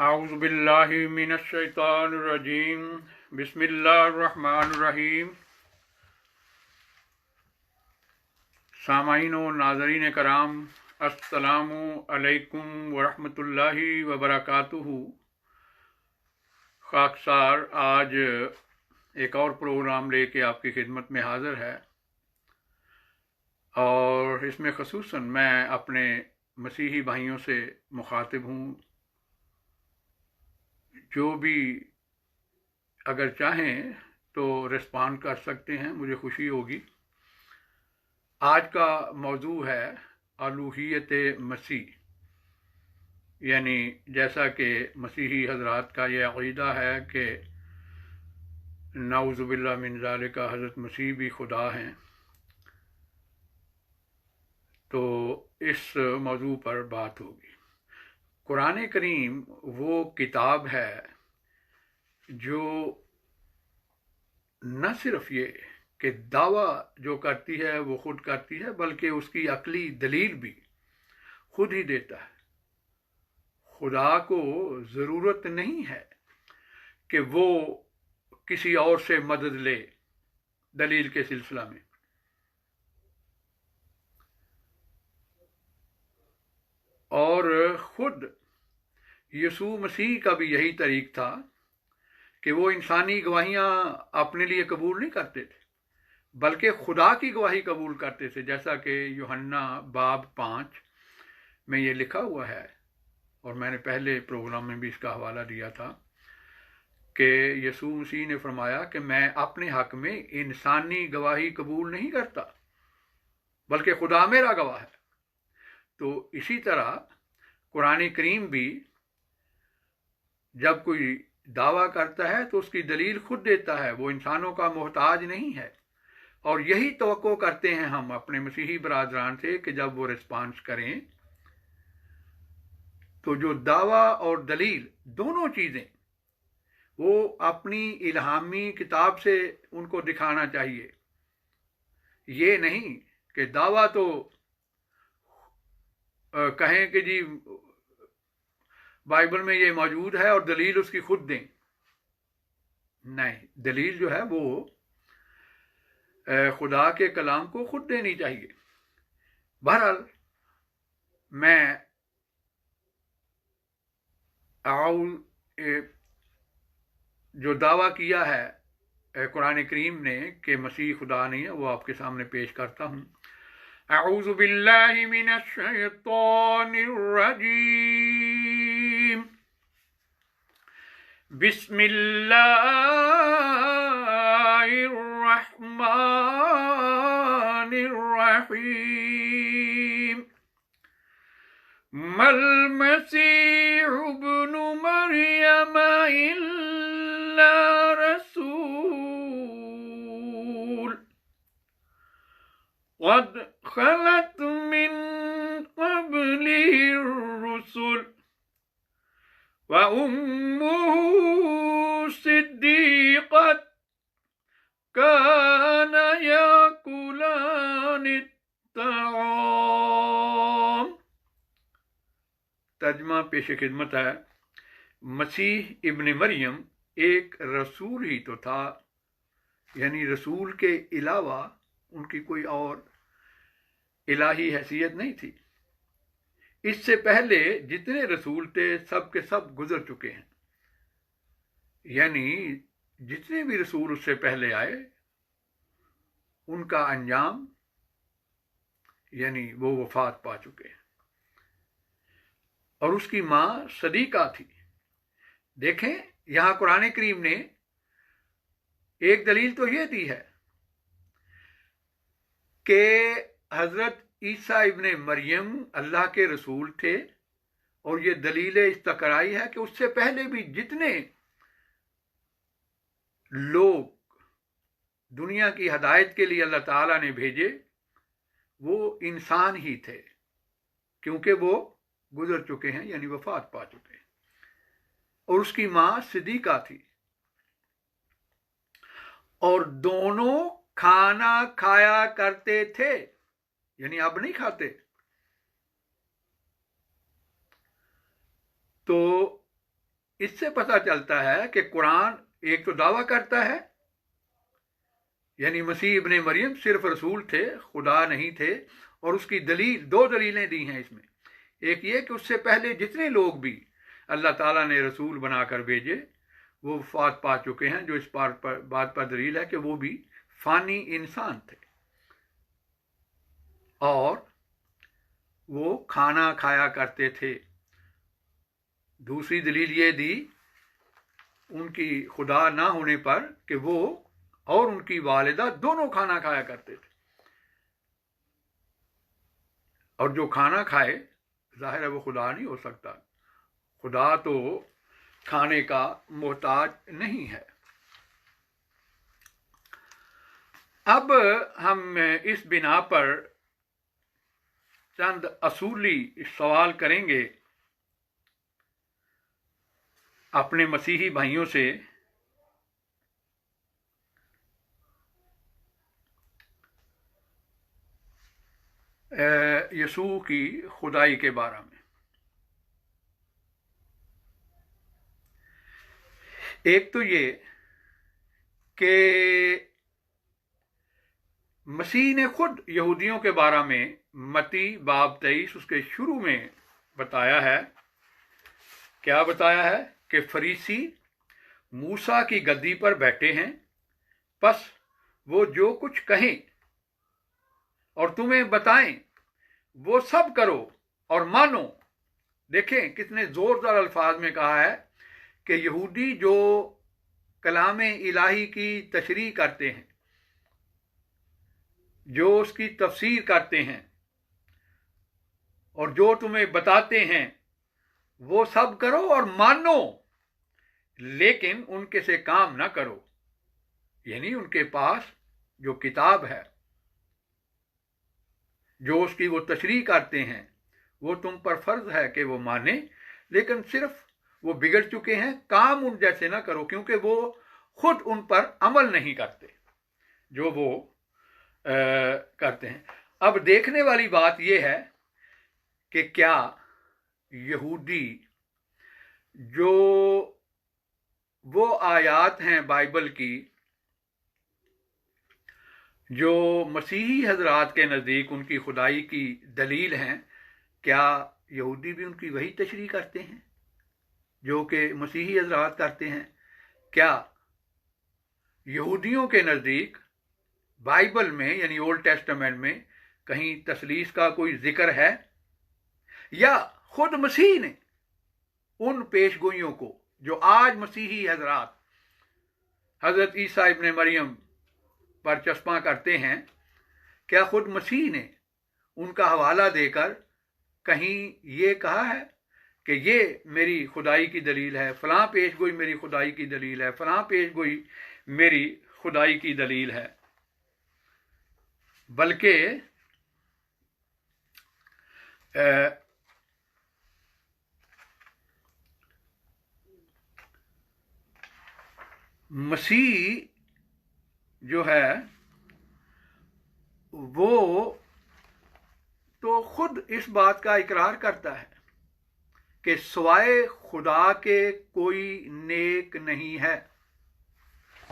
आऊज़ु बिल्लाहि मिनश शैतानिर रजीम। बिस्मिल्लाहिर रहमानिर रहीम। सामाईन व नाज़रीन कराम, अस्सलामु अलैकुम व रहमतुल्लाहि व बरकातुहू। खाकसार आज एक और प्रोग्राम लेके आपकी खिदमत में हाज़िर है और इसमें ख़ुसूसन मैं अपने मसीही भाइयों से मुखातिब हूँ। जो भी अगर चाहें तो रिस्पॉन्ड कर सकते हैं, मुझे खुशी होगी। आज का मौजू है अलूहियत मसीह, यानी जैसा कि मसीही हजरात का ये अक़ीदा है कि नाऊज़ु बिल्लाह मिन ज़ालिका हज़रत मसीह भी खुदा हैं। तो इस मौजू पर बात होगी। कुरान करीम वो किताब है जो न सिर्फ ये कि दावा जो करती है वो खुद करती है, बल्कि उसकी अकली दलील भी खुद ही देता है। खुदा को ज़रूरत नहीं है कि वो किसी और से मदद ले दलील के सिलसिला में। और खुद यीशु मसीह का भी यही तरीक़ था कि वो इंसानी गवाहियाँ अपने लिए कबूल नहीं करते थे, बल्कि खुदा की गवाही कबूल करते थे। जैसा कि यूहन्ना बाब 5 में ये लिखा हुआ है, और मैंने पहले प्रोग्राम में भी इसका हवाला दिया था कि यीशु मसीह ने फरमाया कि मैं अपने हक़ में इंसानी गवाही कबूल नहीं करता, बल्कि खुदा मेरा गवाह है। तो इसी तरह कुरान करीम भी जब कोई दावा करता है तो उसकी दलील खुद देता है, वो इंसानों का मोहताज नहीं है। और यही तवक्को करते हैं हम अपने मसीही बरादरान से कि जब वो रिस्पॉन्स करें तो जो दावा और दलील दोनों चीज़ें वो अपनी इल्हामी किताब से उनको दिखाना चाहिए। ये नहीं कि दावा तो कहें कि जी बाइबल में ये मौजूद है और दलील उसकी खुद दें। नहीं, दलील जो है वो खुदा के कलाम को खुद देनी चाहिए। बहरहाल मैं जो दावा किया है कुरान करीम ने कि मसीह खुदा नहीं है, वो आपके सामने पेश करता हूँ। अऊज़ु बिल्लाहि मिनश शैतानिर रजीम। बिस्मिल्लाहिर रहमानिर रहीम। मल मसीह इब्नु मरियम इल्ला रसूल क़द ख़लत मिन क़ब्लिहि रुसुल व उम्मुहु सिद्दीक़त कान याकुलानि त्ताआम। तर्जमा पेश खिदमत है, मसीह इब्न मरियम एक रसूल ही तो था, यानी रसूल के अलावा उनकी कोई और इलाही हैसियत नहीं थी। इससे पहले जितने रसूल थे सब के सब गुजर चुके हैं, यानी जितने भी रसूल उससे पहले आए उनका अंजाम यानी वो वफात पा चुके हैं। और उसकी माँ सदीका थी। देखें, यहां कुरान करीम ने एक दलील तो ये दी है कि हजरत ईसा इब्ने मरियम अल्लाह के रसूल थे, और ये दलील इस्तकराई है कि उससे पहले भी जितने लोग दुनिया की हदायत के लिए अल्लाह ताला ने भेजे वो इंसान ही थे, क्योंकि वो गुजर चुके हैं, यानी वफात पा चुके हैं। और उसकी माँ सिद्दीका थी, और दोनों खाना खाया करते थे, यानी अब नहीं खाते। तो इससे पता चलता है कि कुरान एक तो दावा करता है, यानी मसीह इब्ने मरियम सिर्फ रसूल थे, खुदा नहीं थे, और उसकी दलील, दो दलीलें दी हैं इसमें। एक ये कि उससे पहले जितने लोग भी अल्लाह ताला ने रसूल बनाकर भेजे वो वफात पा चुके हैं, जो इस बात पर दलील है कि वो भी फ़ानी इंसान थे और वो खाना खाया करते थे। दूसरी दलील ये दी उनकी खुदा ना होने पर कि वो और उनकी वालिदा दोनों खाना खाया करते थे, और जो खाना खाए जाहिर है वो खुदा नहीं हो सकता। खुदा तो खाने का मोहताज नहीं है। अब हम इस बिना पर चंद असूली सवाल करेंगे अपने मसीही भाइयों से यसू की खुदाई के बारे में। एक तो ये कि मसीह ने खुद यहूदियों के बारे में मत्ती बाब 23 उसके शुरू में बताया है। क्या बताया है कि फरीसी मूसा की गद्दी पर बैठे हैं, बस वो जो कुछ कहें और तुम्हें बताएं वो सब करो और मानो। देखें कितने जोरदार अल्फाज में कहा है कि यहूदी जो कलाम इलाही की तशरीह करते हैं, जो उसकी तफसीर करते हैं और जो तुम्हें बताते हैं वो सब करो और मानो, लेकिन उनके से काम ना करो। यानी उनके पास जो किताब है, जो उसकी वो तशरीह करते हैं, वो तुम पर फर्ज है कि वो माने, लेकिन सिर्फ वो बिगड़ चुके हैं, काम उन जैसे ना करो, क्योंकि वो खुद उन पर अमल नहीं करते जो वो करते हैं। अब देखने वाली बात यह है कि क्या यहूदी जो वो आयात हैं बाइबल की जो मसीही हजरात के नज़दीक उनकी खुदाई की दलील हैं, क्या यहूदी भी उनकी वही तशरीह करते हैं जो कि मसीही हजरात करते हैं? क्या यहूदियों के नज़दीक बाइबल में यानी ओल्ड टेस्टामेंट में कहीं तसलीस का कोई जिक्र है, या खुद मसीह ने उन पेशगोइयों को जो आज मसीही हजरात हज़रत ईसा इब्ने मरियम पर चस्पा करते हैं, क्या खुद मसीह ने उनका हवाला देकर कहीं ये कहा है कि ये मेरी खुदाई की दलील है, फलां पेशगोई मेरी खुदाई की दलील है, फलां पेशगोई मेरी खुदाई की दलील है? बल्कि मसीह जो है वो तो खुद इस बात का इकरार करता है कि सिवाय खुदा के कोई नेक नहीं है,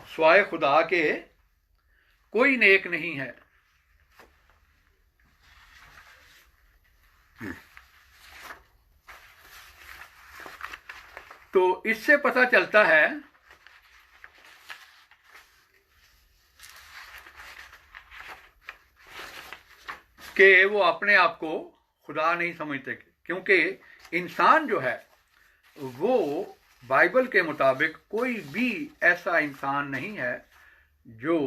सिवाय खुदा के कोई नेक नहीं है। तो इससे पता चलता है कि वो अपने आप को खुदा नहीं समझते, क्योंकि इंसान जो है वो बाइबल के मुताबिक कोई भी ऐसा इंसान नहीं है जो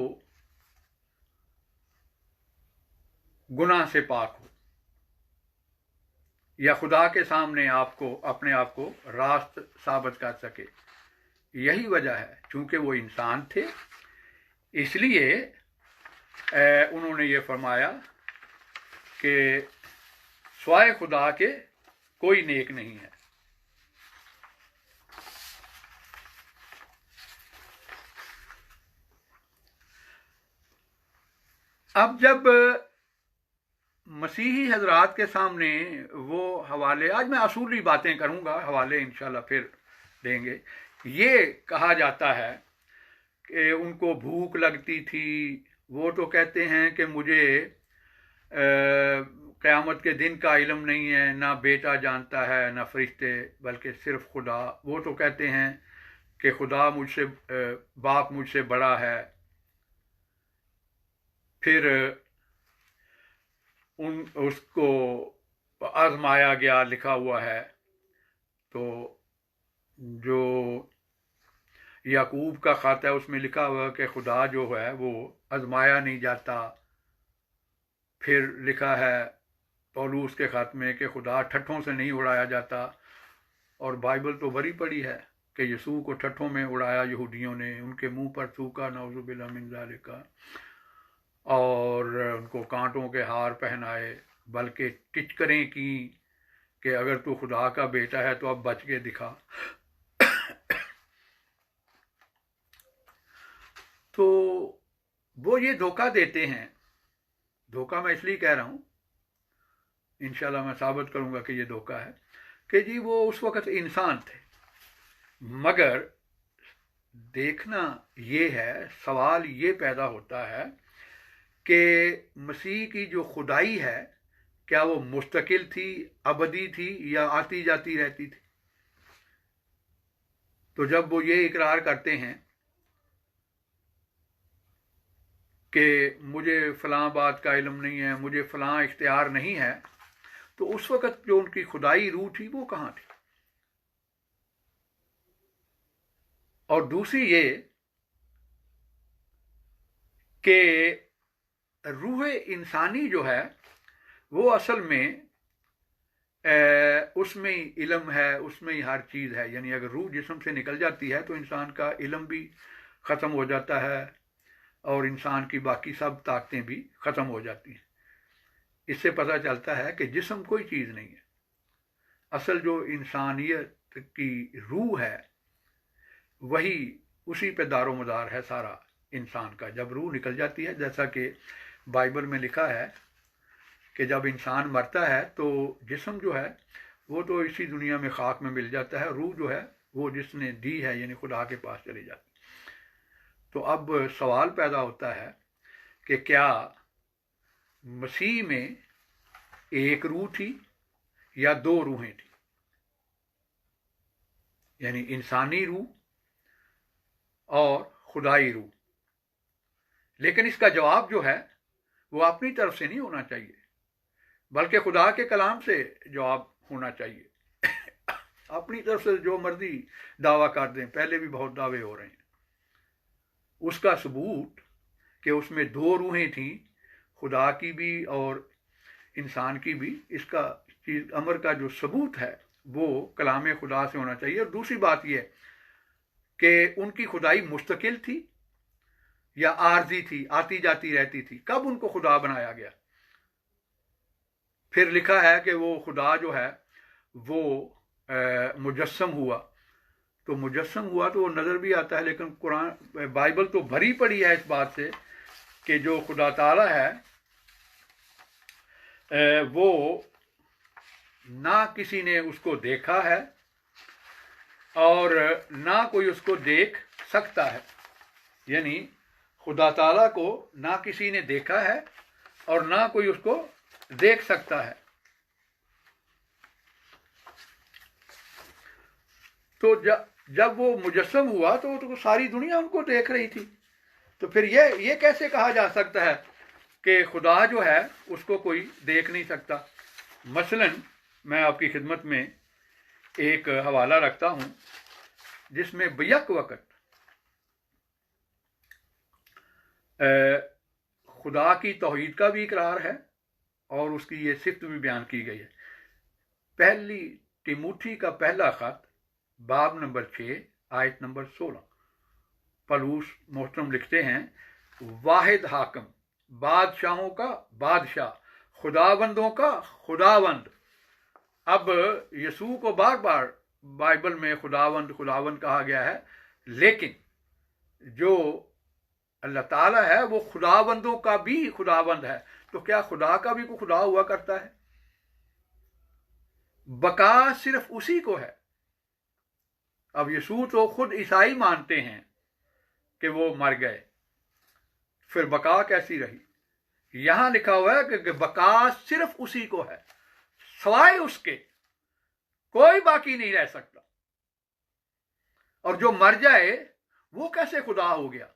गुनाह से पाक हो या खुदा के सामने आपको अपने आप को रास्त साबित कर सके। यही वजह है, चूंकि वो इंसान थे इसलिए उन्होंने ये फरमाया कि सिवाय खुदा के कोई नेक नहीं है। अब जब मसीही हजरात के सामने वो हवाले, आज मैं असूली बातें करूंगा, हवाले इंशाल्लाह फिर देंगे। ये कहा जाता है कि उनको भूख लगती थी। वो तो कहते हैं कि मुझे क़यामत के दिन का इल्म नहीं है, ना बेटा जानता है ना फरिश्ते, बल्कि सिर्फ खुदा। वो तो कहते हैं कि खुदा मुझसे बाप मुझसे बड़ा है। फिर उसको आजमाया गया, लिखा हुआ है। तो जो याकूब का खाता है उसमें लिखा हुआ है कि खुदा जो है वो आजमाया नहीं जाता। फिर लिखा है पौलुस के खात में कि खुदा ठट्ठों से नहीं उड़ाया जाता। और बाइबल तो भरी पड़ी है कि यीशु को ठट्ठों में उड़ाया यहूदियों ने, उनके मुंह पर थूका नौजुबिल्लाह मिन ज़ालिका, और उनको कांटों के हार पहनाए, बल्कि टिचकरें की कि अगर तू खुदा का बेटा है तो अब बच के दिखा। तो वो ये धोखा देते हैं। धोखा मैं इसलिए कह रहा हूँ, इंशाल्लाह मैं साबित करूँगा कि ये धोखा है, कि जी वो उस वक़्त इंसान थे। मगर देखना ये है, सवाल ये पैदा होता है कि मसीह की जो खुदाई है, क्या वो मुस्तकिल थी, अबदी थी, या आती जाती रहती थी? तो जब वो ये इकरार करते हैं कि मुझे फ़लाँ बात का इल्म नहीं है, मुझे फ़लाँ इख्तियार नहीं है, तो उस वक़्त जो उनकी खुदाई रूह थी वो कहाँ थी? और दूसरी ये कि रूह इंसानी जो है वो असल में उसमें ही इल्म है, उसमें ही हर चीज़ है। यानी अगर रूह जिस्म से निकल जाती है तो इंसान का इल्म भी ख़त्म हो जाता है और इंसान की बाकी सब ताकतें भी ख़त्म हो जाती हैं। इससे पता चलता है कि जिस्म कोई चीज़ नहीं है। असल जो इंसानियत की रूह है वही, उसी पे दारोमदार है सारा इंसान का। जब रूह निकल जाती है, जैसा कि बाइबल में लिखा है कि जब इंसान मरता है तो जिस्म जो है वो तो इसी दुनिया में खाक में मिल जाता है, रूह जो है वो जिसने दी है यानी खुदा के पास चली जाती। तो अब सवाल पैदा होता है कि क्या मसीह में एक रूह थी या दो रूहें थी, यानी इंसानी रूह और खुदाई रूह? लेकिन इसका जवाब जो है वो अपनी तरफ से नहीं होना चाहिए, बल्कि खुदा के कलाम से जवाब होना चाहिए। अपनी तरफ से जो मर्जी दावा कर दें, पहले भी बहुत दावे हो रहे हैं। उसका सबूत कि उसमें दो रूहें थीं, खुदा की भी और इंसान की भी, इसका चीज़ अमर का जो सबूत है वो कलाम खुदा से होना चाहिए। और दूसरी बात यह कि उनकी खुदाई मुस्तकिल थी या आर्जी थी, आती जाती रहती थी? कब उनको खुदा बनाया गया? फिर लिखा है कि वो खुदा जो है वो मुजस्सम हुआ। तो मुजस्सम हुआ तो वो नज़र भी आता है, लेकिन कुरान बाइबल तो भरी पड़ी है इस बात से कि जो खुदा ताला है वो ना किसी ने उसको देखा है और ना कोई उसको देख सकता है। यानी खुदा ताला को ना किसी ने देखा है और ना कोई उसको देख सकता है। तो जब वो मुजस्सम हुआ तो सारी दुनिया उनको देख रही थी। तो फिर ये कैसे कहा जा सकता है कि खुदा जो है उसको कोई देख नहीं सकता? मसलन मैं आपकी खिदमत में एक हवाला रखता हूँ जिसमें बैक वक़्त खुदा की तौहीद का भी इकरार है और उसकी ये सिफ़त भी बयान की गई है। पहली तिमोथी का पहला ख़त बाब नंबर 6 आयत नंबर 16, पौलुस मोहतरम लिखते हैं, वाहिद हाकम, बादशाहों का बादशाह, खुदाबंदों का खुदाबंद। अब यीशु को बार बार बाइबल में खुदावंद खुदावंद कहा गया है, लेकिन जो अल्लाह ताला है वो खुदाबंदों का भी खुदाबंद है। तो क्या खुदा का भी कोई खुदा हुआ करता है? बका सिर्फ उसी को है अब यीशु तो खुद ईसाई मानते हैं कि वो मर गए, फिर बका कैसी रही? यहां लिखा हुआ है कि बका सिर्फ उसी को है, सवाए उसके कोई बाकी नहीं रह सकता। और जो मर जाए वो कैसे खुदा हो गया?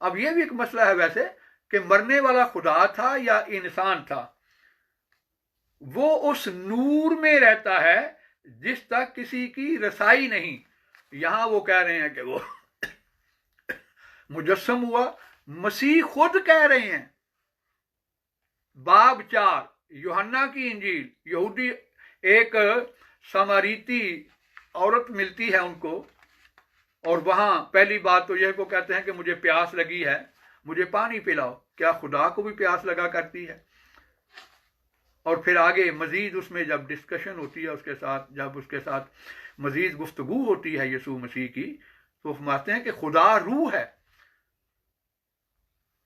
अब यह भी एक मसला है वैसे कि मरने वाला खुदा था या इंसान था। वो उस नूर में रहता है जिस तक किसी की रसाई नहीं। यहां वो कह रहे हैं कि वो मुजस्सम हुआ। मसीह खुद कह रहे हैं, बाब 4 यूहन्ना की इंजील, यहूदी एक समारीती औरत मिलती है उनको, और वहां पहली बात तो यह को कहते हैं कि मुझे प्यास लगी है, मुझे पानी पिलाओ। क्या खुदा को भी प्यास लगा करती है? और फिर आगे मजीद उसमें जब डिस्कशन होती है उसके साथ, जब उसके साथ मजीद गुफ्तगू होती है यीशु मसीह की, तो फरमाते हैं कि खुदा रूह है।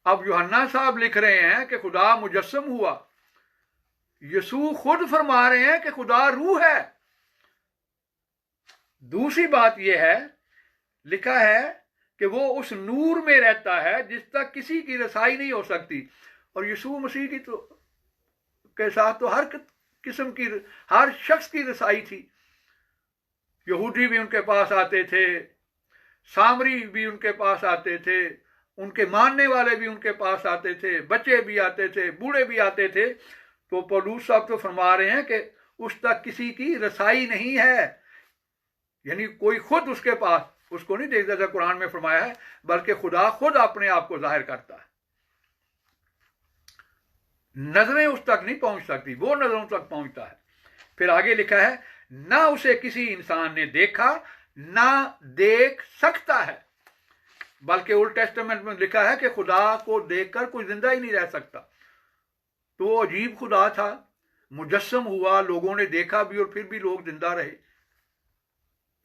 अब यूहन्ना साहब लिख रहे हैं कि खुदा मुजस्सम हुआ, यीशु खुद फरमा रहे हैं कि खुदा रूह है। दूसरी बात यह है, लिखा है कि वो उस नूर में रहता है जिस तक किसी की रसाई नहीं हो सकती। और यीशु मसीह की तो के साथ तो हर किस्म की, हर शख्स की रसाई थी। यहूदी भी उनके पास आते थे, सामरी भी उनके पास आते थे, उनके मानने वाले भी उनके पास आते थे, बच्चे भी आते थे, बूढ़े भी आते थे। तो पौलुस साहब तो फरमा रहे हैं कि उस तक किसी की रसाई नहीं है, यानी कोई खुद उसके पास उसको नहीं देखता, जैसा कुरान में फरमाया है, बल्कि खुदा खुद अपने आप को जाहिर करता है। नजरें उस तक नहीं पहुंच सकती, वो नजरों तक पहुंचता है। फिर आगे लिखा है, ना उसे किसी इंसान ने देखा, ना देख सकता है। बल्कि ओल्ड टेस्टामेंट में लिखा है कि खुदा को देखकर कोई जिंदा ही नहीं रह सकता। तो वो अजीब खुदा था, मुजस्सम हुआ, लोगों ने देखा भी और फिर भी लोग जिंदा रहे।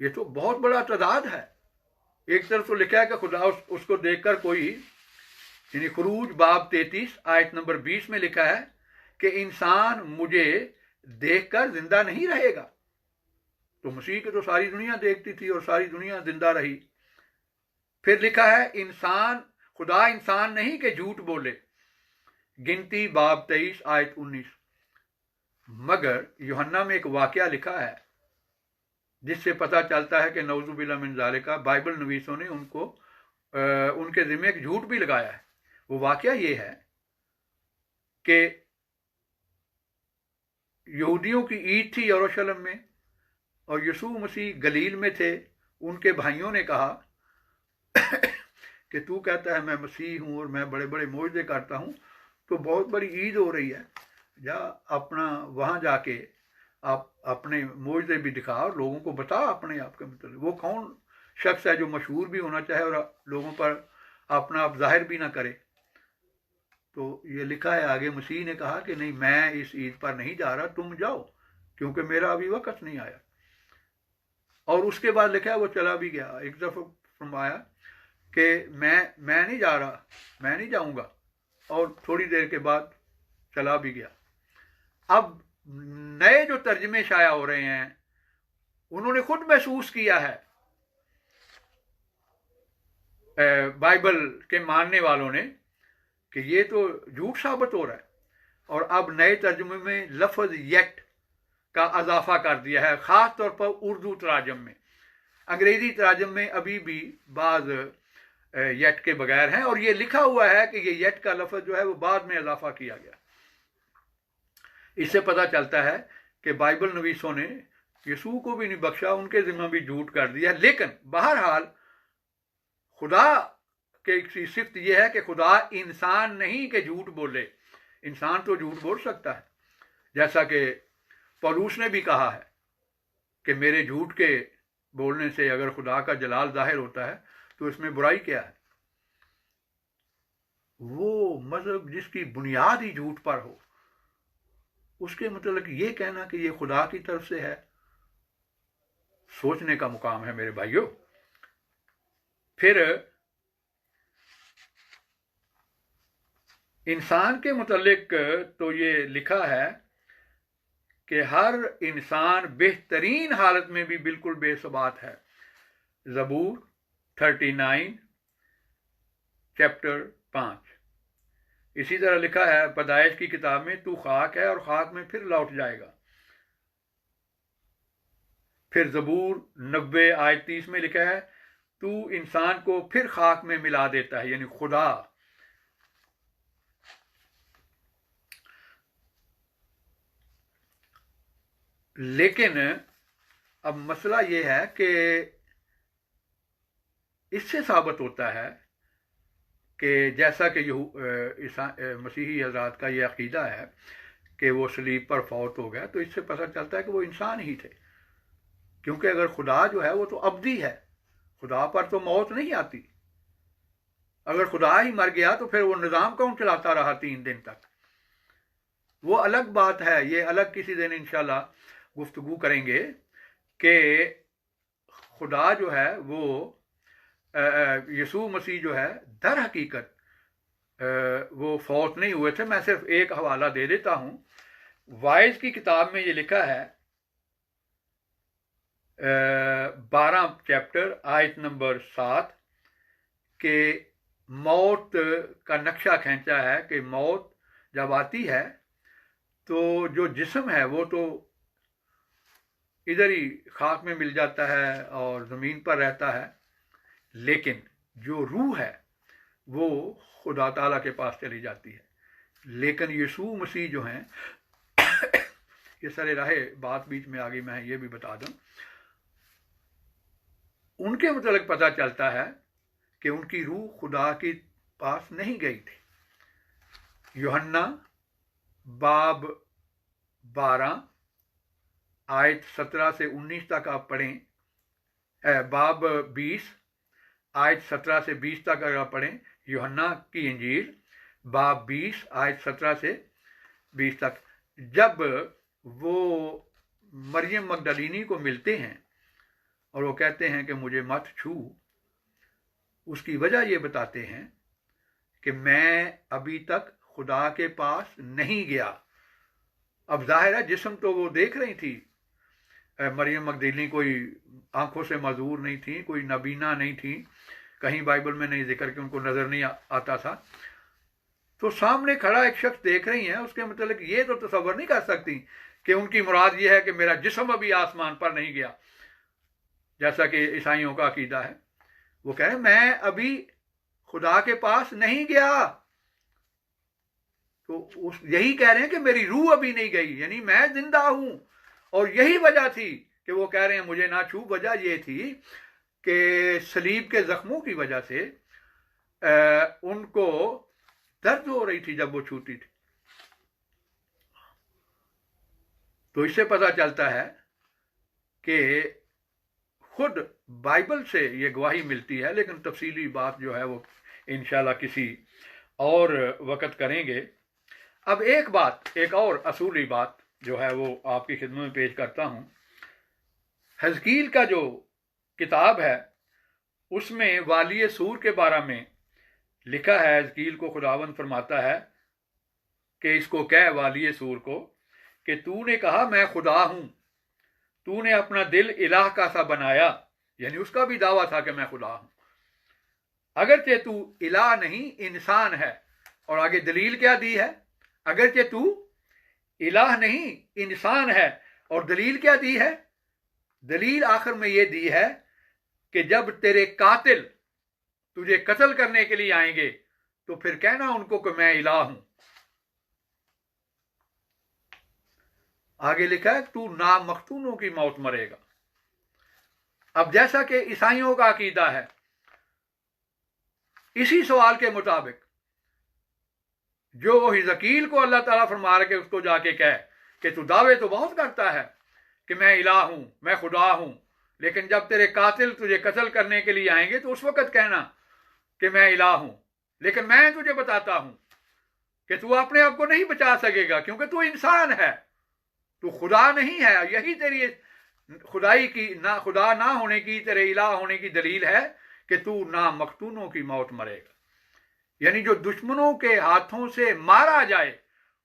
ये तो बहुत बड़ा तदाद है। एक तरफ तो लिखा है कि खुदा उसको देखकर कोई, यानी खुरूज बाब 33 आयत नंबर 20 में लिखा है कि इंसान मुझे देखकर जिंदा नहीं रहेगा। तो मसीह की तो सारी दुनिया देखती थी और सारी दुनिया जिंदा रही। फिर लिखा है, इंसान, खुदा इंसान नहीं कि झूठ बोले, गिनती बाब 23 आयत 19। मगर यूहन्ना में एक वाकया लिखा है जिससे पता चलता है कि नौजुबिल्लाह मिन ज़ालिका बाइबल नवीसों ने उनको उनके जिम्मे एक झूठ भी लगाया है। वो वाकया ये है कि यहूदियों की ईद थी यरूशलेम में, और यीशु मसीह गलील में थे। उनके भाइयों ने कहा कि तू कहता है मैं मसीह हूँ और मैं बड़े बड़े मोजज़े करता हूँ, तो बहुत बड़ी ईद हो रही है, जा अपना वहाँ जाके आप अपने मोजज़े भी दिखा और लोगों को बता अपने आप के मतलब। वो कौन शख्स है जो मशहूर भी होना चाहे और लोगों पर अपना आप जाहिर भी ना करे? तो ये लिखा है आगे, मसीह ने कहा कि नहीं, मैं इस ईद पर नहीं जा रहा, तुम जाओ, क्योंकि मेरा अभी वक्त नहीं आया। और उसके बाद लिखा है वो चला भी गया। एक दफ़ा फरमाया कि मैं नहीं जा रहा, मैं नहीं जाऊंगा, और थोड़ी देर के बाद चला भी गया। अब नए जो तर्जमे शाया हो रहे हैं, उन्होंने खुद महसूस किया है, बाइबल के मानने वालों ने, कि ये तो झूठ साबित हो रहा है। और अब नए तर्जुमे में लफ्ज़ येट का इजाफा कर दिया है, ख़ास तौर पर उर्दू तराजम में। अंग्रेज़ी तराजम में अभी भी बाज़ येट के बगैर हैं, और ये लिखा हुआ है कि ये येट का लफ्ज़ जो है वो बाद में इजाफा किया गया। इससे पता चलता है कि बाइबल नवीसों ने यीशु को भी नहीं बख्शा, उनके ज़िम्मे भी झूठ कर दिया। लेकिन बहरहाल खुदा की सिफ्त यह है कि खुदा इंसान नहीं कि झूठ बोले। इंसान तो झूठ बोल सकता है, जैसा कि पौलुस ने भी कहा है कि मेरे झूठ के बोलने से अगर खुदा का जलाल जाहिर होता है तो इसमें बुराई क्या है? वो मजहब जिसकी बुनियाद ही झूठ पर हो, उसके मतलब ये कहना कि ये खुदा की तरफ से है, सोचने का मुकाम है मेरे भाइयों। फिर इंसान के मुतल्लिक तो ये लिखा है कि हर इंसान बेहतरीन हालत में भी बिल्कुल बेसबात है। ज़बूर 39 चैप्टर 5। इसी तरह लिखा है पैदाइश की किताब में, तू खाक है और खाक में फिर लौट जाएगा। फिर ज़बूर 90 आयत 30 में लिखा है, तू इंसान को फिर खाक में मिला देता है, यानी खुदा। लेकिन अब मसला यह है कि इससे साबित होता है कि जैसा कि मसीही हज़रात का ये अकीदा है कि वो सलीब पर फौत हो गया, तो इससे पता चलता है कि वो इंसान ही थे। क्योंकि अगर खुदा जो है वो तो अब्दी है, खुदा पर तो मौत नहीं आती। अगर खुदा ही मर गया तो फिर वो निज़ाम कौन चलाता रहा 3 दिन तक? वो अलग बात है, ये अलग किसी दिन इंशाल्लाह गुफ्तगू करेंगे कि खुदा जो है वो यीशु मसीह जो है दर हकीकत वो फौत नहीं हुए थे। मैं सिर्फ एक हवाला दे देता हूँ। वाइज की किताब में ये लिखा है 12 चैप्टर आयत नंबर 7 के मौत का नक्शा खींचा है कि मौत जब आती है तो जो जिस्म है वो तो इधर ही खाक में मिल जाता है और ज़मीन पर रहता है, लेकिन जो रूह है वो खुदा ताला के पास चली जाती है। लेकिन यीशु मसीह जो हैं ये सारे राहे बात बीच में आ गई, मैं ये भी बता दूं, उनके मतलब पता चलता है कि उनकी रूह खुदा के पास नहीं गई थी। यूहन्ना बाब 12 आयत 17 से 19 तक आप पढ़ें, बाब 20 आयत 17 से 20 तक अगर आप पढ़ें, यूहन्ना की इंजील बाब 20 आयत 17 से 20 तक, जब वो मरियम मगदलीनी को मिलते हैं और वो कहते हैं कि मुझे मत छू, उसकी वजह ये बताते हैं कि मैं अभी तक खुदा के पास नहीं गया। अब जाहिर है जिस्म तो वो देख रही थी, मरियम मगदलीनी कोई आंखों से मजूर नहीं थी, कोई नबीना नहीं थी, कहीं बाइबल में नहीं जिक्र कि उनको नज़र नहीं आता था। तो सामने खड़ा एक शख्स देख रही हैं, उसके मतलब ये तो तसव्वुर नहीं कर सकती कि उनकी मुराद ये है कि मेरा जिस्म अभी आसमान पर नहीं गया, जैसा कि ईसाइयों का अकीदा है। वो कह रहे मैं अभी खुदा के पास नहीं गया, तो यही कह रहे हैं कि मेरी रूह अभी नहीं गई, यानी मैं जिंदा हूं। और यही वजह थी कि वो कह रहे हैं मुझे ना छू। वजह ये थी कि सलीब के जख्मों की वजह से उनको दर्द हो रही थी जब वो छूती थी। तो इससे पता चलता है कि खुद बाइबल से ये गवाही मिलती है, लेकिन तफसीली बात जो है वो इंशाल्लाह किसी और वक्त करेंगे। अब एक और असूली बात जो है वो आपकी खिदमत में पेश करता हूँ। हज़कील का जो किताब है उसमें वाली सूर के बारे में लिखा है। हज़कील को खुदावंद फरमाता है कि इसको कह वाली सूर को कि तूने कहा मैं खुदा हूँ, तूने अपना दिल इलाह का सा बनाया, यानी उसका भी दावा था कि मैं खुदा हूँ, अगरचे तू इलाह नहीं इंसान है। और आगे दलील क्या दी है, अगरचे तू इलाह नहीं इंसान है। और दलील क्या दी है, दलील आखिर में ये दी है कि जब तेरे कातिल तुझे कत्ल करने के लिए आएंगे तो फिर कहना उनको कि मैं इलाह हूं। आगे लिखा है तू नामख्तूनों की मौत मरेगा। अब जैसा कि ईसाइयों का अकीदा है, इसी सवाल के मुताबिक जो हिजकील को अल्लाह ताला फरमा के उसको जाके कहे कि तू दावे तो बहुत करता है कि मैं इलाह हूं, मैं खुदा हूं, लेकिन जब तेरे कातिल तुझे कत्ल करने के लिए आएंगे तो उस वक्त कहना कि मैं इलाह हूं। लेकिन मैं तुझे बताता हूं कि तू अपने आप को नहीं बचा सकेगा, क्योंकि तू इंसान है, तू खुदा नहीं है। यही तेरी खुदाई की ना, खुदा ना होने की, तेरे इलाह होने की दलील है कि तू ना मखतूनों की मौत मरेगा। यानी जो दुश्मनों के हाथों से मारा जाए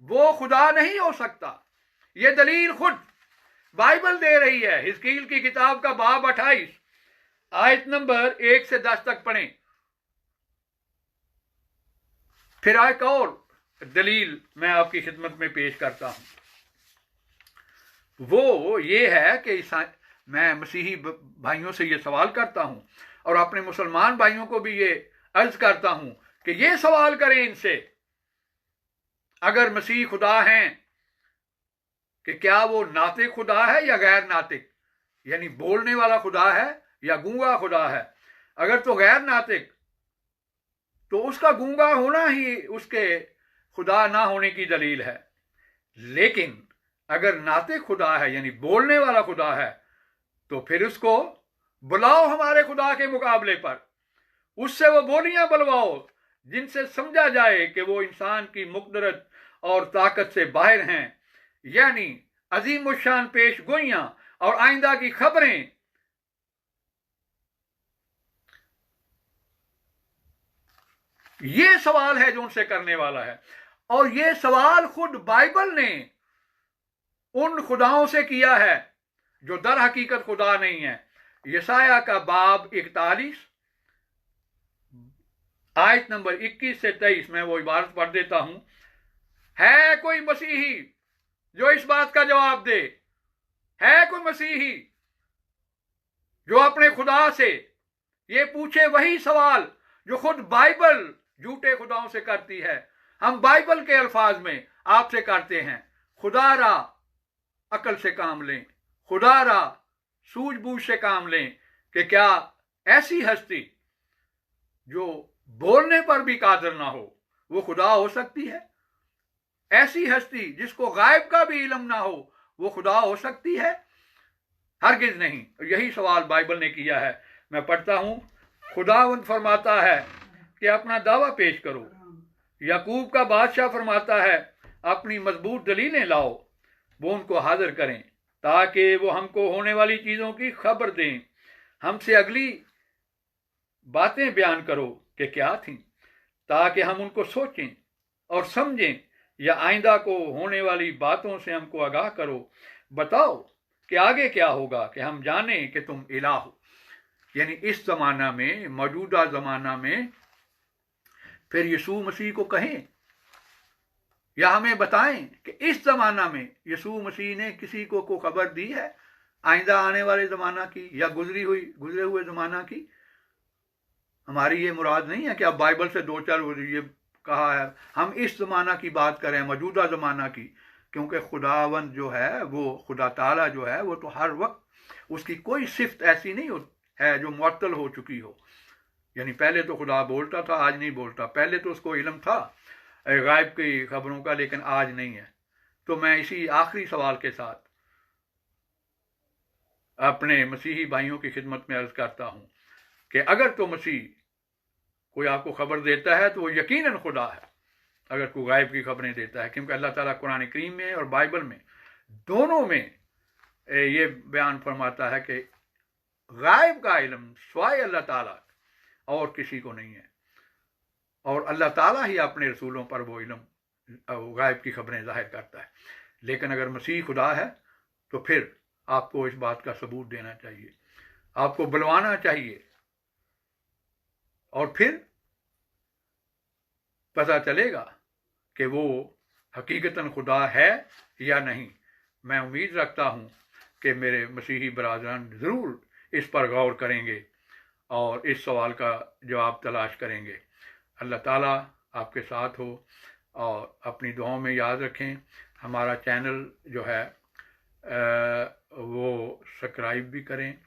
वो खुदा नहीं हो सकता। ये दलील खुद बाइबल दे रही है। हिजकील की किताब का बाब 28 आयत नंबर 1 से 10 तक पढ़ें। फिर एक और दलील मैं आपकी खिदमत में पेश करता हूं, वो ये है कि मैं मसीही भाइयों से ये सवाल करता हूं और अपने मुसलमान भाइयों को भी ये अर्ज करता हूं कि ये सवाल करें इनसे, अगर मसीह खुदा हैं कि क्या वो नातिक खुदा है या गैर नातिक, यानी बोलने वाला खुदा है या गूंगा खुदा है। अगर तो गैर नातिक, तो उसका गूंगा होना ही उसके खुदा ना होने की दलील है। लेकिन अगर नातिक खुदा है यानी बोलने वाला खुदा है, तो फिर उसको बुलाओ हमारे खुदा के मुकाबले पर, उससे वो बोलियां बुलवाओ जिनसे समझा जाए कि वो इंसान की मुकदरत और ताकत से बाहर हैं, यानी अजीम शान पेश गोइयां और आइंदा की खबरें। ये सवाल है जो उनसे करने वाला है, और ये सवाल खुद बाइबल ने उन खुदाओं से किया है जो दर हकीकत खुदा नहीं है। यसाया का बाब 41 आयत नंबर 21 से 23 में वो इबारत पढ़ देता हूं। है कोई मसीही जो इस बात का जवाब दे? है कोई मसीही जो अपने खुदा से ये पूछे वही सवाल जो खुद बाइबल झूठे खुदाओं से करती है? हम बाइबल के अल्फाज में आपसे करते हैं, खुदारा अकल से काम लें, खुदारा सूझबूझ से काम लें कि क्या ऐसी हस्ती जो बोलने पर भी कादिर ना हो वो खुदा हो सकती है? ऐसी हस्ती जिसको गायब का भी इल्म ना हो वो खुदा हो सकती है? हरगिज नहीं। यही सवाल बाइबल ने किया है। मैं पढ़ता हूं, खुदावंद फरमाता है कि अपना दावा पेश करो। याकूब का बादशाह फरमाता है अपनी मजबूत दलीलें लाओ, वो उनको हाजिर करें ताकि वो हमको होने वाली चीज़ों की खबर दें। हमसे अगली बातें बयान करो कि क्या थीं, ताकि हम उनको सोचें और समझें, या आइंदा को होने वाली बातों से हमको आगाह करो। बताओ कि आगे क्या होगा कि हम जाने कि तुम इलाह हो। यानी इस ज़माना में, मौजूदा ज़माना में फिर यीशु मसीह को कहें या हमें बताएं कि इस ज़माना में यीशु मसीह ने किसी को खबर दी है आइंदा आने वाले ज़माना की या गुजरे हुए ज़माना की। हमारी ये मुराद नहीं है कि अब बाइबल से दो चार ये कहा है, हम इस ज़माना की बात करें, मौजूदा ज़माना की, क्योंकि खुदावंद जो है वो खुदा ताला जो है वो तो हर वक्त उसकी कोई सिफ्त ऐसी नहीं है जो मुअत्तल हो चुकी हो। यानी पहले तो खुदा बोलता था, आज नहीं बोलता। पहले तो उसको इल्म था गायब की खबरों का, लेकिन आज नहीं है। तो मैं इसी आखिरी सवाल के साथ अपने मसीही भाइयों की खिदमत में अर्ज करता हूं कि अगर तो मसीह कोई आपको खबर देता है तो वो यकीनन खुदा है, अगर कोई गायब की खबरें देता है, क्योंकि अल्लाह ताला कुरान करीम में और बाइबल में दोनों में ये बयान फरमाता है कि गायब का इल्म स्वाय अल्लाह ताला और किसी को नहीं है, और अल्लाह ताला ही अपने रसूलों पर वो इल्म गायब की खबरें जाहिर करता है। लेकिन अगर मसीह खुदा है तो फिर आपको इस बात का सबूत देना चाहिए, आपको बुलवाना चाहिए, और फिर पता चलेगा कि वो हकीकतन खुदा है या नहीं। मैं उम्मीद रखता हूँ कि मेरे मसीही बरादरान ज़रूर इस पर गौर करेंगे और इस सवाल का जवाब तलाश करेंगे। अल्लाह ताला आपके साथ हो, और अपनी दुआओं में याद रखें। हमारा चैनल जो है वो सब्सक्राइब भी करें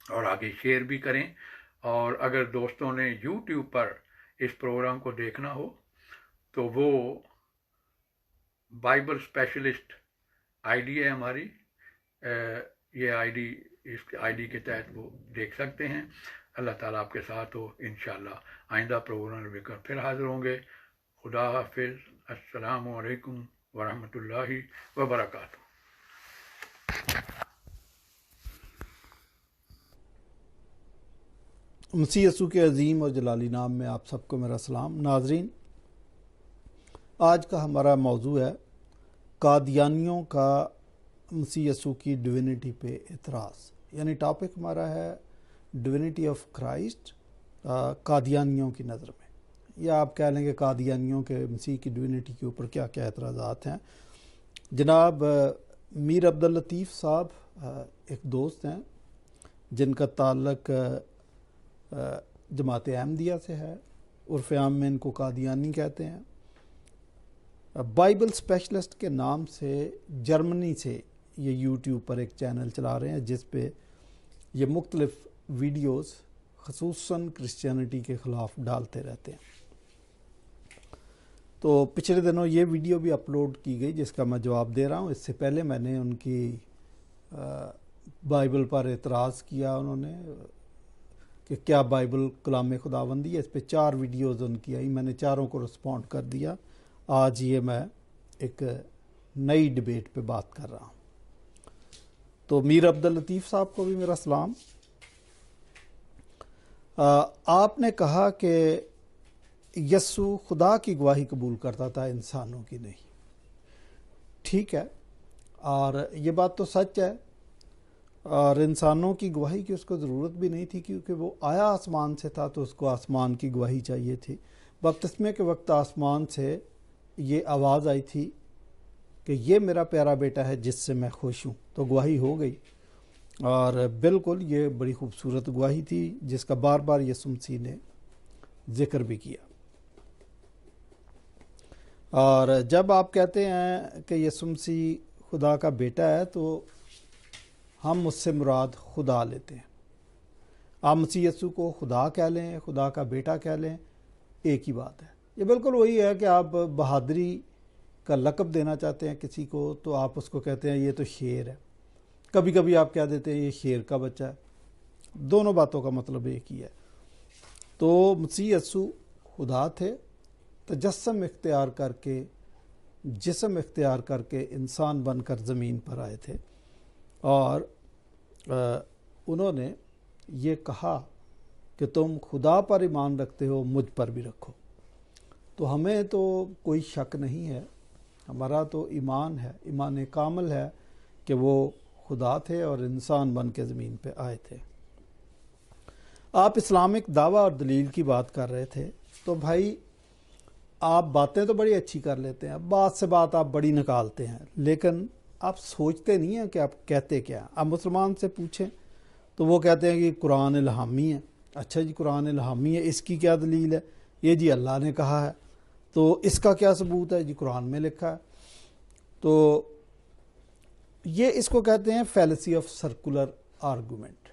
और आगे शेयर भी करें, और अगर दोस्तों ने YouTube पर इस प्रोग्राम को देखना हो तो वो बाइबल स्पेशलिस्ट आईडी है हमारी, ये आईडी, इस आईडी के तहत वो देख सकते हैं। अल्लाह ताला आपके साथ हो। इंशाअल्लाह आइंदा प्रोग्राम लेकर फिर हाज़िर होंगे। खुदा हाफिज़। अस्सलामु अलैकुम वरहमतुल्लाहि वबरकातुहू। मसीह यसू के अजीम और जलाली नाम में आप सबको मेरा सलाम। नाजरीन, आज का हमारा मौजू है कादियानियों का मसीह यसू की डिविनिटी पे एतराज़। यानी टॉपिक हमारा है डिविनिटी ऑफ क्राइस्ट कादियानियों की नज़र में, या आप कह लेंगे कादियानियों के मसीह की डिविनिटी के ऊपर क्या क्या एतराज़ात हैं। जनाब मीर अब्दुल लतीफ़ साहब एक दोस्त हैं जिनका ताल्लुक जमात अहमदिया से है, उर्फ़ आम में इनको कादियानी कहते हैं। बाइबल स्पेशलिस्ट के नाम से जर्मनी से ये यूट्यूब पर एक चैनल चला रहे हैं जिस पे ये मुख्तलिफ वीडियोस ख़ुसूसन क्रिश्चियनिटी के ख़िलाफ़ डालते रहते हैं। तो पिछले दिनों ये वीडियो भी अपलोड की गई जिसका मैं जवाब दे रहा हूँ। इससे पहले मैंने उनकी बाइबल पर एतराज़ किया उन्होंने कि क्या बाइबल कलाम खुदावंदी है। इस पे 4 वीडियोज़ उनकी आई, मैंने चारों को रिस्पॉन्ड कर दिया। आज ये मैं एक नई डिबेट पे बात कर रहा हूँ। तो मीर अब्दुल लतीफ़ साहब को भी मेरा सलाम। आपने कहा कि यस्सु खुदा की गवाही कबूल करता था, इंसानों की नहीं। ठीक है, और ये बात तो सच है, और इंसानों की गवाही की उसको ज़रूरत भी नहीं थी क्योंकि वो आया आसमान से था तो उसको आसमान की गवाही चाहिए थी। बपतिस्मे के वक्त आसमान से ये आवाज़ आई थी कि ये मेरा प्यारा बेटा है जिससे मैं खुश हूँ, तो गवाही हो गई। और बिल्कुल ये बड़ी खूबसूरत गवाही थी जिसका बार बार यीशु मसीह ने जिक्र भी किया। और जब आप कहते हैं कि यीशु मसीह खुदा का बेटा है तो हम उससे मुराद खुदा लेते हैं। आप मसीह यीशु को खुदा कह लें, खुदा का बेटा कह लें, एक ही बात है। ये बिल्कुल वही है कि आप बहादुरी का लक़ब देना चाहते हैं किसी को तो आप उसको कहते हैं ये तो शेर है। कभी कभी आप कह देते हैं ये शेर का बच्चा है। दोनों बातों का मतलब एक ही है। तो मसीह यीशु खुदा थे, तजस्सुम इख्तियार करके, जिस्म इख्तियार करके इंसान बनकर ज़मीन पर आए थे और उन्होंने ये कहा कि तुम खुदा पर ईमान रखते हो, मुझ पर भी रखो। तो हमें तो कोई शक नहीं है, हमारा तो ईमान है, ईमान कामिल है कि वो खुदा थे और इंसान बन के ज़मीन पे आए थे। आप इस्लामिक दावा और दलील की बात कर रहे थे, तो भाई आप बातें तो बड़ी अच्छी कर लेते हैं, बात से बात आप बड़ी निकालते हैं, लेकिन आप सोचते नहीं हैं कि आप कहते क्या। आप मुसलमान से पूछें तो वो कहते हैं कि कुरान इल्हामी है। अच्छा जी, कुरान इल्हामी है, इसकी क्या दलील है? ये जी अल्लाह ने कहा है, तो इसका क्या सबूत है? जी कुरान में लिखा है। तो ये इसको कहते हैं फैलेसी ऑफ सर्कुलर आर्गूमेंट।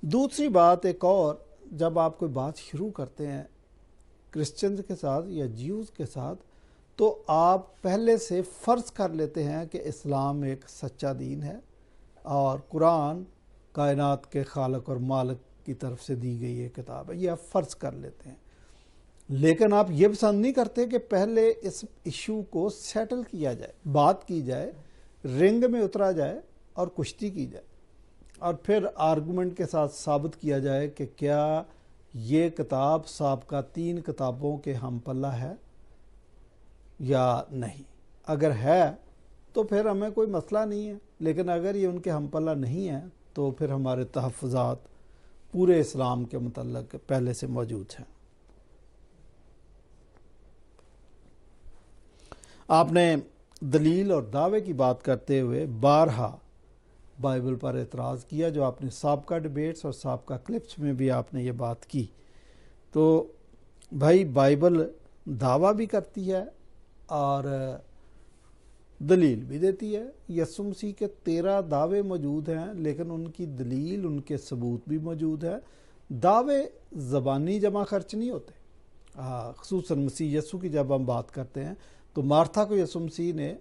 दूसरी बात एक और, जब आप कोई बात शुरू करते हैं क्रिश्चियंस के साथ या ज्यूज़ के साथ, तो आप पहले से फ़र्ज़ कर लेते हैं कि इस्लाम एक सच्चा दीन है और कुरान कायनात के खालक और मालिक की तरफ से दी गई एक किताब है। ये आप फ़र्ज़ कर लेते हैं, लेकिन आप ये पसंद नहीं करते कि पहले इस इशू को सेटल किया जाए, बात की जाए, रिंग में उतरा जाए और कुश्ती की जाए, और फिर आर्गूमेंट के साथ साबित किया जाए कि क्या ये किताब साबका 3 किताबों के हम पल्ला है या नहीं। अगर है तो फिर हमें कोई मसला नहीं है, लेकिन अगर ये उनके हम पल्ला नहीं है तो फिर हमारे तहफ़्फ़ुज़ात पूरे इस्लाम के मुतल्लिक़ पहले से मौजूद हैं। आपने दलील और दावे की बात करते हुए बारहा बाइबल पर एतराज़ किया, जो आपने साबका डिबेट्स और साबका क्लिप्स में भी आपने ये बात की। तो भाई बाइबल दावा भी करती है और दलील भी देती है। यीशु मसीह के 13 दावे मौजूद हैं, लेकिन उनकी दलील, उनके सबूत भी मौजूद है। दावे ज़बानी जमा खर्च नहीं होते। ख़ुसूसन मसीह यीशु की जब हम बात करते हैं तो मार्था को यीशु मसीह ने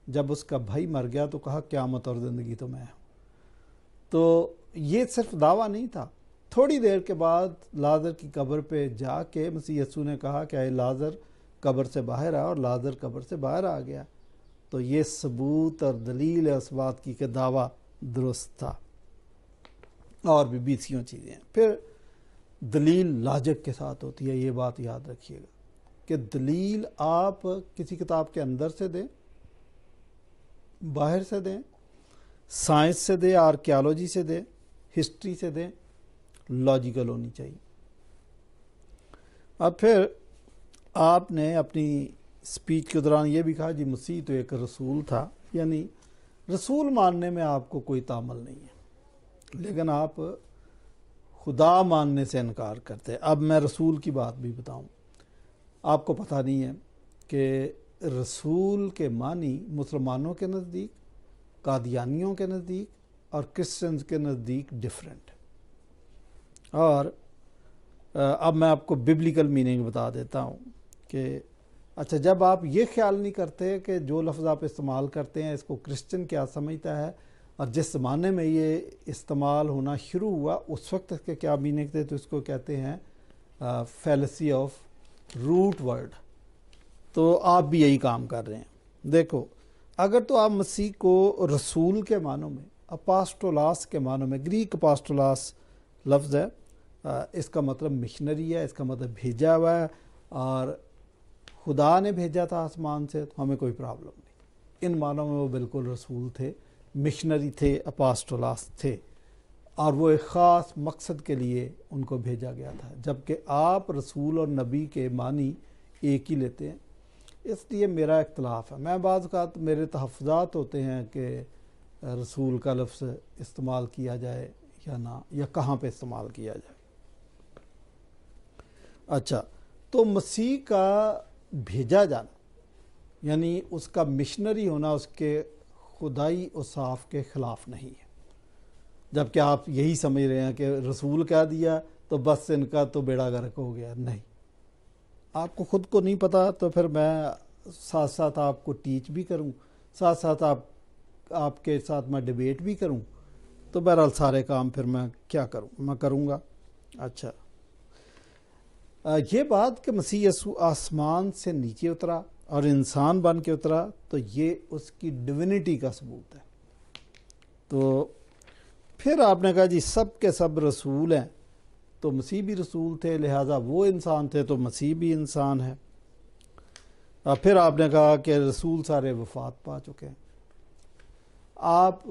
जब उसका भाई मर गया तो कहा क़यामत और ज़िंदगी तो मैं हूँ। तो ये सिर्फ दावा नहीं था। थोड़ी देर के बाद लाजर की कब्र पे जाके मसीह यीशु ने कहा कि ऐ लाजर कब्र से बाहर आ, और लाजर कब्र से बाहर आ गया। तो ये सबूत और दलील है उस बात की कि दावा दुरुस्त था। और भी 20 चीज़ें हैं। फिर दलील लॉजिक के साथ होती है, ये बात याद रखिएगा कि दलील आप किसी किताब के अंदर से दें, बाहर से दें, साइंस से दें, आर्कियोलॉजी से दें, हिस्ट्री से दें, लॉजिकल होनी चाहिए। अब फिर आपने अपनी स्पीच के दौरान ये भी कहा जी मसीह तो एक रसूल था, यानी रसूल मानने में आपको कोई तामल नहीं है, लेकिन आप खुदा मानने से इनकार करते हैं। अब मैं रसूल की बात भी बताऊं, आपको पता नहीं है कि रसूल के मानी मुसलमानों के नज़दीक, कादियानियों के नज़दीक और क्रिश्चियंस के नज़दीक डिफरेंट। और अब मैं आपको बिब्लिकल मीनिंग बता देता हूँ कि अच्छा, जब आप ये ख्याल नहीं करते कि जो लफ्ज़ आप इस्तेमाल करते हैं इसको क्रिश्चियन क्या समझता है, और जिस ज़माने में ये इस्तेमाल होना शुरू हुआ उस वक्त के क्या मीनिंग थे, तो इसको कहते हैं फैलेसी ऑफ रूट वर्ड। तो आप भी यही काम कर रहे हैं। देखो, अगर तो आप मसीह को रसूल के मानों में, अपास्टोलास के मानों में, ग्रीक अपास्टोलास लफ्ज़ है, इसका मतलब मिशनरी है, इसका मतलब भेजा हुआ है, और खुदा ने भेजा था आसमान से, तो हमें कोई प्रॉब्लम नहीं। इन मानों में वो बिल्कुल रसूल थे, मिशनरी थे, अपास्टोलास थे, और वो एक ख़ास मकसद के लिए उनको भेजा गया था। जबकि आप रसूल और नबी के मानी एक ही लेते हैं, इसलिए मेरा इख्तलाफ है। मैं बाज़ औक़ात मेरे तहफ़्फ़ुज़ात होते हैं कि रसूल का लफ्ज़ इस्तेमाल किया जाए या ना, या कहाँ पे इस्तेमाल किया जाए। अच्छा, तो मसीह का भेजा जाना यानी उसका मिशनरी होना उसके खुदाई औसाफ के ख़िलाफ़ नहीं है। जबकि आप यही समझ रहे हैं कि रसूल कह दिया तो बस इनका तो बेड़ा गर्क हो गया। नहीं, आपको ख़ुद को नहीं पता, तो फिर मैं साथ साथ आपको टीच भी करूं, साथ साथ आपके साथ मैं डिबेट भी करूं, तो बहरहाल सारे काम फिर मैं क्या करूं, मैं करूंगा। अच्छा, ये बात कि मसीह यसू आसमान से नीचे उतरा और इंसान बन के उतरा, तो ये उसकी डिविनिटी का सबूत है। तो फिर आपने कहा जी सब के सब रसूल हैं, तो मसीह भी रसूल थे, लिहाजा वो इंसान थे तो मसीह भी इंसान है। और फिर आपने कहा कि रसूल सारे वफात पा चुके हैं। आप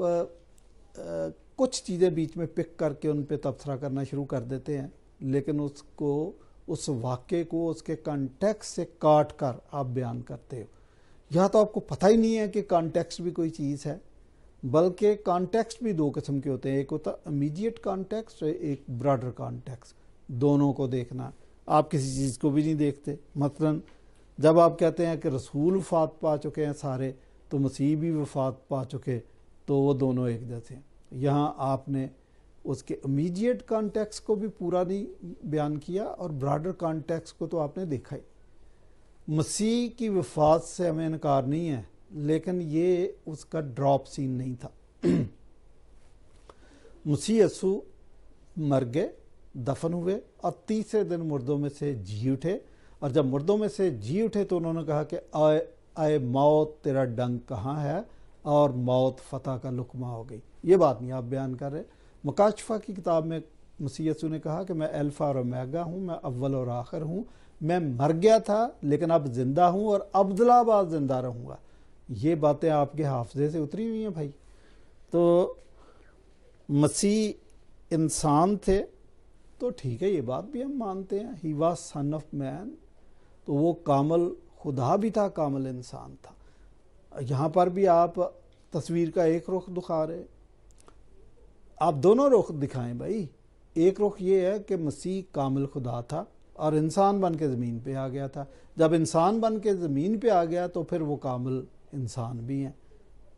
कुछ चीज़ें बीच में पिक करके उन पे तबसरा करना शुरू कर देते हैं, लेकिन उसको, उस वाक़े को उसके कॉन्टेक्स्ट से काट कर आप बयान करते हो। या तो आपको पता ही नहीं है कि कॉन्टेक्स्ट भी कोई चीज़ है, बल्कि कॉन्टेक्स्ट भी दो किस्म के होते हैं, एक होता इमीडिएट कॉन्टेक्स्ट और एक ब्रॉडर कॉन्टेक्स्ट। दोनों को देखना, आप किसी चीज़ को भी नहीं देखते। मसलन जब आप कहते हैं कि रसूल वफात पा चुके हैं सारे, तो मसीह भी वफात पा चुके, तो वो दोनों एक जैसे हैं। यहाँ आपने उसके इमीडिएट कॉन्टेक्स्ट को भी पूरा नहीं बयान किया, और ब्रॉडर कॉन्टेक्स्ट को तो आपने देखा ही। मसीह की वफात से हमें इनकार नहीं है, लेकिन ये उसका ड्रॉप सीन नहीं था। मसीह यसू मर गए, दफन हुए, और तीसरे दिन मुर्दों में से जी उठे। और जब मुर्दों में से जी उठे तो उन्होंने कहा कि आए मौत तेरा डंक कहाँ है, और मौत फतह का लुकमा हो गई। ये बात नहीं आप बयान कर रहे। मुकाशफा की किताब में मसीह यसू ने कहा कि मैं अल्फा और ओमेगा हूँ, मैं अव्वल और आखिर हूँ, मैं मर गया था लेकिन अब जिंदा हूँ और अब्दुल्लाबाद जिंदा रहूँगा। ये बातें आपके हाफजे से उतरी हुई हैं भाई। तो मसीह इंसान थे, तो ठीक है, ये बात भी हम मानते हैं, he was son of man, तो वो कामल खुदा भी था, कामल इंसान था। यहाँ पर भी आप तस्वीर का एक रुख दिखा रहे, आप दोनों रुख दिखाएं भाई। एक रुख ये है कि मसीह कामिल खुदा था और इंसान बन के ज़मीन पे आ गया था। जब इंसान बन के ज़मीन पे आ गया तो फिर वो कामिल इंसान भी हैं।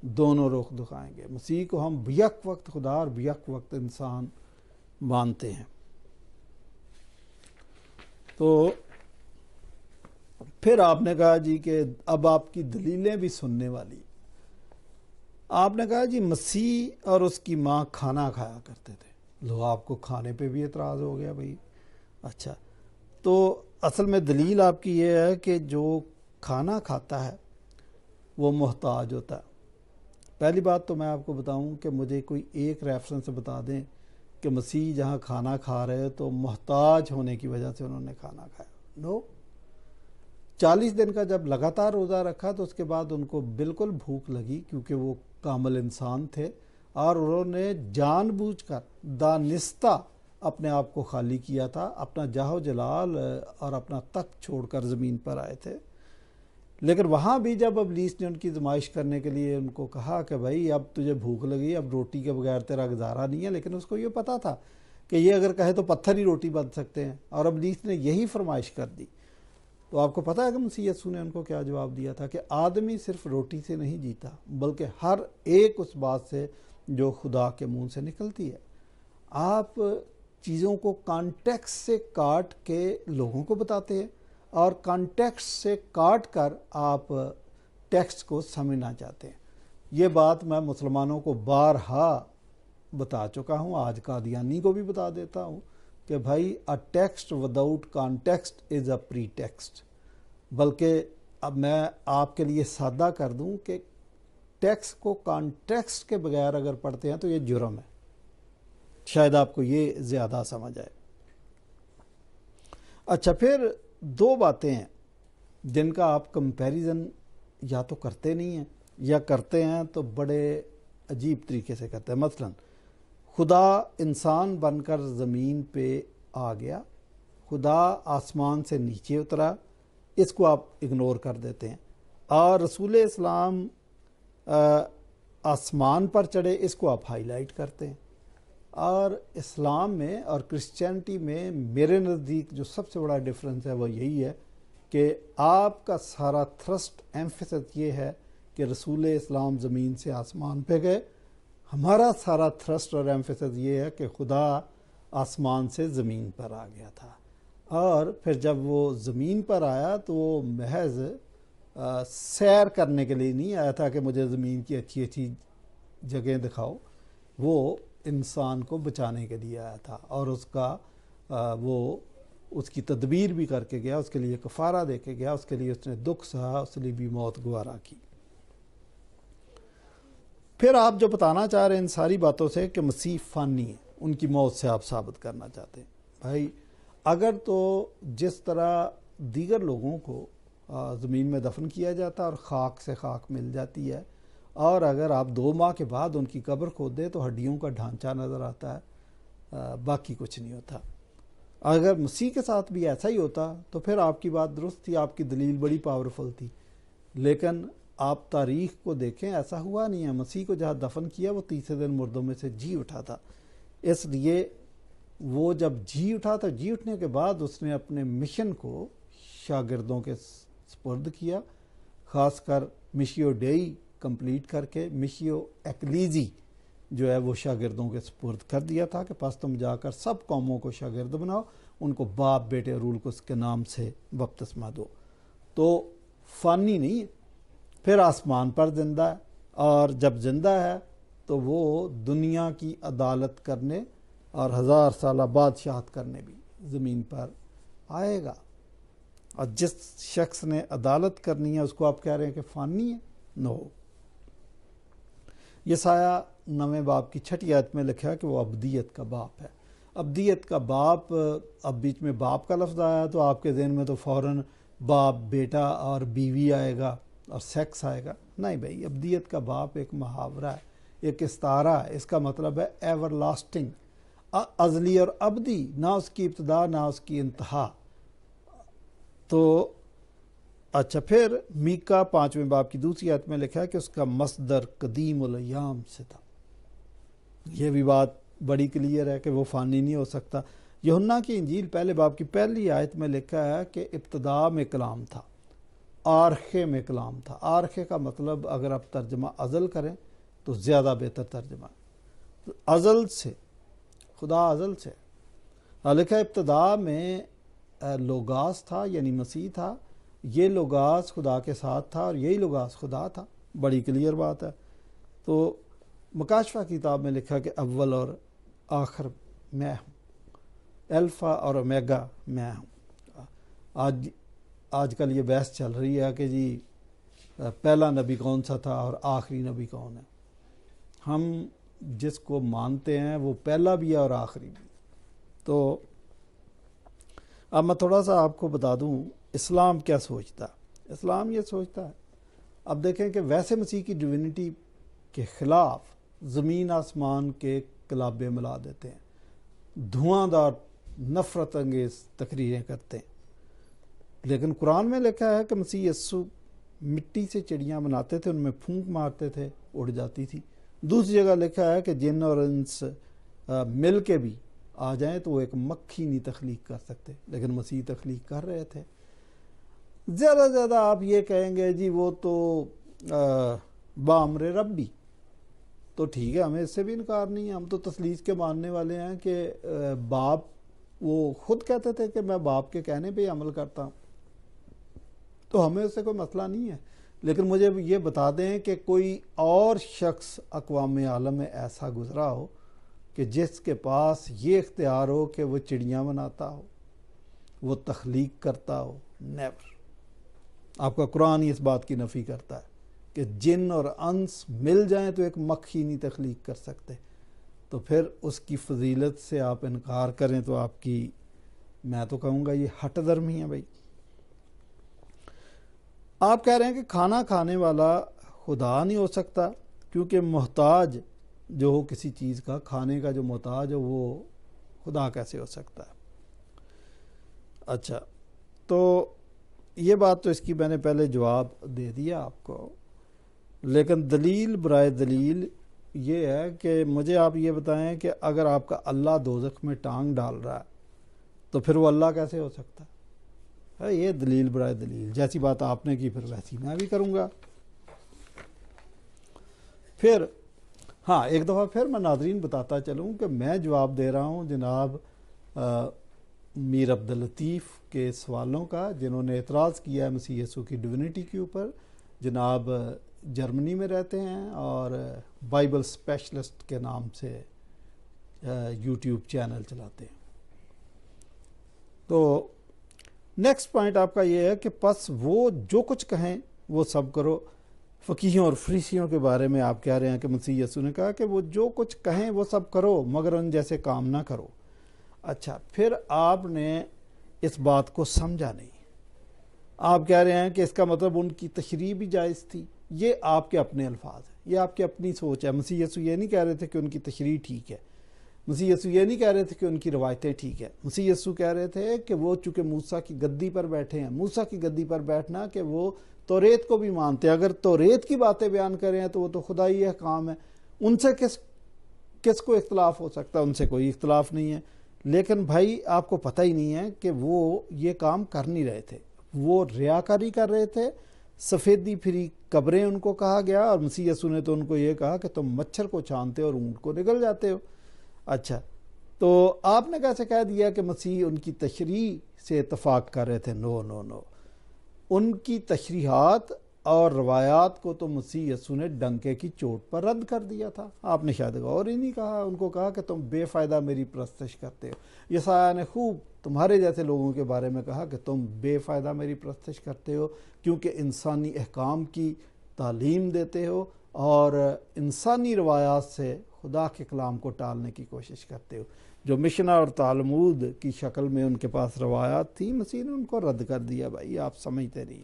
दोनों रुख दिखाएंगे। मसीह को हम बियक वक्त खुदा और बियक वक्त इंसान मानते हैं। तो फिर आपने कहा जी कि अब आपकी दलीलें भी सुनने वाली। आपने कहा जी मसीह और उसकी माँ खाना खाया करते थे। लो, आपको खाने पे भी एतराज़ हो गया भाई। अच्छा, तो असल में दलील आपकी ये है कि जो खाना खाता है वो मोहताज होता है। पहली बात तो मैं आपको बताऊं कि मुझे कोई एक रेफरेंस बता दें कि मसीह जहाँ खाना खा रहे तो मोहताज होने की वजह से उन्होंने खाना खाया। नो, 40 दिन का जब लगातार रोज़ा रखा तो उसके बाद उनको बिल्कुल भूख लगी, क्योंकि वो कामिल इंसान थे और उन्होंने जानबूझकर दानिस्ता अपने आप को खाली किया था, अपना जाहो जलाल और अपना तख्त छोड़कर ज़मीन पर आए थे। लेकिन वहाँ भी जब इब्लीस ने उनकी आजमाइश करने के लिए उनको कहा कि भाई अब तुझे भूख लगी, अब रोटी के बगैर तेरा गुजारा नहीं है, लेकिन उसको ये पता था कि ये अगर कहे तो पत्थर ही रोटी बन सकते हैं, और इब्लीस ने यही फरमाइश कर दी। तो आपको पता है कि मसीह यीशु ने उनको क्या जवाब दिया था कि आदमी सिर्फ रोटी से नहीं जीता, बल्कि हर एक उस बात से जो खुदा के मुंह से निकलती है। आप चीज़ों को कॉन्टेक्स्ट से काट के लोगों को बताते हैं, और कॉन्टेक्स्ट से काट कर आप टेक्स्ट को समझना चाहते हैं। ये बात मैं मुसलमानों को बारहा बता चुका हूँ, आज कादियानी को भी बता देता हूँ कि भाई a text without context is a pre text. बल्कि अब मैं आपके लिए सादा कर दूँ कि टेक्स्ट को कॉन्टेक्स्ट के बगैर अगर पढ़ते हैं तो ये जुर्म है। शायद आपको ये ज़्यादा समझ आए। अच्छा, फिर दो बातें हैं जिनका आप कंपैरिजन या तो करते नहीं हैं या करते हैं तो बड़े अजीब तरीके से करते हैं। मसलन खुदा इंसान बनकर ज़मीन पे आ गया, खुदा आसमान से नीचे उतरा, इसको आप इग्नोर कर देते हैं, और रसूल इस्लाम आसमान पर चढ़े, इसको आप हाईलाइट करते हैं। और इस्लाम में और क्रिश्चियनिटी में मेरे नज़दीक जो सबसे बड़ा डिफरेंस है वो यही है कि आपका सारा थ्रस्ट एम्फेसिस ये है कि रसूल इस्लाम ज़मीन से आसमान पे गए, हमारा सारा थ्रस्ट और एम्फेसिस ये है कि खुदा आसमान से ज़मीन पर आ गया था। और फिर जब वो ज़मीन पर आया तो वो महज सैर करने के लिए नहीं आया था कि मुझे ज़मीन की अच्छी अच्छी जगह दिखाओ, वो इंसान को बचाने के लिए आया था, और वो उसकी तदबीर भी करके गया, उसके लिए कफ़ारा दे के गया, उसके लिए उसने दुख सहा, उसके लिए भी मौत गवारा की। फिर आप जो बताना चाह रहे हैं इन सारी बातों से कि मसीह फ़ानी है, उनकी मौत से आप साबित करना चाहते हैं। भाई अगर तो जिस तरह दीगर लोगों को ज़मीन में दफन किया जाता है और ख़ाक से ख़ाक मिल जाती है, और अगर आप 2 माह के बाद उनकी कब्र खोदें तो हड्डियों का ढांचा नज़र आता है, बाकी कुछ नहीं होता। अगर मसीह के साथ भी ऐसा ही होता तो फिर आपकी बात दुरुस्त थी, आपकी दलील बड़ी पावरफुल थी। लेकिन आप तारीख़ को देखें, ऐसा हुआ नहीं है। मसीह को जहाँ दफन किया वो तीसरे दिन मुर्दों में से जी उठा था। इसलिए वो जब जी उठा तो जी उठने के बाद उसने अपने मिशन को शागिर्दों के स्पुर्द किया, ख़ासकर मिशियो डेई कंप्लीट करके मिशियो एक्लीजी जो है वो शागिर्दों के स्पुर्द कर दिया था कि पास तुम जाकर सब कौमों को शागिर्द बनाओ, उनको बाप बेटे रूल को उसके नाम से बपतिस्मा दो। तो फ़ानी नहीं है, फिर आसमान पर जिंदा है, और जब जिंदा है तो वो दुनिया की अदालत करने और 1000 साल बादशाहत करने भी ज़मीन पर आएगा। और जिस शख्स ने अदालत करनी है उसको आप कह रहे हैं कि फ़ानी है? नो। यसाया 9वें बाब की 6ठी आयत में लिखा है कि वो अब्दियत का बाप है। अब्दियत का बाप, अब बीच में बाप का लफ्ज़ आया तो आपके ज़हन में तो फ़ौरन बाप, बेटा और बीवी आएगा और सेक्स आएगा। नहीं भाई, अब्दियत का बाप एक मुहावरा है, एक इस्तारा है। इसका मतलब है एवरलास्टिंग, अज़ली और अब्दी, ना उसकी इब्तिदा ना उसकी इंतहा। तो अच्छा, फिर मीका 5वें बाब की दूसरी आयत में लिखा है कि उसका मसदर कदीम उल अय्याम से था। यह भी बात बड़ी क्लियर है कि वो फ़ानी नहीं हो सकता। यूहन्ना की इंजील पहले बाब की पहली आयत में लिखा है कि इब्तिदा में कलाम था, आरखे में कलाम था। आरखे का मतलब अगर आप तर्जमा अज़ल करें तो ज़्यादा बेहतर तर्जमा, अज़ल से, खुदा अज़ल से। लिखा इब्तिदा में लोगास था, यानी मसीह था। ये लोगास खुदा के साथ था और यही लोगास खुदा था। बड़ी क्लियर बात है। तो मुकाशफा की किताब में लिखा कि अव्वल और आखिर मैं हूँ, अल्फ़ा और ओमेगा मैं हूँ। आजकल ये बहस चल रही है कि जी पहला नबी कौन सा था और आखिरी नबी कौन है। हम जिसको मानते हैं वो पहला भी है और आखिरी भी। तो अब मैं थोड़ा सा आपको बता दूं इस्लाम क्या सोचता है। इस्लाम ये सोचता है, अब देखें कि वैसे मसीह की डिविनिटी के ख़िलाफ़ ज़मीन आसमान के कलाबे मिला देते हैं, धुआंधार नफ़रत अंगेज़ तकरीरें करते हैं। लेकिन कुरान में लिखा है कि मसीह यस्सु मिट्टी से चिड़ियाँ बनाते थे, उनमें फूंक मारते थे, उड़ जाती थी। दूसरी जगह लिखा है कि जिन और इंस मिल के भी आ जाएं तो वो एक मक्खी नहीं तख्लीक कर सकते, लेकिन मसीह तख्लीक कर रहे थे। ज़्यादा से ज़्यादा आप ये कहेंगे जी वो तो बामरे रब्बी, तो ठीक है, हमें इससे भी इनकार नहीं है, हम तो तसलीस के मानने वाले हैं कि बाप वो खुद कहते थे कि मैं बाप के कहने पे ही अमल करता हूँ, तो हमें उससे कोई मसला नहीं है। लेकिन मुझे ये बता दें कि कोई और शख्स अक़वाम आलम में ऐसा गुज़रा हो कि जिसके पास ये इख्तियार हो कि वो चिड़ियाँ बनाता हो, वो तख्लीक करता हो, नेवर। आपका कुरान ही इस बात की नफ़ी करता है कि जिन और अंस मिल जाएं तो एक मक्खी नहीं तख्लीक कर सकते। तो फिर उसकी फजीलत से आप इनकार करें तो आपकी, मैं तो कहूँगा ये हट धर्म ही है भाई। आप कह रहे हैं कि खाना खाने वाला खुदा नहीं हो सकता, क्योंकि मोहताज जो हो किसी चीज़ का, खाने का जो मोहताज हो वो खुदा कैसे हो सकता है। अच्छा, तो ये बात तो इसकी मैंने पहले जवाब दे दिया आपको, लेकिन दलील बराए दलील ये है कि मुझे आप ये बताएं कि अगर आपका अल्लाह दोज़ख में टांग डाल रहा है तो फिर वो अल्लाह कैसे हो सकता है। ये दलील बराए दलील जैसी बात आपने की, फिर वैसी मैं भी करूँगा। फिर हाँ, एक दफ़ा फिर मैं नाज़रीन बताता चलूँ कि मैं जवाब दे रहा हूँ जनाब मीर अब्दुल लतीफ़ के सवालों का, जिन्होंने एतराज़ किया है मसीह यीशु की डिविनिटी के ऊपर। जनाब जर्मनी में रहते हैं और बाइबल स्पेशलिस्ट के नाम से यूट्यूब चैनल चलाते हैं। तो नेक्स्ट पॉइंट आपका ये है कि बस वो जो कुछ कहें वो सब करो। फ़कीहों और फरीसियों के बारे में आप कह रहे हैं कि मसीह यीशु ने कहा कि वो जो कुछ कहें वो सब करो, मगर उन जैसे काम ना करो। अच्छा, फिर आपने इस बात को समझा नहीं। आप कह रहे हैं कि इसका मतलब उनकी तशरीह भी जायज़ थी। ये आपके अपने अल्फाज हैं, ये आपकी अपनी सोच है। मसीह यीशु ये नहीं कह रहे थे कि उनकी तशरीह ठीक है, मसीह यीशु ये नहीं कह रहे थे कि उनकी रवायतें ठीक है। मसीह यीशु कह रहे थे कि वो चूँकि मूसा की गद्दी पर बैठे हैं, मूसा की गद्दी पर बैठना कि वो तौरेत को भी मानते हैं, अगर तौरेत की बातें बयान करें तो वो तो खुदा ही काम है, उनसे किसको इख्तलाफ हो सकता है, उनसे कोई इख्तलाफ नहीं है। लेकिन भाई आपको पता ही नहीं है कि वो ये काम कर नहीं रहे थे, वो रियाकारी कर रहे थे, सफ़ेदी फिरी कब्रें उनको कहा गया, और मसीह यीशु ने तो उनको ये कहा कि तुम मच्छर को छानते हो और ऊँट को निगल जाते हो। अच्छा, तो आपने कैसे कह दिया कि मसीह उनकी तशरीह से इतफाक़ कर रहे थे। नो नो नो, उनकी तशरीहात और रवायात को तो मसीह यीशु ने डंके की चोट पर रद्द कर दिया था। आपने शायद गौर ही नहीं कहा, उनको कहा कि तुम बेफ़ायदा मेरी परस्तश करते हो। यसाया ने खूब तुम्हारे जैसे लोगों के बारे में कहा कि तुम बेफ़ायदा मेरी परस्तश करते हो, क्योंकि इंसानी अहकाम की तालीम देते हो और इंसानी रवायात से खुदा के कलाम को टालने की कोशिश करते हो। जो मिशना और तालमूद की शक्ल में उनके पास रवायात थी, मसीह ने उनको रद्द कर दिया। भाई आप समझते नहीं।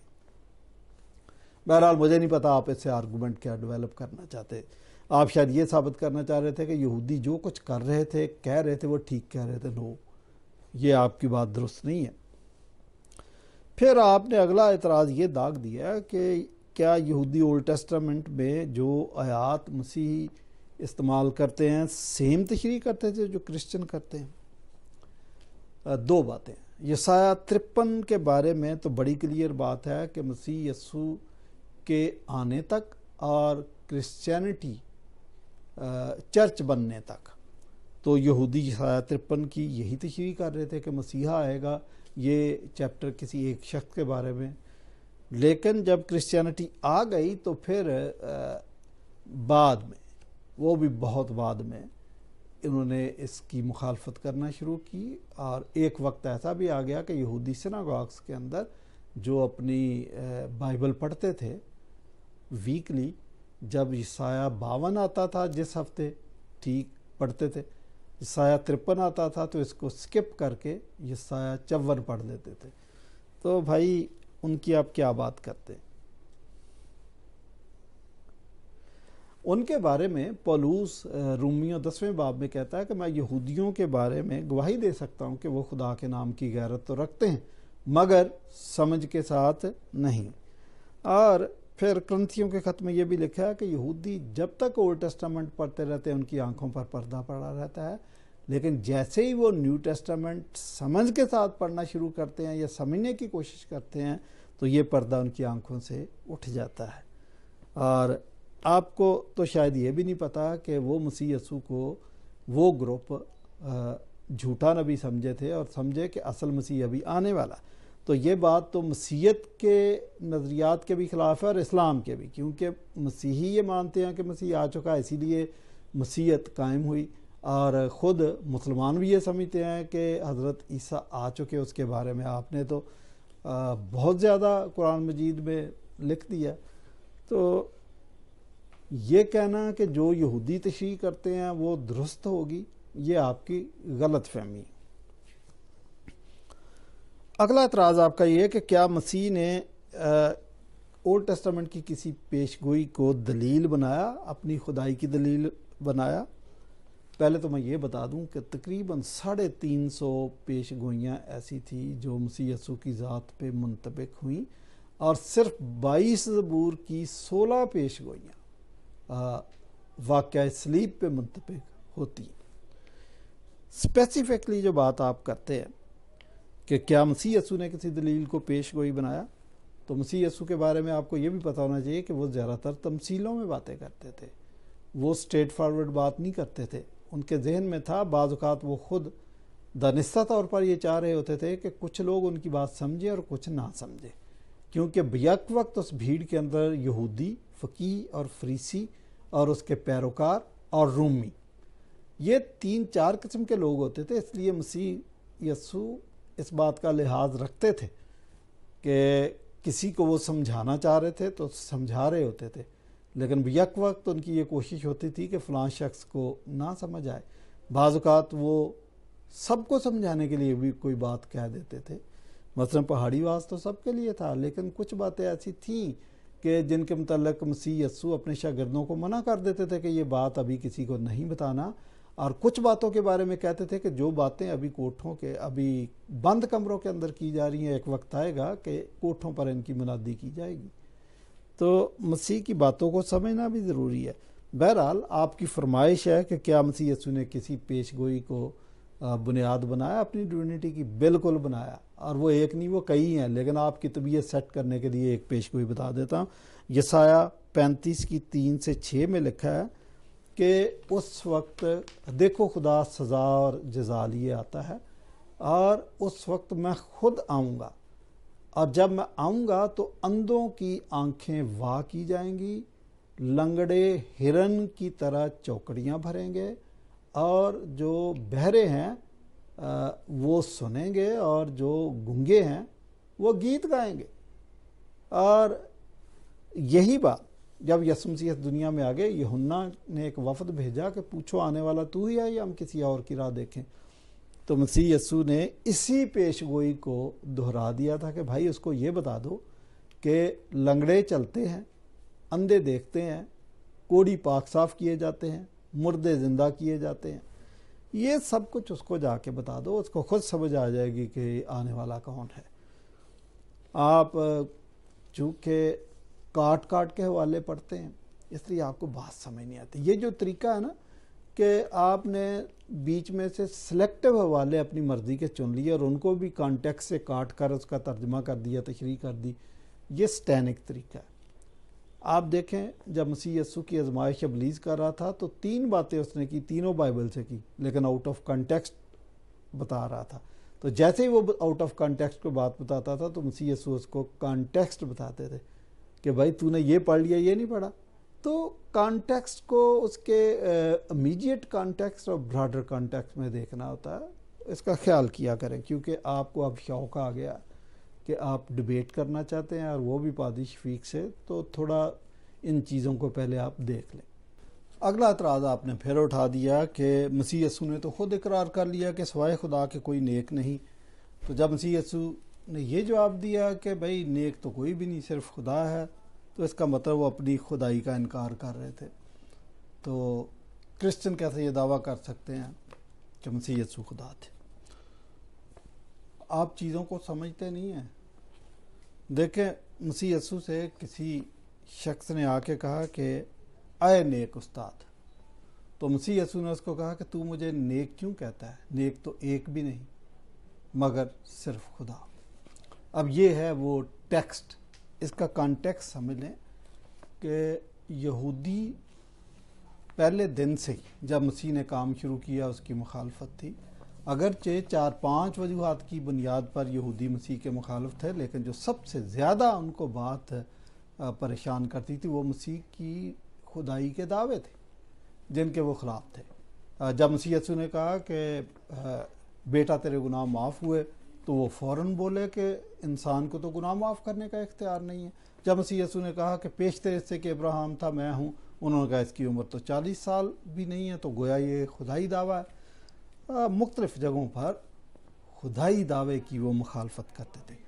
बहरहाल मुझे नहीं पता आप इससे आर्गूमेंट क्या डेवलप करना चाहते। आप शायद ये साबित करना चाह रहे थे कि यहूदी जो कुछ कर रहे थे, कह रहे थे, वो ठीक कह रहे थे। नो, ये आपकी बात दुरुस्त नहीं है। फिर आपने अगला एतराज़ ये दाग दिया कि क्या यहूदी ओल्ड टेस्टामेंट में जो आयात मसीह इस्तेमाल करते हैं सेम तशरीह करते थे जो क्रिश्चियन करते हैं। दो बातें, यसाया 53 के बारे में तो बड़ी क्लियर बात है कि मसीह यीशु के आने तक और क्रिश्चियनिटी चर्च बनने तक तो यहूदी यसाया 53 की यही तशरीह कर रहे थे कि मसीहा आएगा। ये चैप्टर किसी एक शख्स के बारे में, लेकिन जब क्रिश्चियनिटी आ गई तो फिर बाद में, वो भी बहुत बाद में, इन्होंने इसकी मुखालफत करना शुरू की। और एक वक्त ऐसा भी आ गया कि यहूदी सिनागॉग्स के अंदर जो अपनी बाइबल पढ़ते थे वीकली, जब यसाया 52 आता था जिस हफ्ते ठीक पढ़ते थे, यसाया 53 आता था तो इसको स्किप करके यसाया 54 पढ़ लेते थे। तो भाई उनकी आप क्या बात करते। उनके बारे में पौलुस रूमियों 10वें बाब में कहता है कि मैं यहूदियों के बारे में गवाही दे सकता हूँ कि वो खुदा के नाम की गैरत तो रखते हैं मगर समझ के साथ नहीं। और फिर करंथियों के खत में ये भी लिखा है कि यहूदी जब तक ओल्ड टेस्टामेंट पढ़ते रहते हैं उनकी आंखों पर पर्दा पड़ा रहता है, लेकिन जैसे ही वो न्यू टेस्टामेंट समझ के साथ पढ़ना शुरू करते हैं या समझने की कोशिश करते हैं तो ये पर्दा उनकी आंखों से उठ जाता है। और आपको तो शायद ये भी नहीं पता कि वो मसीह यीशु को वो ग्रुप झूठा नबी समझे थे और समझे कि असल मसीह अभी आने वाला। तो ये बात तो मसीहत के नज़रियात के भी ख़िलाफ़ है और इस्लाम के भी, क्योंकि मसीही ये मानते हैं कि मसीह आ चुका है इसीलिए मसीहत कायम हुई, और ख़ुद मुसलमान भी ये समझते हैं कि हज़रत ईसा आ चुके। उसके बारे में आपने तो बहुत ज़्यादा कुरान मजीद में लिख दिया। तो ये कहना कि जो यहूदी तशरीह करते हैं वो दुरुस्त होगी, ये आपकी गलत फहमी। अगला एतराज़ आपका ये है कि क्या मसीह ने ओल्ड टेस्टामेंट की किसी पेशगोई को दलील बनाया, अपनी खुदाई की दलील बनाया। पहले तो मैं ये बता दूं कि तकरीबन 350 पेशगोइयाँ ऐसी थी जो मसीह यीशु की ज़ात पे मुंतबिक हुई, और सिर्फ 22 ज़बूर की 16 पेशगोइयाँ वाक़या सलीब पे मुंतबिक होती। स्पेसिफिकली जो बात आप करते हैं कि क्या मसीह यीशु ने किसी दलील को पेशगोई बनाया, तो मसीह यीशु के बारे में आपको ये भी पता होना चाहिए कि वो ज़्यादातर तमसीलों में बातें करते थे, वो स्ट्रेट फॉरवर्ड बात नहीं करते थे। उनके जहन में था, बाज़ औक़ात वो खुद दानिस्ता तौर पर ये चाह रहे होते थे कि कुछ लोग उनकी बात समझे और कुछ ना समझे, क्योंकि बैक वक्त उस भीड़ के अंदर यहूदी, फ़कीह और फरीसी और उसके पैरोकार और रूमी, ये 3-4 किस्म के लोग होते थे। इसलिए मसीह यीशु इस बात का लिहाज रखते थे कि किसी को वो समझाना चाह रहे थे तो समझा रहे होते थे, लेकिन बैक वक्त उनकी ये कोशिश होती थी कि फ़लाँ शख्स को ना समझ आए। बाज़ औक़ात वो सबको समझाने के लिए भी कोई बात कह देते थे। मसलन पहाड़ी वास तो सबके लिए था, लेकिन कुछ बातें ऐसी थीं कि जिनके मुतल्लिक़ मसीह यीशु अपने शागिर्दों को मना कर देते थे कि ये बात अभी किसी को नहीं बताना, और कुछ बातों के बारे में कहते थे कि जो बातें अभी कोठों के, अभी बंद कमरों के अंदर की जा रही हैं, एक वक्त आएगा कि कोठों पर इनकी मुनादी की जाएगी। तो मसीह की बातों को समझना भी ज़रूरी है। बहरहाल आपकी फरमाइश है कि क्या मसीह यीशु ने किसी पेशगोई को बुनियाद बनाया अपनी डिविनिटी की? बिल्कुल बनाया, और वो एक नहीं वो कई हैं, लेकिन आपकी तबीयत सेट करने के लिए एक पेशगोई बता देता हूँ। यसाया 35 की 3-6 में लिखा है कि उस वक्त देखो खुदा सज़ा और जज़ा लिए आता है, और उस वक्त मैं खुद आऊँगा, और जब मैं आऊँगा तो अंधों की आंखें वाह की जाएंगी, लंगड़े हिरन की तरह चौकड़ियाँ भरेंगे, और जो बहरे हैं वो सुनेंगे, और जो गूंगे हैं वो गीत गाएंगे। और यही बात जब यीशु मसीह दुनिया में आ गए, यूहन्ना ने एक वफद भेजा कि पूछो आने वाला तू ही है या हम किसी और की राह देखें। तो मसीह यीशु ने इसी पेशगोई को दोहरा दिया था कि भाई उसको ये बता दो कि लंगड़े चलते हैं, अंधे देखते हैं, कोढ़ी पाक साफ किए जाते हैं, मुर्दे ज़िंदा किए जाते हैं। ये सब कुछ उसको जाके बता दो, उसको खुद समझ आ जाएगी कि आने वाला कौन है। आप चूँकि काट काट के हवाले पढ़ते हैं इसलिए आपको बात समझ नहीं आती। ये जो तरीका है ना कि आपने बीच में से सिलेक्टिव हवाले अपनी मर्ज़ी के चुन लिए और उनको भी कॉन्टेक्स्ट से काट कर उसका तर्जमा कर दिया, तशरीह कर दी, ये स्टैनिक तरीका है। आप देखें जब मसीह यीशु की आजमाइश इब्लीस कर रहा था तो 3 बातें उसने की, तीनों बाइबल से की, लेकिन आउट ऑफ कॉन्टेक्स्ट बता रहा था। तो जैसे ही वो आउट ऑफ कॉन्टेक्स्ट को बात बताता था तो मसीह यीशु उसको कॉन्टेक्स्ट बताते थे कि भाई तूने ये पढ़ लिया, ये नहीं पढ़ा। तो कॉन्टेक्स्ट को उसके इमीडिएट कॉन्टेक्स्ट और ब्रॉडर कॉन्टेक्स्ट में देखना होता है। इसका ख्याल किया करें, क्योंकि आपको अब शौक़ आ गया कि आप डिबेट करना चाहते हैं और वो भी पादी शफीक से, तो थोड़ा इन चीज़ों को पहले आप देख लें। अगला एतराज़ आपने फिर उठा दिया कि मसीह यीशु ने तो ख़ुद इकरार कर लिया कि सिवाय खुदा के कोई नेक नहीं। तो जब मसीह यीशु ने ये जवाब दिया कि भाई नेक तो कोई भी नहीं, सिर्फ खुदा है, तो इसका मतलब वो अपनी खुदाई का इनकार कर रहे थे। तो क्रिश्चियन कैसे ये दावा कर सकते हैं कि मसीह यीशु खुदा थे? आप चीज़ों को समझते नहीं हैं। देखें, मसीह यीशु से किसी शख्स ने आके कहा कि आए नेक उस्ताद, तो मसीह यीशु ने उसको कहा कि तू मुझे नेक क्यों कहता है? नेक तो एक भी नहीं मगर सिर्फ खुदा। अब ये है वो टेक्स्ट, इसका कॉन्टेक्स्ट समझ लें कि यहूदी पहले दिन से ही जब मसीह ने काम शुरू किया उसकी मुखालफत थी। अगरचे 4-5 वजूहात की बुनियाद पर यहूदी मसीह के मुखालिफ थे, लेकिन जो सबसे ज़्यादा उनको बात परेशान करती थी वो मसीह की खुदाई के दावे थे जिनके वो ख़िलाफ़ थे। जब मसीह यीशु ने कहा कि बेटा तेरे गुनाह माफ़ हुए, तो वो फ़ौरन बोले कि इंसान को तो गुनाह माफ़ करने का इख्तियार नहीं है। जब मसीह यीशु ने कहा कि पेशतर इससे कि अब्राहम था मैं हूँ, उन्होंने कहा इसकी उम्र तो 40 साल भी नहीं है, तो गोया ये खुदाई दावा है। मुख्तलिफ़ जगहों पर खुदाई दावे की वो मुखालफत करते थे।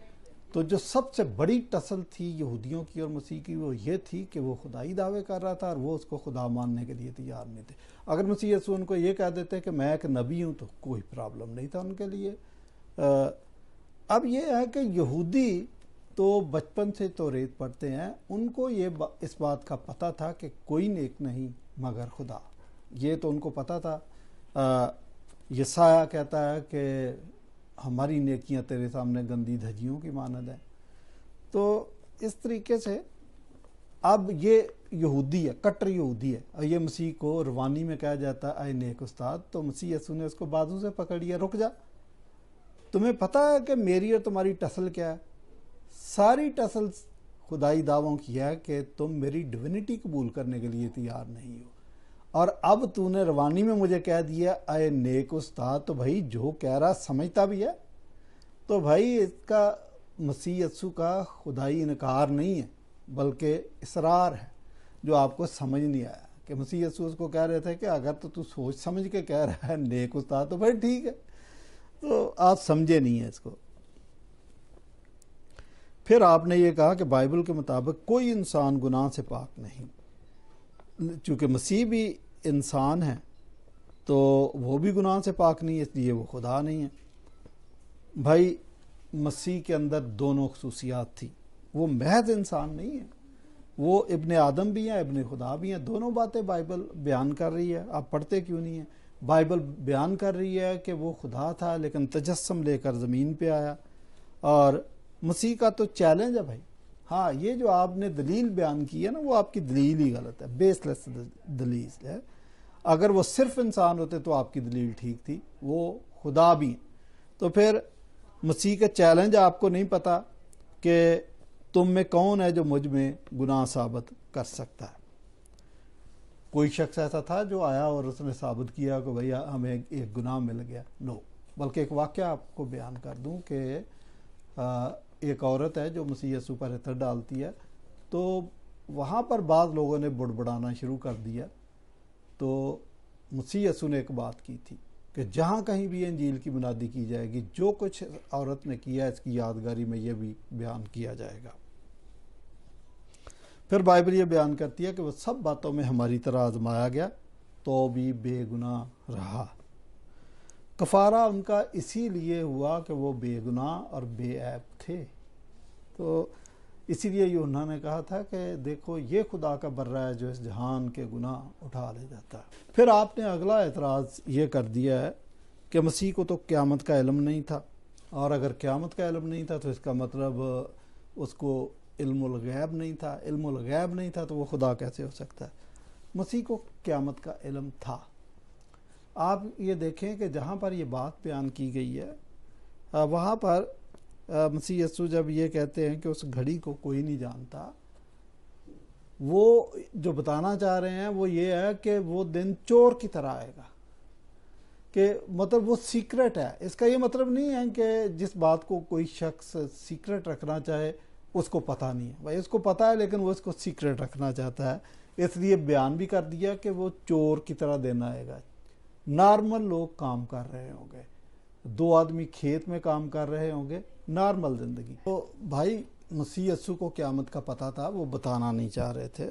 तो जो सबसे बड़ी टसल थी यहूदियों की और मसीह की वो ये थी कि वो खुदाई दावे कर रहा था और वो उसको खुदा मानने के लिए तैयार नहीं थे। अगर मसीह यीशु उनको ये कह देते कि मैं एक नबी हूँ तो कोई प्रॉब्लम नहीं था उनके लिए। अब ये है कि यहूदी तो बचपन से तौरेत पढ़ते हैं, उनको ये इस बात का पता था कि कोई नेक नहीं मगर खुदा, ये तो उनको पता था। यसाया कहता है कि हमारी नेकियां तेरे सामने गंदी धज्जियों की मानद है। तो इस तरीके से अब ये यहूदी है, कट्टर यहूदी है, और ये मसीह को रवानी में कहा जाता है आए नेक उस्ताद, तो मसीह यीशु ने उसको बाजू से पकड़ लिया, रुक जा, तुम्हें पता है कि मेरी और तुम्हारी टसल क्या है? सारी टसल खुदाई दावों की है कि तुम मेरी डिविनिटी कबूल करने के लिए तैयार नहीं हो, और अब तूने रवानी में मुझे कह दिया आए नेक उस्ताद, तो भाई जो कह रहा समझता भी है। तो भाई इसका मसीह यीशु का खुदाई इनकार नहीं है बल्कि इसरार है, जो आपको समझ नहीं आया कि मसीह यीशु उसको कह रहे थे कि अगर तो तू सोच समझ के कह रहा है नेक उस्ताद, तो भाई ठीक है, तो आप समझे नहीं है इसको। फिर आपने ये कहा कि बाइबल के मुताबिक कोई इंसान गुनाह से पाक नहीं। चूँकि मसीह भी इंसान है तो वो भी गुनाह से पाक नहीं है, इसलिए वो खुदा नहीं है। भाई मसीह के अंदर दोनों खसूसियात थी, वो महज इंसान नहीं है, वो इब्ने आदम भी हैं, इब्ने खुदा भी हैं। दोनों बातें बाइबल बयान कर रही है। आप पढ़ते क्यों नहीं है? बाइबल बयान कर रही है कि वो खुदा था लेकिन तजस्सुम लेकर ज़मीन पे आया। और मसीह का तो चैलेंज है भाई। हाँ, ये जो आपने दलील बयान की है ना, वो आपकी दलील ही गलत है, बेसलेस दलील है। अगर वो सिर्फ इंसान होते तो आपकी दलील ठीक थी, वो खुदा भी। तो फिर मसीह का चैलेंज आपको नहीं पता कि तुम में कौन है जो मुझ में गुनाह साबित कर सकता है। कोई शख्स ऐसा था जो आया और उसने साबित किया कि भैया हमें एक गुनाह मिल गया? नो। बल्कि एक वाक़या आपको बयान कर दूं कि एक औरत है जो मसीह यीशु पर इत्र डालती है, तो वहाँ पर बाद लोगों ने बुड़बुड़ाना शुरू कर दिया। तो मसीह यीशु ने एक बात की थी कि जहाँ कहीं भी इंजील की मुनादी की जाएगी, जो कुछ औरत ने किया इसकी यादगारी में यह भी बयान किया जाएगा। फिर बाइबल ये बयान करती है कि वह सब बातों में हमारी तरह आजमाया गया तो भी बेगुनाह रहा। कफारा उनका इसीलिए हुआ कि वो बेगुनाह और बेऐब थे। तो इसीलिए यूहन्ना ने कहा था कि देखो ये खुदा का बर्रा है जो इस जहान के गुनाह उठा ले जाता है। फिर आपने अगला एतराज़ ये कर दिया है कि मसीह को तो क़यामत का इल्म नहीं था, और अगर क़यामत का इल्म नहीं था तो इसका मतलब उसको इल्मुल गैब नहीं था। इल्मुल गैब नहीं था तो वो खुदा कैसे हो सकता है? मसीह को क़यामत का इल्म था। आप ये देखें कि जहाँ पर ये बात बयान की गई है वहाँ पर मसीह यीशु जब ये कहते हैं कि उस घड़ी को कोई नहीं जानता, वो जो बताना चाह रहे हैं वो ये है कि वो दिन चोर की तरह आएगा, कि मतलब वो सीक्रेट है। इसका ये मतलब नहीं है कि जिस बात को कोई शख्स सीक्रेट रखना चाहे उसको पता नहीं है। भाई उसको पता है लेकिन वो उसको सीक्रेट रखना चाहता है, इसलिए बयान भी कर दिया कि वो चोर की तरह दिन आएगा। नॉर्मल लोग काम कर रहे होंगे, 2 आदमी खेत में काम कर रहे होंगे, नॉर्मल जिंदगी। तो भाई मसीह यीशु को क़यामत का पता था, वो बताना नहीं चाह रहे थे।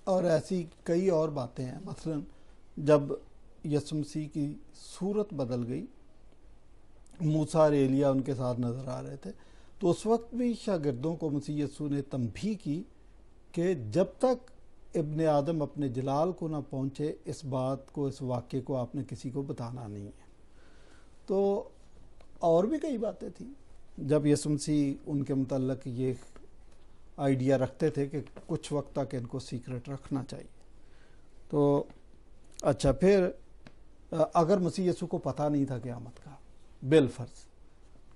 और ऐसी कई और बातें हैं। मसलन जब यीशु मसीह की सूरत बदल गई, मूसा और एलिया उनके साथ नज़र आ रहे थे, तो उस वक्त भी शागिर्दों को मसीह यीशु ने तंबीह की कि जब तक इब्ने आदम अपने जलाल को ना पहुँचे, इस बात को, इस वाक़े को आपने किसी को बताना नहीं है। तो और भी कई बातें थी जब यीशु मसीह उनके मुतल्लिक़ ये आइडिया रखते थे कि कुछ वक्त तक इनको सीक्रेट रखना चाहिए। तो अच्छा, फिर अगर मसीह यीशु को पता नहीं था क़यामत का बिलफर्ज,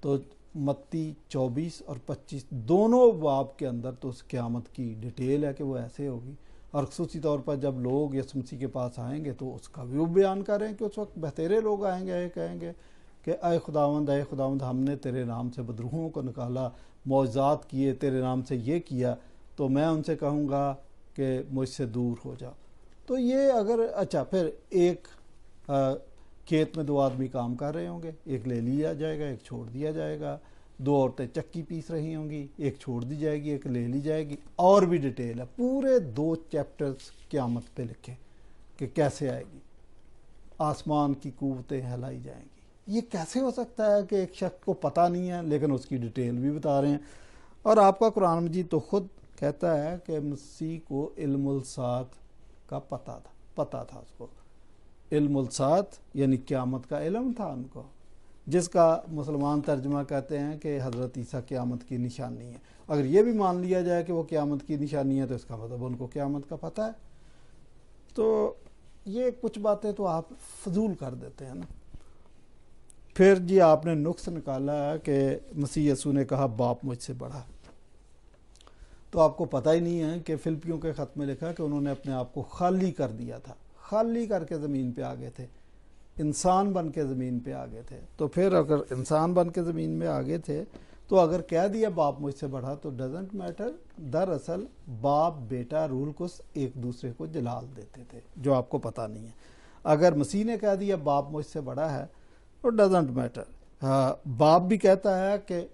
तो मत्ती 24 और 25 दोनों बाब के अंदर तो उस क़यामत की डिटेल है कि वो ऐसे होगी। और ख़ुसूसी तौर पर जब लोग यीशु मसीह के पास आएंगे तो उसका भी वो बयान करें कि उस वक्त बहतेरे लोग आएंगे, कहेंगे कि अय खुदावंद, हमने तेरे नाम से बदरूहों को निकाला, मौज़ात किए, तेरे नाम से ये किया, तो मैं उनसे कहूँगा कि मुझसे दूर हो जाओ। तो ये अगर अच्छा, फिर एक खेत में 2 आदमी काम कर रहे होंगे, एक ले लिया जाएगा, एक छोड़ दिया जाएगा। 2 औरतें चक्की पीस रही होंगी, एक छोड़ दी जाएगी, एक ले ली जाएगी। और भी डिटेल है, पूरे 2 चैप्टर्स क़यामत पे लिखे कि कैसे आएगी, आसमान की कुव्वतें हिलाई जाएंगी। ये कैसे हो सकता है कि एक शख्स को पता नहीं है लेकिन उसकी डिटेल भी बता रहे हैं। और आपका कुरान मजीद तो खुद कहता है कि मसीह को इल्मुल सात का पता था उसको। इल्मुल सात यानी क़यामत का इल्म था उनको, जिसका मुसलमान तर्जमा कहते हैं कि हज़रत ईसा क़यामत की निशानी है। अगर ये भी मान लिया जाए कि वो क़यामत की निशानी है तो इसका मतलब उनको क़यामत का पता है। तो ये कुछ बातें तो आप फजूल कर देते हैं ना। फिर जी आपने नुक्स निकाला कि मसीह यीशु ने कहा बाप मुझसे बड़ा, तो आपको पता ही नहीं है कि फिलिपियों के ख़त में लिखा कि उन्होंने अपने आप को खाली कर दिया था, खाली करके ज़मीन पे आ गए थे, इंसान बन के ज़मीन पे आ गए थे। तो फिर अगर इंसान बन के ज़मीन में आ गए थे तो अगर कह दिया बाप मुझसे बड़ा तो डजेंट मैटर। दरअसल बाप बेटा रूल कुस एक दूसरे को जलाल देते थे, जो आपको पता नहीं है। अगर मसीह ने कह दिया बाप मुझसे बड़ा है तो डजेंट मैटर। बाप भी कहता है कि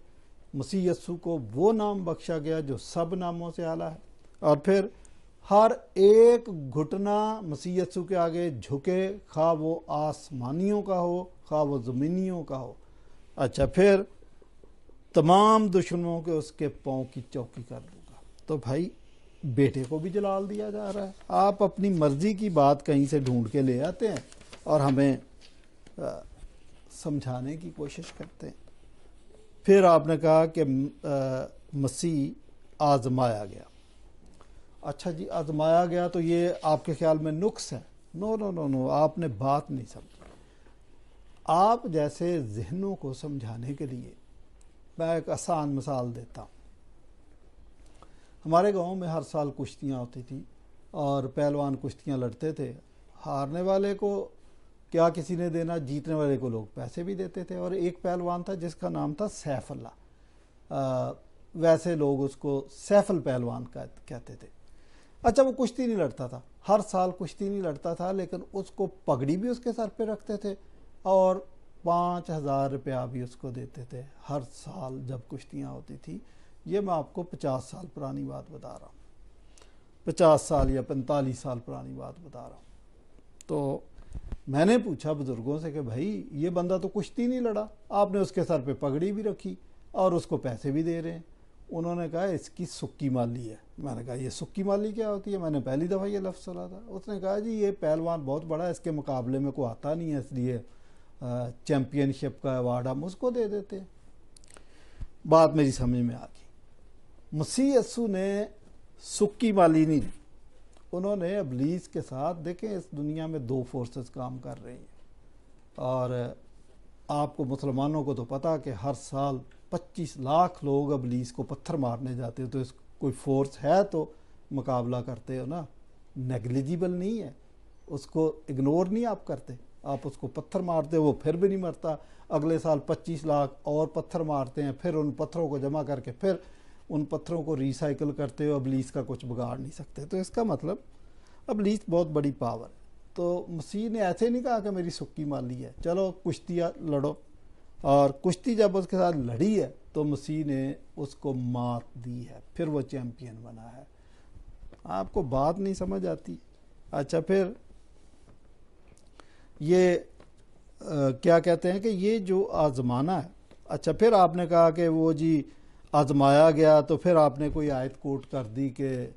मसीह यीशु को वो नाम बख्शा गया जो सब नामों से आला है। और फिर हर एक घुटना मसीह यीशु के आगे झुके, खा वो आसमानियों का हो, खा वो ज़मीनियों का हो। अच्छा, फिर तमाम दुश्मनों के उसके पाँव की चौकी कर दूंगा। तो भाई बेटे को भी जलाल दिया जा रहा है। आप अपनी मर्जी की बात कहीं से ढूंढ के ले आते हैं और हमें समझाने की कोशिश करते हैं। फिर आपने कहा कि मसीह आजमाया गया। अच्छा जी, आजमाया गया तो ये आपके ख्याल में नुक्स है? नो नो नो नो, आपने बात नहीं समझी। आप जैसे जहनों को समझाने के लिए मैं एक आसान मिसाल देता हूँ। हमारे गांव में हर साल कुश्तियाँ होती थी और पहलवान कुश्तियाँ लड़ते थे। हारने वाले को क्या किसी ने देना, जीतने वाले को लोग पैसे भी देते थे। और एक पहलवान था जिसका नाम था सैफुल्लाह, वैसे लोग उसको सैफुल पहलवान कहते थे। अच्छा, वो कुश्ती नहीं लड़ता था, हर साल कुश्ती नहीं लड़ता था, लेकिन उसको पगड़ी भी उसके सर पे रखते थे और 5,000 रुपया भी उसको देते थे हर साल जब कुश्तियाँ होती थी। ये मैं आपको 50 साल पुरानी बात बता रहा हूँ, 50 साल या 45 साल पुरानी बात बता रहा हूँ। तो मैंने पूछा बुजुर्गों से कि भाई ये बंदा तो कुश्ती नहीं लड़ा, आपने उसके सर पे पगड़ी भी रखी और उसको पैसे भी दे रहे हैं। उन्होंने कहा इसकी सुक्की माली है। मैंने कहा ये सुक्की माली क्या होती है? मैंने पहली दफ़ा ये लफ्ज़ सुना था। उसने कहा जी ये पहलवान बहुत बड़ा है, इसके मुकाबले में कोई आता नहीं है, इसलिए चैम्पियनशिप का अवार्ड हम उसको दे देते हैं। बात मेरी समझ में आ गई। मसीह यीशु ने सुक्की माली नहीं, उन्होंने इब्लीस के साथ, देखें इस दुनिया में 2 फोर्सेस काम कर रही हैं। और आपको मुसलमानों को तो पता कि हर साल 25 लाख लोग इब्लीस को पत्थर मारने जाते हो, तो इस कोई फोर्स है तो मुकाबला करते हो ना, नेग्लिजिबल नहीं है, उसको इग्नोर नहीं आप करते, आप उसको पत्थर मारते हो, वो फिर भी नहीं मरता। अगले साल 25 लाख और पत्थर मारते हैं, फिर उन पत्थरों को जमा करके फिर उन पत्थरों को रिसाइकिल करते हो, इब्लीस का कुछ बिगाड़ नहीं सकते। तो इसका मतलब इब्लीस बहुत बड़ी पावर है। तो मसीह ने ऐसे नहीं कहा कि मेरी सुक्की माली है, चलो कुश्तियाँ लड़ो। और कुश्ती जब उसके साथ लड़ी है तो मसीह ने उसको मात दी है, फिर वो चैम्पियन बना है। आपको बात नहीं समझ आती। अच्छा, फिर ये क्या कहते हैं कि ये जो आजमाना है, अच्छा फिर आपने कहा कि वो जी आजमाया गया, तो फिर आपने कोई आयत कोट कर दी कि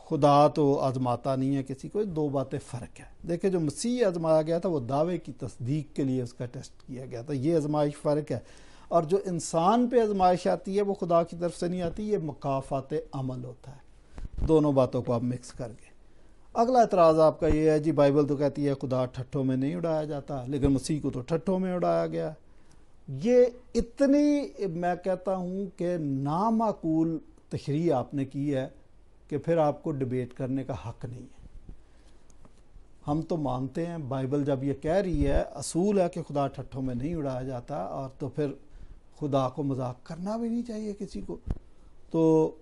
खुदा तो आजमाता नहीं है किसी को। दो बातें फ़र्क है। देखिए, जो मसीह आजमाया गया था वो दावे की तस्दीक के लिए उसका टेस्ट किया गया था, ये आजमाइश फ़र्क है। और जो इंसान पे आजमाइश आती है वो खुदा की तरफ से नहीं आती, ये मकाफ़ात अमल होता है। दोनों बातों को आप मिक्स करके। अगला एतराज़ आपका ये है जी बाइबल तो कहती है खुदा ठट्ठों में नहीं उड़ाया जाता, लेकिन मसीह को तो ठट्ठों में उड़ाया गया। ये इतनी, मैं कहता हूँ कि नामाकूल तशरीह आपने की है कि फिर आपको डिबेट करने का हक नहीं है। हम तो मानते हैं बाइबल जब ये कह रही है, असूल है कि खुदा ठट्ठों में नहीं उड़ाया जाता, और तो फिर खुदा को मजाक करना भी नहीं चाहिए किसी को। तो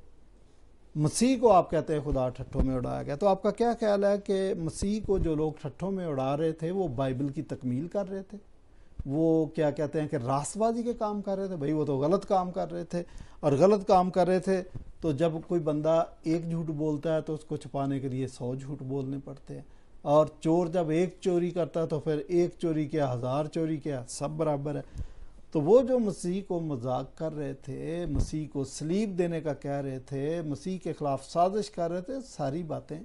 मसीह को आप कहते हैं खुदा ठट्ठों में उड़ाया गया, तो आपका क्या ख्याल है कि मसीह को जो लोग ठट्ठों में उड़ा रहे थे वो बाइबल की तकमील कर रहे थे? वो क्या कहते हैं कि रास्तबाजी के काम कर रहे थे? भाई वो तो गलत काम कर रहे थे, और गलत काम कर रहे थे तो जब कोई बंदा एक झूठ बोलता है तो उसको छुपाने के लिए 100 झूठ बोलने पड़ते हैं। और चोर जब एक चोरी करता है तो फिर एक चोरी क्या, 1000 चोरी क्या, सब बराबर है। तो वो जो मसीह को मजाक कर रहे थे, मसीह को सलीब देने का कह रहे थे, मसीह के खिलाफ साजिश कर रहे थे, सारी बातें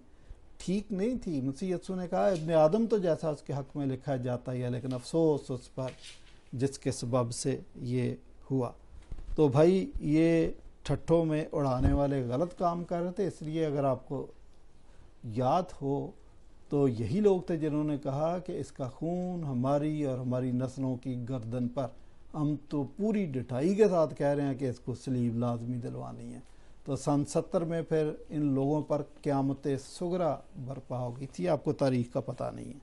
ठीक नहीं थी। मसीह यीशु ने कहा इब्ने आदम तो जैसा उसके हक में लिखा जाता ही है, लेकिन अफसोस उस पर जिसके सबब से ये हुआ। तो भाई ये ठट्ठों में उड़ाने वाले गलत काम कर रहे थे। इसलिए अगर आपको याद हो तो यही लोग थे जिन्होंने कहा कि इसका खून हमारी और हमारी नस्लों की गर्दन पर। हम तो पूरी डिठाई के साथ कह रहे हैं कि इसको सलीब लाजमी दिलवानी है। तो सन 70 में फिर इन लोगों पर क़यामत सुगरा बर्पा हो गई थी, आपको तारीख का पता नहीं है।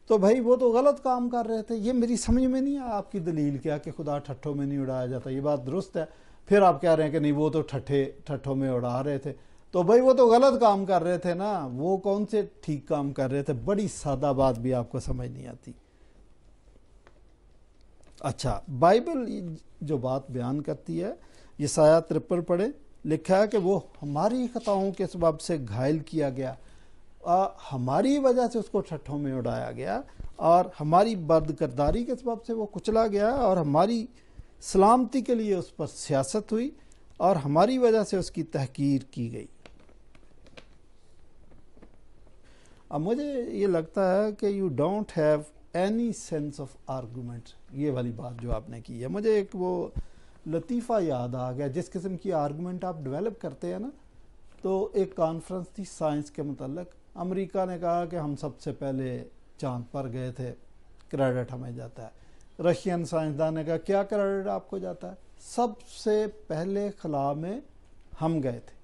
तो भाई वो तो गलत काम कर रहे थे। ये मेरी समझ में नहीं आया आपकी दलील क्या कि खुदा ठट्ठों में नहीं उड़ाया जाता, ये बात दुरुस्त है। फिर आप कह रहे हैं कि नहीं वो तो ठट्ठों में उड़ा रहे थे। तो भाई वो तो गलत काम कर रहे थे ना, वो कौन से ठीक काम कर रहे थे? बड़ी सादा बात भी आपको समझ नहीं आती। अच्छा, बाइबल जो बात बयान करती है, यशायाह 53 पढ़े, लिखा है कि वो हमारी खताओं के सबब से घायल किया गया, हमारी वजह से उसको ठट्ठों में उड़ाया गया, और हमारी बदकिरदारी के सबब से वो कुचला गया, और हमारी सलामती के लिए उस पर सियासत हुई, और हमारी वजह से उसकी तहकीर की गई। अब मुझे ये लगता है कि you don't have any sense of argument, ये वाली बात जो आपने की है, मुझे एक वो लतीफ़ा याद आ गया। जिस किस्म की आर्गूमेंट आप डेवलप करते हैं ना, तो एक कॉन्फ्रेंस थी साइंस के मतलब, अमेरिका ने कहा कि हम सबसे पहले चांद पर गए थे, क्रेडिट हमें जाता है। रशियन साइंसदान ने कहा क्या क्रेडिट आपको जाता है, सबसे पहले खला में हम गए थे।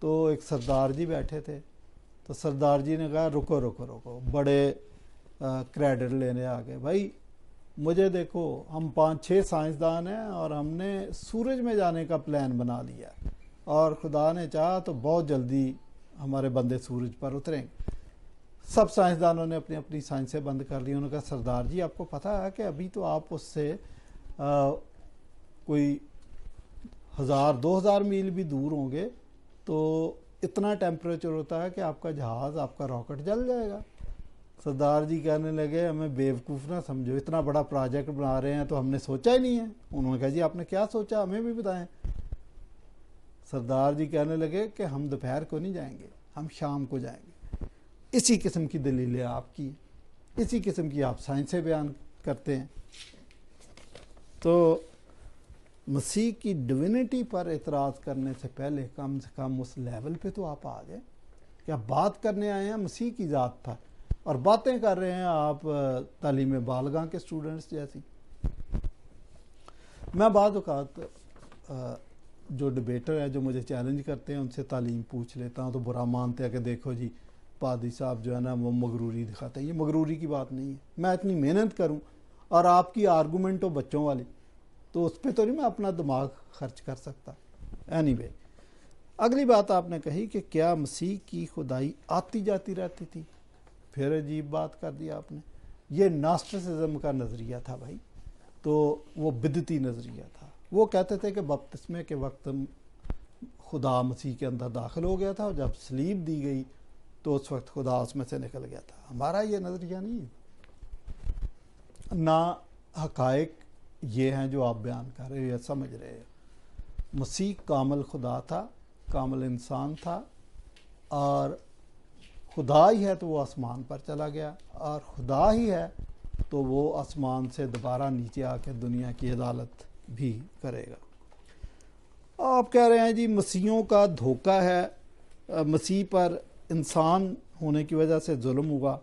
तो एक सरदार जी बैठे थे, तो सरदार जी ने कहा रुको रुको रुको, बड़े क्रेडिट लेने आ गए। भाई मुझे देखो, हम 5-6 साइंसदान हैं और हमने सूरज में जाने का प्लान बना लिया, और खुदा ने चाहा तो बहुत जल्दी हमारे बंदे सूरज पर उतरेंगे। सब साइंसदानों ने अपनी अपनी साइंसें बंद कर दी। उन्होंने कहा सरदार जी आपको पता है कि अभी तो आप उससे कोई 1000-2000 मील भी दूर होंगे तो इतना टेम्परेचर होता है कि आपका जहाज़, आपका रॉकेट जल जाएगा। सरदार जी कहने लगे हमें बेवकूफ़ ना समझो, इतना बड़ा प्रोजेक्ट बना रहे हैं तो हमने सोचा ही नहीं है। उन्होंने कहा जी आपने क्या सोचा, हमें भी बताएं। सरदार जी कहने लगे कि हम दोपहर को नहीं जाएंगे, हम शाम को जाएंगे। इसी किस्म की दलीलें आपकी, इसी किस्म की आप साइंसें बयान करते हैं। तो मसीह की डिविनिटी पर एतराज़ करने से पहले कम से कम उस लेवल पे तो आप आ जाए। क्या बात करने आए हैं मसीह की ज़ात पर, और बातें कर रहे हैं आप तालीम बालगा के स्टूडेंट्स जैसी। मैं बाद औक़ात जो डिबेटर है, जो मुझे चैलेंज करते हैं, उनसे तालीम पूछ लेता हूँ तो बुरा मानते हैं कि देखो जी पादी साहब जो है ना वो मगरूरी दिखाते हैं। ये मगरूरी की बात नहीं है। मैं इतनी मेहनत करूँ और आपकी आर्गूमेंट हो बच्चों वाली, तो उस पर तो नहीं मैं अपना दिमाग खर्च कर सकता। एनीवे, अगली बात आपने कही कि क्या मसीह की खुदाई आती जाती रहती थी। फिर अजीब बात कर दी आपने। ये नास्टिसिज्म का नज़रिया था भाई, तो वो बिदती नज़रिया था। वो कहते थे कि बपतिस्मे के वक्त खुदा मसीह के अंदर दाखिल हो गया था, और जब सलीब दी गई तो उस वक्त खुदा उसमें से निकल गया था। हमारा ये नज़रिया नहीं है, ना हकायक ये हैं जो आप बयान कर रहे हो या समझ रहे हो। मसीह कामिल खुदा था, कामिल इंसान था, और खुदा ही है तो वो आसमान पर चला गया, और खुदा ही है तो वो आसमान से दोबारा नीचे आके दुनिया की अदालत भी करेगा। आप कह रहे हैं जी मसीहों का धोखा है, मसीह पर इंसान होने की वजह से जुल्म हुआ,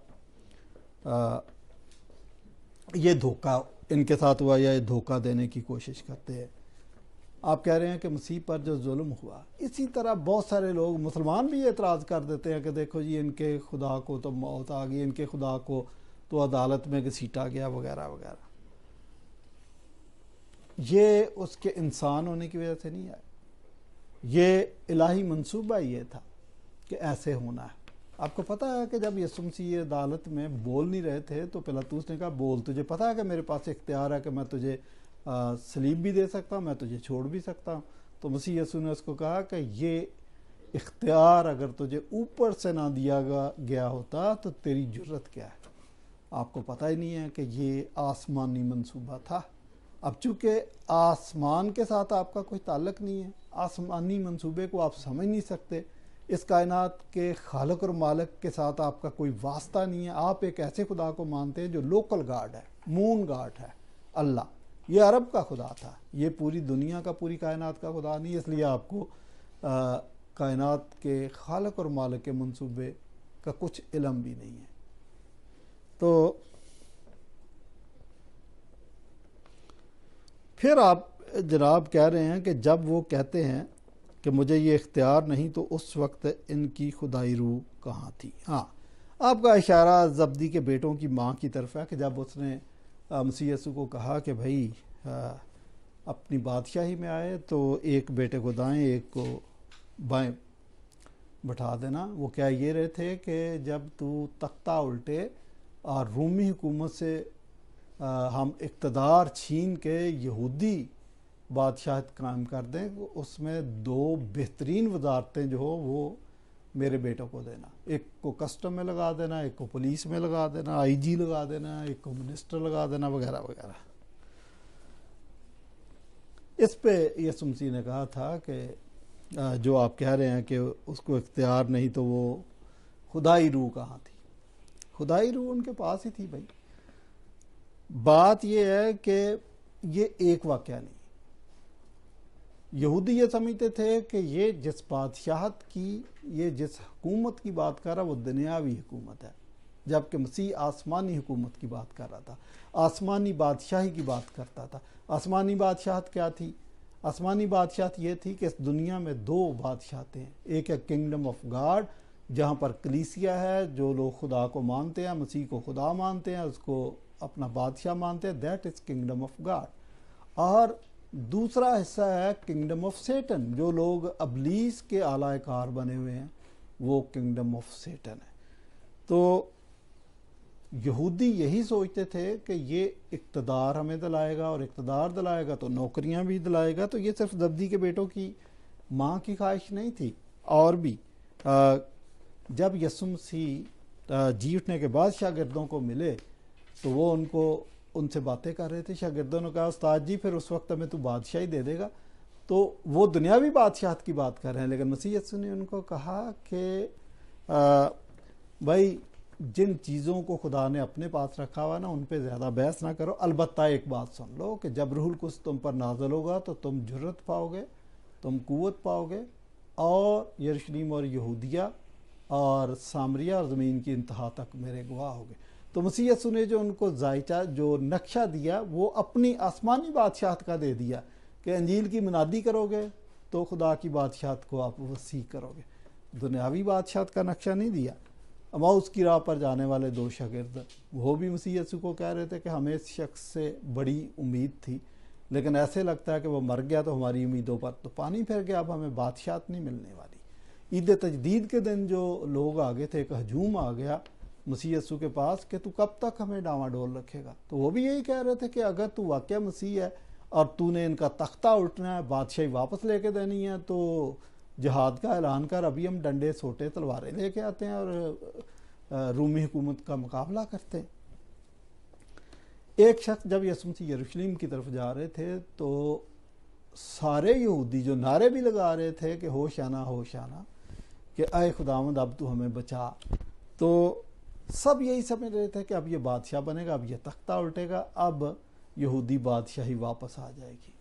ये धोखा इनके साथ हुआ या ये धोखा देने की कोशिश करते हैं। आप कह रहे हैं कि मसीह पर जो जुल्म हुआ, इसी तरह बहुत सारे लोग मुसलमान भी एतराज़ कर देते हैं कि देखो जी इनके खुदा को तो मौत आ गई, इनके खुदा को तो अदालत में घसीटा गया वगैरह वगैरह। ये उसके इंसान होने की वजह से नहीं है, ये इलाही मंसूबा ये था कि ऐसे होना है। आपको पता है कि जब यीशु मसीह अदालत में बोल नहीं रहे थे तो पिलातूस ने कहा बोल, तुझे पता है कि मेरे पास इख्तियार है कि मैं तुझे सलीब भी दे सकता हूँ, मैं तुझे छोड़ भी सकता हूँ। तो मसीह यीशु ने उसको कहा कि ये इख्तियार अगर तुझे ऊपर से ना दिया गया होता तो तेरी जुर्रत क्या है। आपको पता ही नहीं है कि ये आसमानी मंसूबा था। अब चूंकि आसमान के साथ आपका कोई ताल्लुक नहीं है, आसमानी मंसूबे को आप समझ नहीं सकते, इस कायनात के खालिक और मालिक के साथ आपका कोई वास्ता नहीं है, आप एक ऐसे खुदा को मानते हैं जो लोकल गॉड है, मून गॉड है, अल्लाह। ये अरब का खुदा था, ये पूरी दुनिया का, पूरी कायनात का खुदा नहीं। इसलिए आपको कायनात के खालिक और मालिक के मंसूबे का कुछ इल्म भी नहीं है। तो फिर आप जनाब कह रहे हैं कि जब वो कहते हैं कि मुझे ये इख्तियार नहीं तो उस वक्त इनकी खुदाई रूह कहाँ थी। हाँ, आपका इशारा जब्दी के बेटों की माँ की तरफ है कि जब उसने मसीह यीशु को कहा कि भाई अपनी बादशाही में आए तो एक बेटे को दाएं एक को बाएं बैठा देना। वो क्या ये रहे थे कि जब तू तख्ता उल्टे और रूमी हुकूमत से हम इक़्तिदार छीन के यहूदी बादशाहत कायम कर दें, उसमें दो बेहतरीन वजारतें जो हो वो मेरे बेटों को देना। एक को कस्टम में लगा देना, एक को पुलिस में लगा देना, आईजी लगा देना, एक को मिनिस्टर लगा देना वगैरह वगैरह। इस पे यीशु मसीह ने कहा था कि जो आप कह रहे हैं कि उसको इख्तियार नहीं तो वो खुदाई रूह कहाँ थी। खुदाई रूह उनके पास ही थी भाई। बात यह है कि ये एक वाक़या नहीं। यहूदी ये समझते थे कि ये जिस बादशाहत की, ये जिस हुकूमत की बात कर रहा वो दुनियावी हुकूमत है, जबकि मसीह आसमानी हुकूमत की बात कर रहा था, आसमानी बादशाही की बात करता था। आसमानी बादशाहत क्या थी? आसमानी बादशाहत ये थी कि इस दुनिया में दो बादशाहतें हैं। एक है किंगडम ऑफ गॉड, जहाँ पर कलीसिया है, जो लोग खुदा को मानते हैं, मसीह को खुदा मानते हैं, उसको अपना बादशाह मानते हैं, that is kingdom of God. और दूसरा हिस्सा है किंगडम ऑफ सेटन, जो लोग अबलीस के आलाकार बने हुए हैं, वो किंगडम ऑफ सेटन है। तो यहूदी यही सोचते थे कि ये इक़्तिदार हमें दिलाएगा, और इक़्तिदार दिलाएगा तो नौकरियां भी दिलाएगा। तो ये सिर्फ जब्दी के बेटों की माँ की ख्वाहिश नहीं थी, और भी जब यीशु मसीह जी उठने के बाद शागिर्दों को मिले तो वो उनसे बातें कर रहे थे। शागिर्दों ने कहा उस्ताद जी फिर उस वक्त हमें तू बादशाही दे देगा। तो वो दुनियावी बादशाहत की बात कर रहे हैं, लेकिन मसीह यीशु ने उनको कहा कि भाई जिन चीज़ों को खुदा ने अपने पास रखा हुआ ना, उन पे ज़्यादा बहस ना करो। अलबत्ता एक बात सुन लो कि जब रूहुल कुद्स तुम पर नाज़िल होगा तो तुम जुर्रत पाओगे, तुम कुव्वत पाओगे, और यरूशलेम और यहूदिया और सामरिया और ज़मीन की इंतहा तक मेरे गवाह होगे। तो मसीह यीशु ने जो उनको जायचा, जो नक्शा दिया, वो अपनी आसमानी बादशाहत का दे दिया कि अंजील की मुनादी करोगे तो खुदा की बादशाहत को आप वसी करोगे। दुनियावी बादशाहत का नक्शा नहीं दिया। अमाउस की राह पर जाने वाले दो शागिर्द, वो भी मसीह यीशु को कह रहे थे कि हमें इस शख्स से बड़ी उम्मीद थी, लेकिन ऐसे लगता है कि वो मर गया तो हमारी उम्मीदों पर तो पानी फिर गया, अब हमें बादशाहत नहीं मिलने वाली। ईद तजदीद के दिन जो लोग आगे थे, एक हजूम आ गया मसीह यीशु के पास कि तू कब तक हमें डामाडोल रखेगा। तो वो भी यही कह रहे थे कि अगर तू वाकई मसीह है और तूने इनका तख्ता उल्टना है, बादशाही वापस लेके देनी है, तो जिहाद का ऐलान कर अभी हम डंडे सोटे तलवारें लेके आते हैं और रूमी हुकूमत का मुकाबला करते हैं। एक शख्स जब यीशु मसीह यरूशलेम की तरफ जा रहे थे तो सारे यहूदी जो नारे भी लगा रहे थे कि होशाना होशाना, कि आए खुदावंद अब तू हमें बचा, तो सब यही समझ रहे थे कि अब ये बादशाह बनेगा, अब ये तख्ता उल्टेगा, अब यहूदी बादशाही वापस आ जाएगी।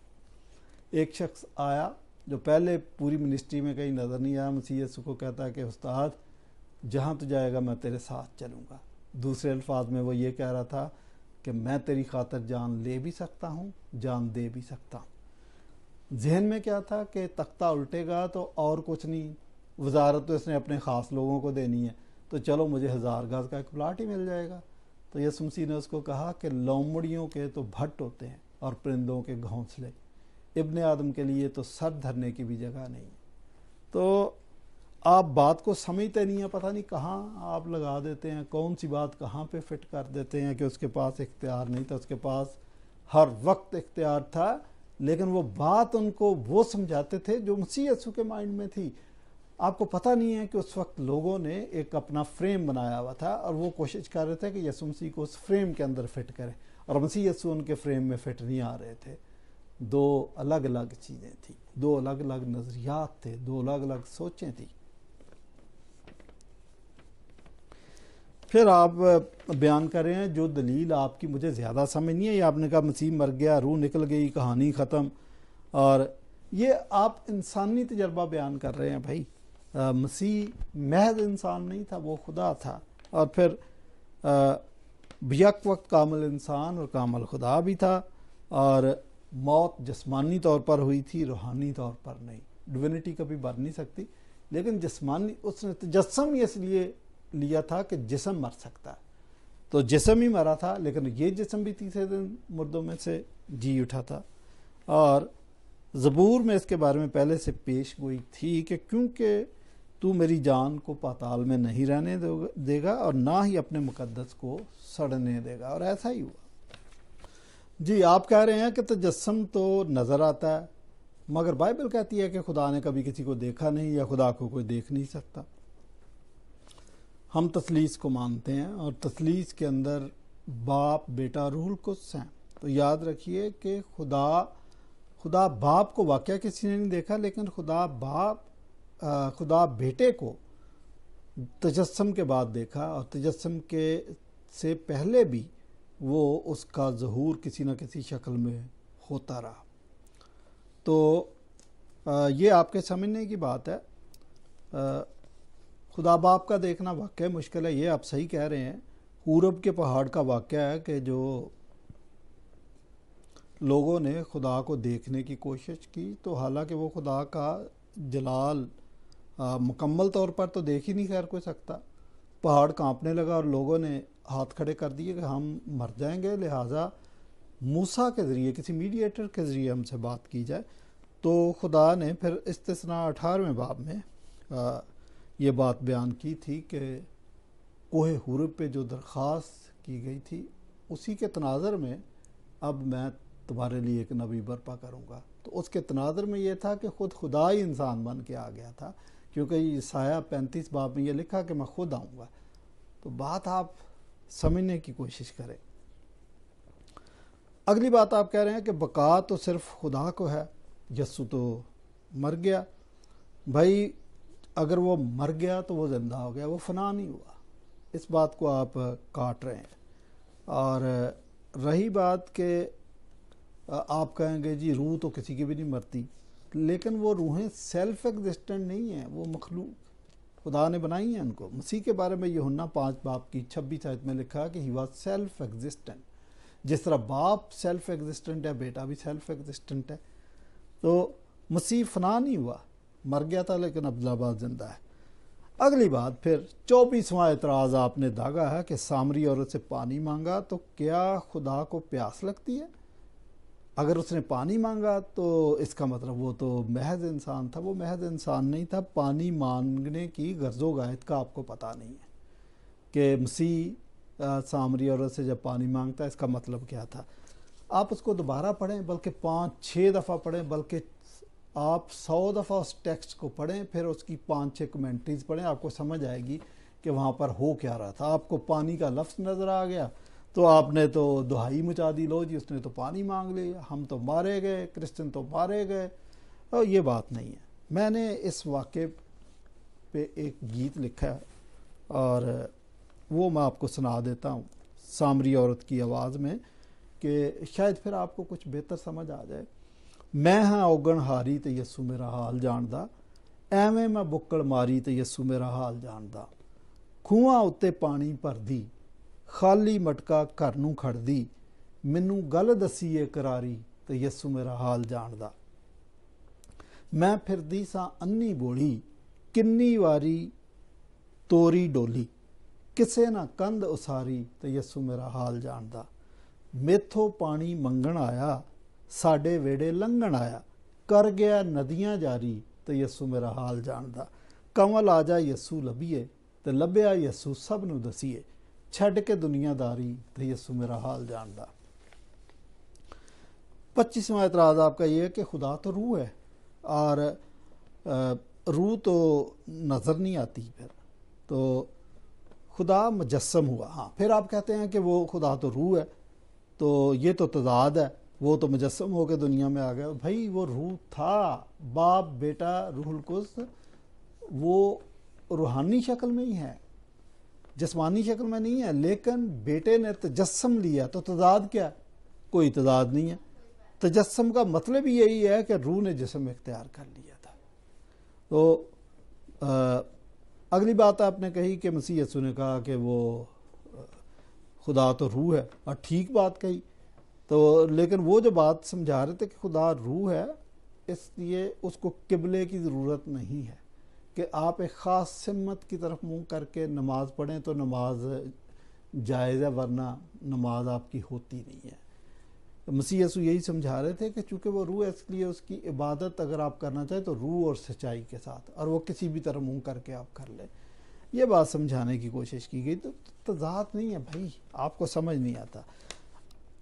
एक शख्स आया जो पहले पूरी मिनिस्ट्री में कहीं नज़र नहीं आया, मसीह यीशु को कहता है कि उस्ताद जहाँ तू जाएगा मैं तेरे साथ चलूँगा। दूसरे अल्फाज में वो ये कह रहा था कि मैं तेरी खातिर जान ले भी सकता हूँ, जान दे भी सकता हूँ। जहन में क्या था कि तख्ता उल्टेगा तो और कुछ नहीं, वजारत तो इसने अपने ख़ास लोगों को देनी है, तो चलो मुझे 1000 गज का एक प्लाट ही मिल जाएगा। तो यीशु मसीह ने उसको कहा कि लोमड़ियों के तो भट्ट होते हैं और परिंदों के घोंसले, इब्ने आदम के लिए तो सर धरने की भी जगह नहीं। तो आप बात को समझते नहीं हैं, पता नहीं कहाँ आप लगा देते हैं, कौन सी बात कहाँ पे फिट कर देते हैं कि उसके पास इख्तियार नहीं था। उसके पास हर वक्त इख्तियार था, लेकिन वो बात उनको वो समझाते थे जो मसीह यीशु के माइंड में थी। आपको पता नहीं है कि उस वक्त लोगों ने एक अपना फ्रेम बनाया हुआ था और वो कोशिश कर रहे थे कि यीशु मसीह को उस फ्रेम के अंदर फिट करें, और मसीह यीशु उनके फ्रेम में फिट नहीं आ रहे थे। दो अलग अलग चीज़ें थी, दो अलग अलग नज़रियात थे, दो अलग अलग सोचें थी। फिर आप बयान कर रहे हैं जो दलील आपकी मुझे ज़्यादा समझ नहीं है, ये आपने कहा मसीह मर गया, रूह निकल गई, कहानी ख़त्म, और ये आप इंसानी तजर्बा बयान कर रहे हैं। भाई मसीह महज इंसान नहीं था, वो खुदा था, और फिर यक वक्त कामिल इंसान और कामिल खुदा भी था, और मौत जिस्मानी तौर पर हुई थी, रूहानी तौर पर नहीं। डिविनिटी कभी बढ़ नहीं सकती, लेकिन जिस्मानी उसने तजस्सम इसलिए लिया था कि जिस्म मर सकता है, तो जिस्म ही मरा था, लेकिन ये जिस्म भी तीसरे दिन मुर्दों में से जी उठा था। और ज़बूर में इसके बारे में पहले से पेश गोई थी कि क्योंकि तू मेरी जान को पाताल में नहीं रहने देगा और ना ही अपने मुकद्दस को सड़ने देगा, और ऐसा ही हुआ। जी, आप कह रहे हैं कि तजस्सम तो नज़र आता है, मगर बाइबल कहती है कि खुदा ने कभी किसी को देखा नहीं, या खुदा को कोई देख नहीं सकता। हम तसलीस को मानते हैं, और तसलीस के अंदर बाप, बेटा, रूहुल कुद्स हैं। तो याद रखिए कि खुदा बाप को वाकया किसी ने नहीं देखा, लेकिन खुदा बेटे को तजस्सम के बाद देखा, और तजस्सम के से पहले भी वो उसका ज़हूर किसी न किसी शक्ल में होता रहा। तो ये आपके समझने की बात है। खुदा बाप का देखना वाकई मुश्किल है, ये आप सही कह रहे हैं। पूरब के पहाड़ का वाकया है कि जो लोगों ने खुदा को देखने की कोशिश की, तो हालांकि वो खुदा का जलाल मुकम्मल तौर पर तो देख ही नहीं खैर कोई सकता। पहाड़ कांपने लगा और लोगों ने हाथ खड़े कर दिए कि हम मर जाएंगे, लिहाजा मूसा के ज़रिए, किसी मीडिएटर के ज़रिए हमसे बात की जाए। तो खुदा ने फिर इस्तिस्ना 18वें बाब में ये बात बयान की थी कि कोहे हुरब पे जो दरख्वास्त की गई थी, उसी के तनाज़र में अब मैं तुम्हारे लिए एक नबी बर्पा करूँगा। तो उसके तनाज़र में ये था कि ख़ुद खुदा ही इंसान बन के आ गया था, क्योंकि ईसाया 35 बाब में ये लिखा कि मैं खुद आऊँगा। तो बात आप समझने की कोशिश करें। अगली बात आप कह रहे हैं कि बका तो सिर्फ खुदा को है, यस्सु तो मर गया। भाई अगर वो मर गया तो वो ज़िंदा हो गया, वो फना नहीं हुआ। इस बात को आप काट रहे हैं। और रही बात कि आप कहेंगे जी रूह तो किसी की भी नहीं मरती, लेकिन वो रूहें सेल्फ एग्जिस्टेंट नहीं हैं, वो मखलूक खुदा ने बनाई हैं उनको। मसीह के बारे में यूहन्ना 5 बाब की 26 आयत में लिखा कि ही वॉज सेल्फ एग्जिस्टेंट। जिस तरह बाप सेल्फ एग्जिस्टेंट है, बेटा भी सेल्फ एग्जिस्टेंट है। तो मसीह फना नहीं हुआ, मर गया था लेकिन अब्दुल्लाबाद जिंदा है। अगली बात फिर 24वां एतराज़ आपने दागा है कि सामरी औरत से पानी मांगा, तो क्या खुदा को प्यास लगती है? अगर उसने पानी मांगा तो इसका मतलब वो तो महज इंसान था। वो महज इंसान नहीं था। पानी मांगने की गर्ज़ो गायत का आपको पता नहीं है कि मसीह सामरी औरत से जब पानी मांगता है इसका मतलब क्या था। आप उसको दोबारा पढ़ें, बल्कि 5-6 दफ़ा पढ़ें, बल्कि आप 100 दफ़ा उस टेक्स्ट को पढ़ें, फिर उसकी 5-6 कमेंट्रीज पढ़ें, आपको समझ आएगी कि वहाँ पर हो क्या रहा था। आपको पानी का लफ्ज़ नज़र आ गया तो आपने तो दुहाई मचा दी, लो जी उसने तो पानी मांग लिया, हम तो मारे गए, क्रिश्चियन तो मारे गए। और ये बात नहीं है। मैंने इस वाक़े पे एक गीत लिखा है और वो मैं आपको सुना देता हूँ सामरी औरत की आवाज़ में, कि शायद फिर आपको कुछ बेहतर समझ आ जाए। मैं हाँ औगण हारी तो यस्सू मेरा हाल जानदा, ਐਵੇਂ मैं बुक्कड़ मारी तो यस्सू मेरा हाल जानदा, ਖੂਹਾਂ ਉੱਤੇ ਪਾਣੀ ਭਰਦੀ, ਖਾਲੀ ਮਟਕਾ ਘਰ ਨੂੰ ਖੜਦੀ, ਮੈਨੂੰ ਗੱਲ ਦੱਸੀ ਏ ਕਰਾਰੀ ਤੇ ਯਸੂ ਮੇਰਾ ਹਾਲ ਜਾਣਦਾ। ਮੈਂ ਫਿਰਦੀ ਸਾਂ ਅੰਨੀ ਬੋਲੀ, ਕਿੰਨੀ ਵਾਰੀ ਤੋਰੀ ਡੋਲੀ, ਕਿਸੇ ਨਾ ਕੰਧ ਉਸਾਰੀ ਤੇ ਯਸੂ ਮੇਰਾ ਹਾਲ ਜਾਣਦਾ। ਮੇਥੋਂ ਪਾਣੀ ਮੰਗਣ ਆਇਆ, ਸਾਡੇ ਵੇੜੇ ਲੰਘਣ ਆਇਆ, ਕਰ ਗਿਆ ਨਦੀਆਂ ਜਾਰੀ ਤੇ ਯਸੂ ਮੇਰਾ ਹਾਲ ਜਾਣਦਾ। ਕਮਲ ਆ ਜਾ ਯਸੂ ਲੱਭੀਏ ਤੇ ਲੱਭਿਆ ਯਸੂ ਸਭ ਨੂੰ ਦਸੀਏ, ਛੱਡ ਕੇ दुनियादारी ਤੇ ਯਸੂ मेरा हाल जानदा। 25वां एतराज़ आपका ये है कि खुदा तो रूह है और रूह तो नज़र नहीं आती, फिर तो खुदा मुजस्सम हुआ। हाँ, फिर आप कहते हैं कि वो खुदा तो रूह है, तो ये तो तज़ाद है, वो तो मुजस्सम होकर दुनिया में आ गया। भाई वो रूह था, बाप बेटा रूहुल कुद्स, वो रूहानी शक्ल में ही है, जिस्मानी शक्ल में नहीं है। लेकिन बेटे ने तजस्सम लिया, तो तज़ाद क्या? कोई तज़ाद नहीं है। तजस्सम का मतलब ही यही है कि रूह ने जिस्म इख्तियार कर लिया था। तो अगली बात आपने कही कि मसीह यीशु ने कहा कि वो खुदा तो रूह है, और ठीक बात कही। तो लेकिन वो जो बात समझा रहे थे कि खुदा रूह है, इसलिए उसको किबले की ज़रूरत नहीं है कि आप एक ख़ास सिमत की तरफ मुंह करके नमाज पढ़ें तो नमाज जायज़ है, वरना नमाज आपकी होती नहीं है। तो मसीह यीशु यही समझा रहे थे कि चूँकि वो रूह है, इसलिए उसकी इबादत अगर आप करना चाहें तो रूह और सच्चाई के साथ, और वो किसी भी तरह मुंह करके आप कर लें। ये बात समझाने की कोशिश की गई। तो तज़ाद नहीं है भाई, आपको समझ नहीं आता।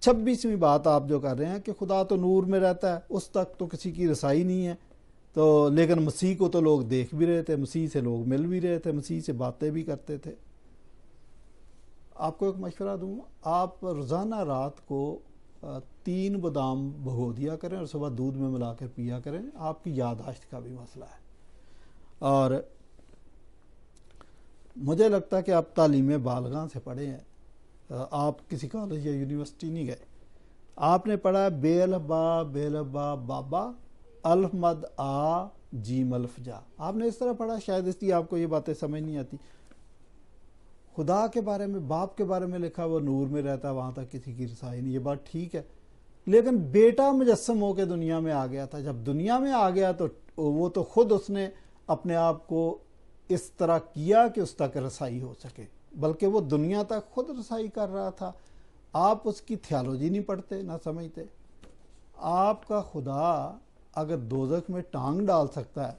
26वीं बात आप जो कर रहे हैं कि खुदा तो नूर में रहता है, उस तक तो किसी की रसाई नहीं है। तो लेकिन मसीह को तो लोग देख भी रहे थे, मसीह से लोग मिल भी रहे थे, मसीह से बातें भी करते थे। आपको एक मशवरा दूँ, आप रोज़ाना रात को 3 बादाम भिगो दिया करें और सुबह दूध में मिलाकर पिया करें। आपकी याददाश्त का भी मसला है। और मुझे लगता है कि आप तालीम बालगां से पढ़े हैं, आप किसी कॉलेज या यूनिवर्सिटी नहीं गए। आपने पढ़ा बेलबा बाबा अल्फ मद आ जीम अल्फ जा, आपने इस तरह पढ़ा, शायद इसलिए आपको ये बातें समझ नहीं आती। खुदा के बारे में, बाप के बारे में लिखा, वो नूर में रहता है, वहाँ तक किसी की रसाई नहीं, ये बात ठीक है। लेकिन बेटा मुजस्सम होकर दुनिया में आ गया था। जब दुनिया में आ गया तो वो तो खुद उसने अपने आप को इस तरह किया कि उस तक रसाई हो सके, बल्कि वो दुनिया तक खुद रसाई कर रहा था। आप उसकी थियोलॉजी नहीं पढ़ते, ना समझते। आपका खुदा अगर दोज़ख में टांग डाल सकता है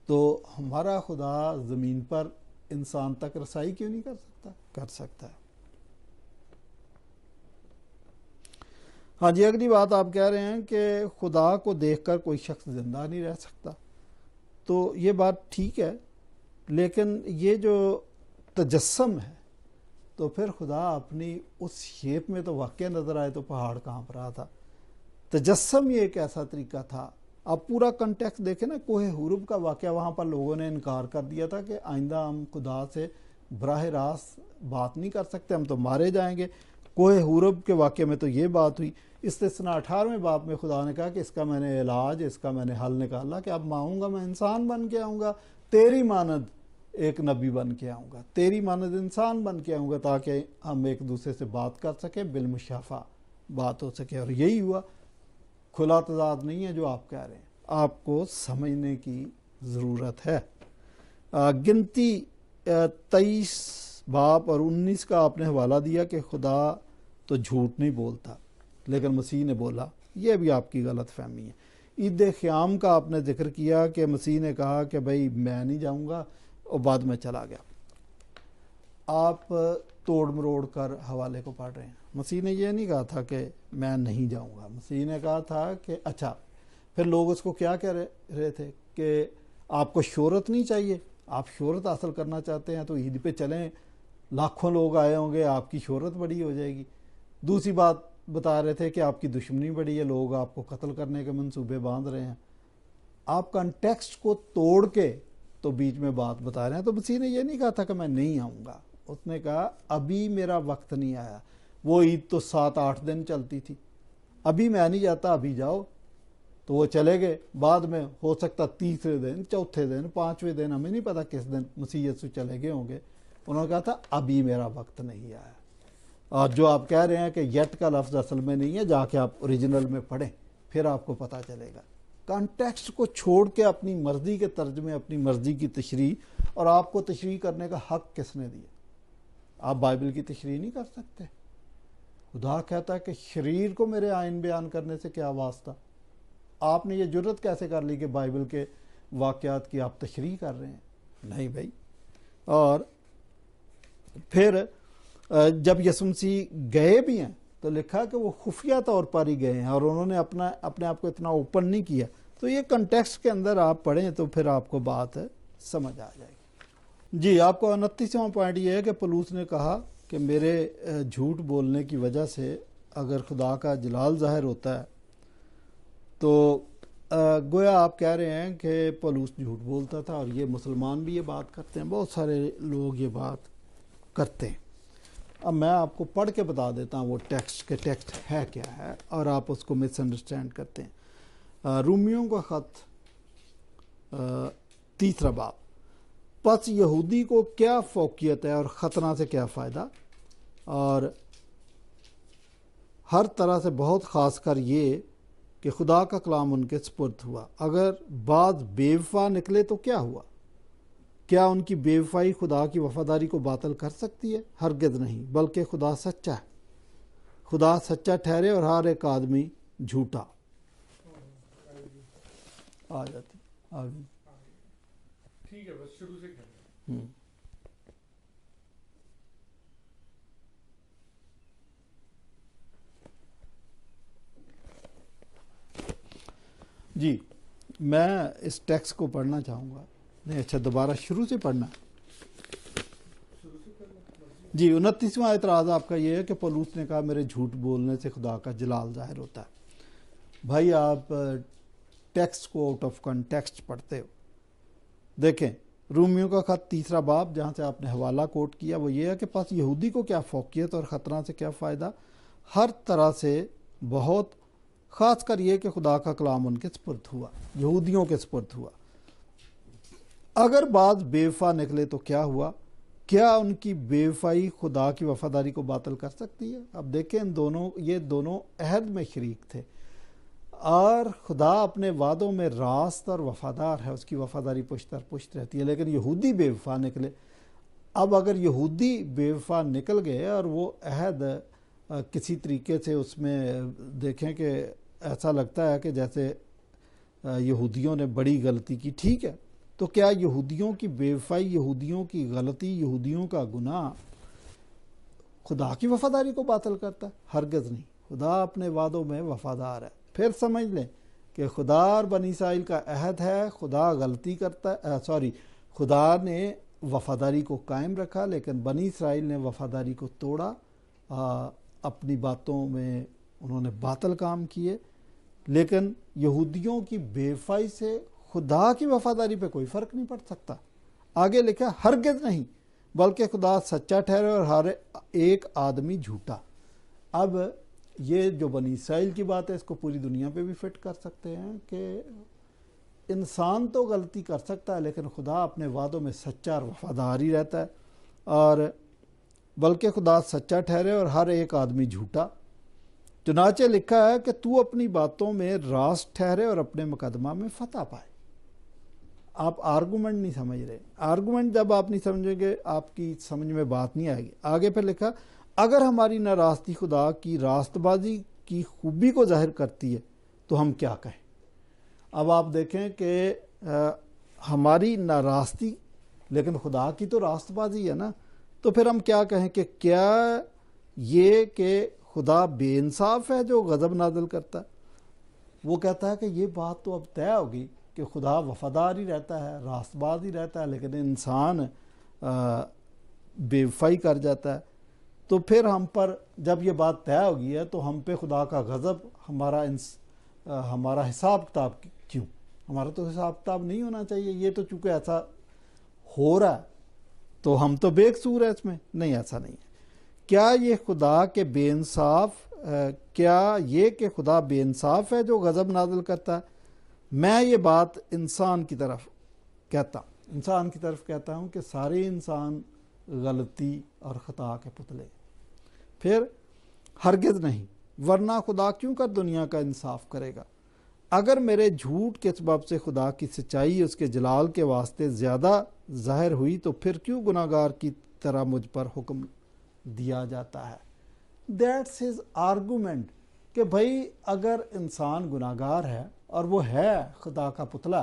तो हमारा खुदा ज़मीन पर इंसान तक रसाई क्यों नहीं कर सकता? कर सकता है। हाँ जी, अगली बात आप कह रहे हैं कि खुदा को देखकर कोई शख्स जिंदा नहीं रह सकता। तो ये बात ठीक है, लेकिन ये जो तजस्सम है, तो फिर खुदा अपनी उस शेप में तो वाकई नज़र आए तो पहाड़ कांप रहा था। तजस्सम ये एक ऐसा तरीका था। आप पूरा कंटेक्स्ट देखें ना, कोहे हुरुब का वाक़या, वहाँ पर लोगों ने इनकार कर दिया था कि आइंदा हम खुदा से बराह रास्त बात नहीं कर सकते, हम तो मारे जाएंगे। कोहे हुरुब के वाक़े में तो ये बात हुई। इस्तिस्ना 18वें बाब में खुदा ने कहा कि इसका मैंने इलाज, इसका मैंने हल निकाला कि अब मांगूंगा, मैं इंसान बन के आऊँगा, तेरी मानद एक नबी बन के आऊँगा, तेरी मानद इंसान बन के आऊँगा, ताकि हम एक दूसरे से बात कर सकें, बिलमुशाफा बात हो सके। और यही हुआ। खुला तज़ाद नहीं है जो आप कह रहे हैं, आपको समझने की ज़रूरत है। गिनती 23 बाब और 19 का आपने हवाला दिया कि खुदा तो झूठ नहीं बोलता, लेकिन मसीह ने बोला, यह भी आपकी गलत फहमी है। ईद क़याम का आपने जिक्र किया कि मसीह ने कहा कि भाई मैं नहीं जाऊँगा, और बाद में चला गया। आप तोड़ मरोड़ कर हवाले को पढ़ रहे हैं। मसीह ने यह नहीं कहा था कि मैं नहीं जाऊँगा, मसीह ने कहा था कि अच्छा फिर लोग उसको क्या कह रहे थे कि आपको शोहरत नहीं चाहिए, आप शोहरत हासिल करना चाहते हैं तो ईद पे चलें, लाखों लोग आए होंगे, आपकी शोहरत बड़ी हो जाएगी। दूसरी बात बता रहे थे कि आपकी दुश्मनी बड़ी है, लोग आपको कत्ल करने के मंसूबे बांध रहे हैं। आप कंटेक्स्ट को तोड़ के तो बीच में बात बता रहे हैं। तो मसीह ने ये नहीं कहा था कि मैं नहीं आऊँगा, उसने कहा अभी मेरा वक्त नहीं आया। वो ईद तो 7-8 दिन चलती थी, अभी मैं नहीं जाता, अभी जाओ। तो वो चले गए। बाद में हो सकता तीसरे दिन, चौथे दिन, 5वें दिन, हमें नहीं पता किस दिन मसीह यीशु चले गए होंगे। उन्होंने कहा था अभी मेरा वक्त नहीं आया। और जो आप कह रहे हैं कि येट का लफ्ज़ असल में नहीं है, जाके आप ओरिजिनल में पढ़ें, फिर आपको पता चलेगा। कॉन्टेक्स्ट को छोड़ के अपनी मर्जी के तर्जमे, अपनी मर्जी की तशरीह, और आपको तशरीह करने का हक किसने दिया? आप बाइबल की तशरीह नहीं कर सकते। खुदा कहता है कि शरीर को मेरे आइन बयान करने से क्या वास्ता। आपने ये जुर्रत कैसे कर ली कि बाइबल के वाक़यात की आप तशरीह कर रहे हैं? नहीं भाई। और फिर जब यीशु मसीह गए भी हैं तो लिखा कि वो खुफिया तौर पर ही गए हैं और उन्होंने अपने आप को इतना ओपन नहीं किया। तो ये कंटेक्स्ट के अंदर आप पढ़ें तो फिर आपको बात समझ आ जाएगी। जी, आपको 29वां पॉइंट ये है कि पौलुस ने कहा कि मेरे झूठ बोलने की वजह से अगर खुदा का जलाल ज़ाहिर होता है तो गोया आप कह रहे हैं कि पौलुस झूठ बोलता था। और ये मुसलमान भी ये बात करते हैं, बहुत सारे लोग ये बात करते हैं। अब मैं आपको पढ़ के बता देता हूँ वो टेक्स्ट है क्या है, और आप उसको मिसअंडरस्टैंड करते हैं। रोमियों का ख़त 3 बाब, पस यहूदी को क्या फौकियत है और ख़तना से क्या फ़ायदा, और हर तरह से बहुत ख़ास कर ये कि खुदा का कलाम उनके सुपुर्द हुआ। अगर बाज बेवफा निकले तो क्या हुआ? क्या उनकी बेवफाई खुदा की वफादारी को बातिल कर सकती है? हरगिज़ नहीं, बल्कि खुदा सच्चा है। खुदा सच्चा ठहरे और हर एक आदमी झूठा। आ जाती आ गई, ठीक है, बस शुरू से करते हैं। जी, मैं इस टेक्स्ट को पढ़ना चाहूँगा। नहीं, अच्छा, दोबारा शुरू से पढ़ना। जी, 29वां एतराज़ आपका ये है कि पौलुस ने कहा मेरे झूठ बोलने से खुदा का जलाल ज़ाहिर होता है। भाई, आप टेक्स्ट को आउट ऑफ कॉन्टेक्स्ट पढ़ते हो। देखें, रोमियों का ख़त 3 बाब, जहाँ से आपने हवाला कोट किया, वो ये है कि पास यहूदी को क्या फौकियत और ख़तरा से क्या फ़ायदा, हर तरह से बहुत ख़ास कर ये कि खुदा का कलाम उनके सुपुर्द हुआ, यहूदियों के सुपुर्द हुआ। अगर बात बेवफा निकले तो क्या हुआ? क्या उनकी बेवफाई खुदा की वफादारी को बातिल कर सकती है? अब देखें, ये दोनों अहद में शरीक थे और खुदा अपने वादों में रास्त और वफादार है, उसकी वफादारी पुश्त रहती है। लेकिन यहूदी बेवफा निकले। अब अगर यहूदी बेवफा निकल गए और वो अहद किसी तरीके से उसमें देखें कि ऐसा लगता है कि जैसे यहूदियों ने बड़ी गलती की, ठीक है, तो क्या यहूदियों की बेवफाई, यहूदियों की गलती, यहूदियों का गुनाह खुदा की वफादारी को बातिल करता है? हरगिज़ नहीं। खुदा अपने वादों में वफादार है। फिर समझ लें कि खुदा और बनी इस्राइल का अहद है। खुदा गलती करता है, खुदा ने वफादारी को कायम रखा, लेकिन बनी इस्राइल ने वफादारी को तोड़ा। अपनी बातों में उन्होंने बातिल काम किए। लेकिन यहूदियों की बेवफाई से खुदा की वफादारी पे कोई फ़र्क नहीं पड़ सकता। आगे लिखा, हरगिज़ नहीं, बल्कि खुदा सच्चा ठहरे और हर एक आदमी झूठा। अब ये जो बनी इस्राइल की बात है, इसको पूरी दुनिया पे भी फिट कर सकते हैं कि इंसान तो गलती कर सकता है, लेकिन खुदा अपने वादों में सच्चा और वफादार ही रहता है। और बल्कि खुदा सच्चा ठहरे और हर एक आदमी झूठा। चुनाचे लिखा है कि तू अपनी बातों में रास्त ठहरे और अपने मुकदमा में फतह पाए। आप आर्गूमेंट नहीं समझ रहे। आर्गूमेंट जब आप नहीं समझेंगे, आपकी समझ में बात नहीं आएगी। आगे फिर लिखा, अगर हमारी नाराज़गी खुदा की रास्तबाजी की खूबी को जाहिर करती है तो हम क्या कहें? अब आप देखें कि हमारी नाराज़गी, लेकिन खुदा की तो रास्तबाजी है ना, तो फिर हम क्या कहें कि क्या ये कि खुदा बेइंसाफ है जो गज़ब नाज़िल करता है? वो कहता है कि ये बात तो अब तय होगी कि खुदा वफादार ही रहता है, रास्तबाज ही रहता है, लेकिन इंसान बेवफाई कर जाता है। तो फिर हम पर जब ये बात तय हो गई है तो हम पे खुदा का गज़ब, हमारा हिसाब किताब क्यों? हमारा तो हिसाब किताब नहीं होना चाहिए। ये तो चूंकि ऐसा हो रहा है तो हम तो बेकसूर है इसमें। नहीं, ऐसा नहीं है। क्या ये खुदा के बेइंसाफ क्या ये कि खुदा बेइंसाफ है जो गज़ब नाज़िल करता है? मैं ये बात इंसान की तरफ कहता हूँ कि सारे इंसान गलती और ख़ता के पुतले। फिर हरगिज़ नहीं, वरना खुदा क्यों कर दुनिया का इंसाफ करेगा? अगर मेरे झूठ के सबब से खुदा की सच्चाई उसके जलाल के वास्ते ज़्यादा ज़ाहिर हुई तो फिर क्यों गुनाहगार की तरह मुझ पर हुक्म दिया जाता है? दैट्स हिज आर्गूमेंट कि भाई अगर इंसान गुनाहगार है और वो है खुदा का पुतला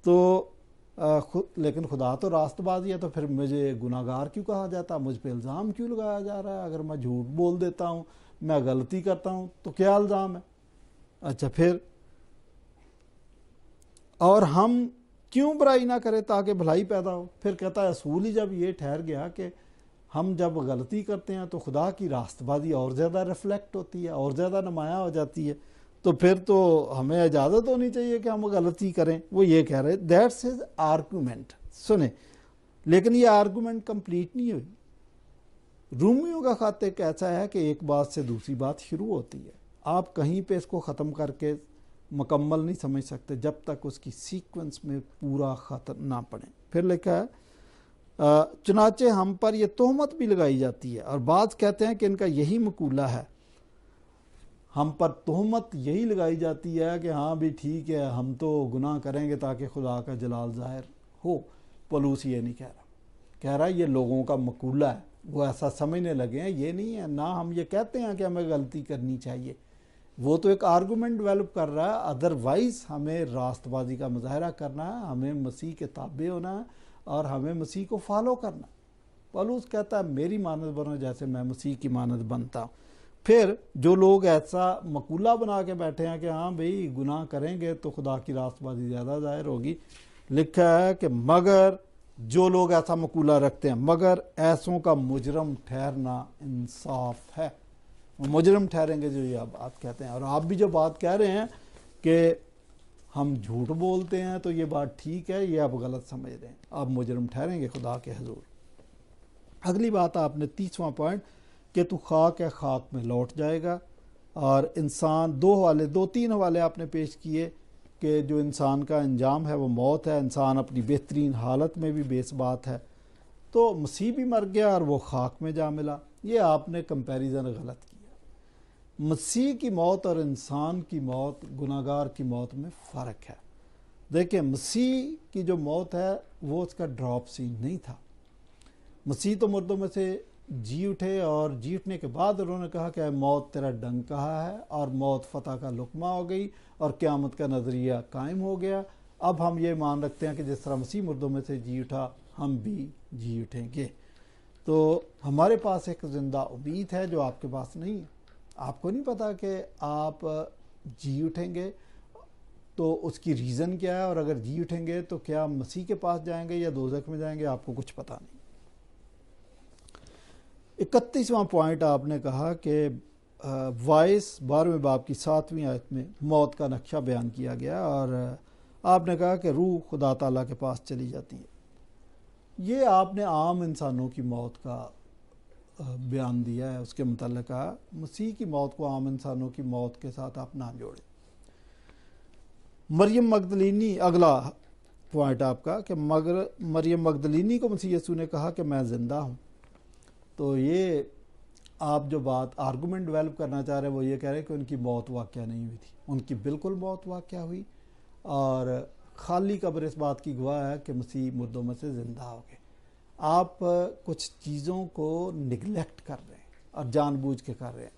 तो लेकिन खुदा तो रास्तबाजी है, तो फिर मुझे गुनाहगार क्यों कहा जाता? मुझ पे इल्ज़ाम क्यों लगाया जा रहा है? अगर मैं झूठ बोल देता हूँ, मैं गलती करता हूँ तो क्या इल्ज़ाम है? अच्छा, फिर और हम क्यों बुराई ना करें ताकि भलाई पैदा हो? फिर कहता है असूल ही जब ये ठहर गया कि हम जब गलती करते हैं तो खुदा की रास्तबाजी और ज़्यादा रिफ्लेक्ट होती है, और ज़्यादा नुमायाँ हो जाती है, तो फिर तो हमें इजाज़त होनी चाहिए कि हम गलती करें। वो ये कह रहे, दैट्स हिज आर्गूमेंट। सुने, लेकिन ये आर्गूमेंट कंप्लीट नहीं हुई। रूमियों का खत एक ऐसा है कि एक बात से दूसरी बात शुरू होती है। आप कहीं पे इसको ख़त्म करके मुकम्मल नहीं समझ सकते जब तक उसकी सीक्वेंस में पूरा खत ना पढ़ें। फिर लिखा है, चुनाचे हम पर यह तोहमत भी लगाई जाती है और बात कहते हैं कि इनका यही मकूला है। हम पर तोहमत यही लगाई जाती है कि हाँ भी ठीक है, हम तो गुनाह करेंगे ताकि खुदा का जलाल ज़ाहिर हो। पौलुस ये नहीं कह रहा ये लोगों का मकूला है, वो ऐसा समझने लगे हैं। ये नहीं है ना, हम ये कहते हैं कि हमें गलती करनी चाहिए। वो तो एक आर्गूमेंट डेवलप कर रहा है। अदरवाइज हमें रास्तबाजी का मुजाहरा करना है, हमें मसीह के ताबे होना है और हमें मसीह को फॉलो करना। पौलुस कहता है मेरी मानद बनो जैसे मैं मसीह की मानद बनता हूँ। फिर जो लोग ऐसा मकूला बना के बैठे हैं कि हाँ भाई गुनाह करेंगे तो खुदा की रास्तबाजी ज़्यादा जाहिर होगी, लिखा है कि मगर जो लोग ऐसा मकूला रखते हैं, मगर ऐसों का मुजरम ठहरना इंसाफ है। मुजरम ठहरेंगे जो ये बात कहते हैं। और आप भी जो बात कह रहे हैं कि हम झूठ बोलते हैं तो ये बात ठीक है, ये आप गलत समझ रहे हैं, आप मुजरम ठहरेंगे खुदा के हुजूर। अगली बात आपने 30वां पॉइंट कि तू खाक है, खाक में लौट जाएगा। और इंसान दो तीन हवाले आपने पेश किए कि जो इंसान का अंजाम है वो मौत है। इंसान अपनी बेहतरीन हालत में भी बेसबात है, तो मसीह भी मर गया और वो खाक में जा मिला। ये आपने कंपैरिजन गलत किया। मसीह की मौत और इंसान की मौत, गुनाहगार की मौत में फ़र्क है। देखिए, मसीह की जो मौत है वो उसका ड्रॉप सीन नहीं था। मसीह तो मुर्दों में से जी उठे और जी उठने के बाद उन्होंने कहा कि मौत तेरा डंक कहा है, और मौत फतह का लुकमा हो गई और क़यामत का नज़रिया कायम हो गया। अब हम ये मान रखते हैं कि जिस तरह मसीह मुर्दों में से जी उठा, हम भी जी उठेंगे। तो हमारे पास एक ज़िंदा उम्मीद है जो आपके पास नहीं है। आपको नहीं पता कि आप जी उठेंगे तो उसकी रीज़न क्या है, और अगर जी उठेंगे तो क्या मसीह के पास जाएंगे या दोज़ख में जाएंगे, आपको कुछ पता नहीं। 31वां पॉइंट आपने कहा कि वाइस 12वें बाब की 7वीं आयत में मौत का नक्शा बयान किया गया, और आपने कहा कि रूह खुदा ताला के पास चली जाती है। ये आपने आम इंसानों की मौत का बयान दिया है। उसके मुताल्लिक़ कहा मसीह की मौत को आम इंसानों की मौत के साथ आप ना जोड़ें। मरियम मगदलीनी, अगला पॉइंट आपका कि मगर मरियम मगदलीनी को मसीह यीशु ने कहा कि मैं ज़िंदा हूँ। तो ये आप जो बात आर्गूमेंट डेवलप करना चाह रहे हैं वो ये कह रहे हैं कि उनकी मौत वाक़या नहीं हुई थी। उनकी बिल्कुल मौत वाक़या हुई, और खाली कब्र इस बात की गवाह है कि मसीह मुर्दों में से ज़िंदा हो गए। आप कुछ चीज़ों को निगलेक्ट कर रहे हैं और जानबूझ के कर रहे हैं।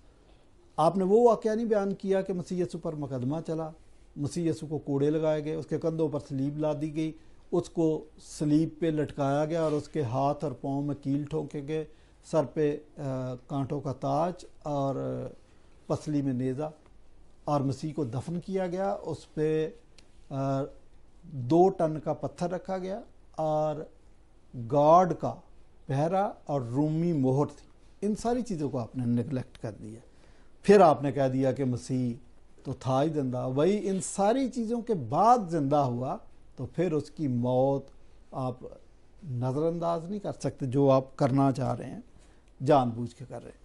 आपने वो वाक़या नहीं बयान किया कि मसीह यीशु पर मुकदमा चला, मसीह यीशु को कोड़े लगाए गए, उसके कंधों पर सलीब ला दी गई, उसको सलीब पे लटकाया गया और उसके हाथ और पाँव में कील ठोके गए, सर पे कांटों का ताज और पसली में नेज़ा। और मसीह को दफन किया गया। उस पर 2 टन का पत्थर रखा गया और गॉड का पहरा और रूमी मोहर थी। इन सारी चीज़ों को आपने निगलेक्ट कर दिया। फिर आपने कह दिया कि मसीह तो था ही जिंदा। वही इन सारी चीज़ों के बाद जिंदा हुआ, तो फिर उसकी मौत आप नज़रअंदाज नहीं कर सकते, जो आप करना चाह रहे हैं, जानबूझ के कर रहे हैं।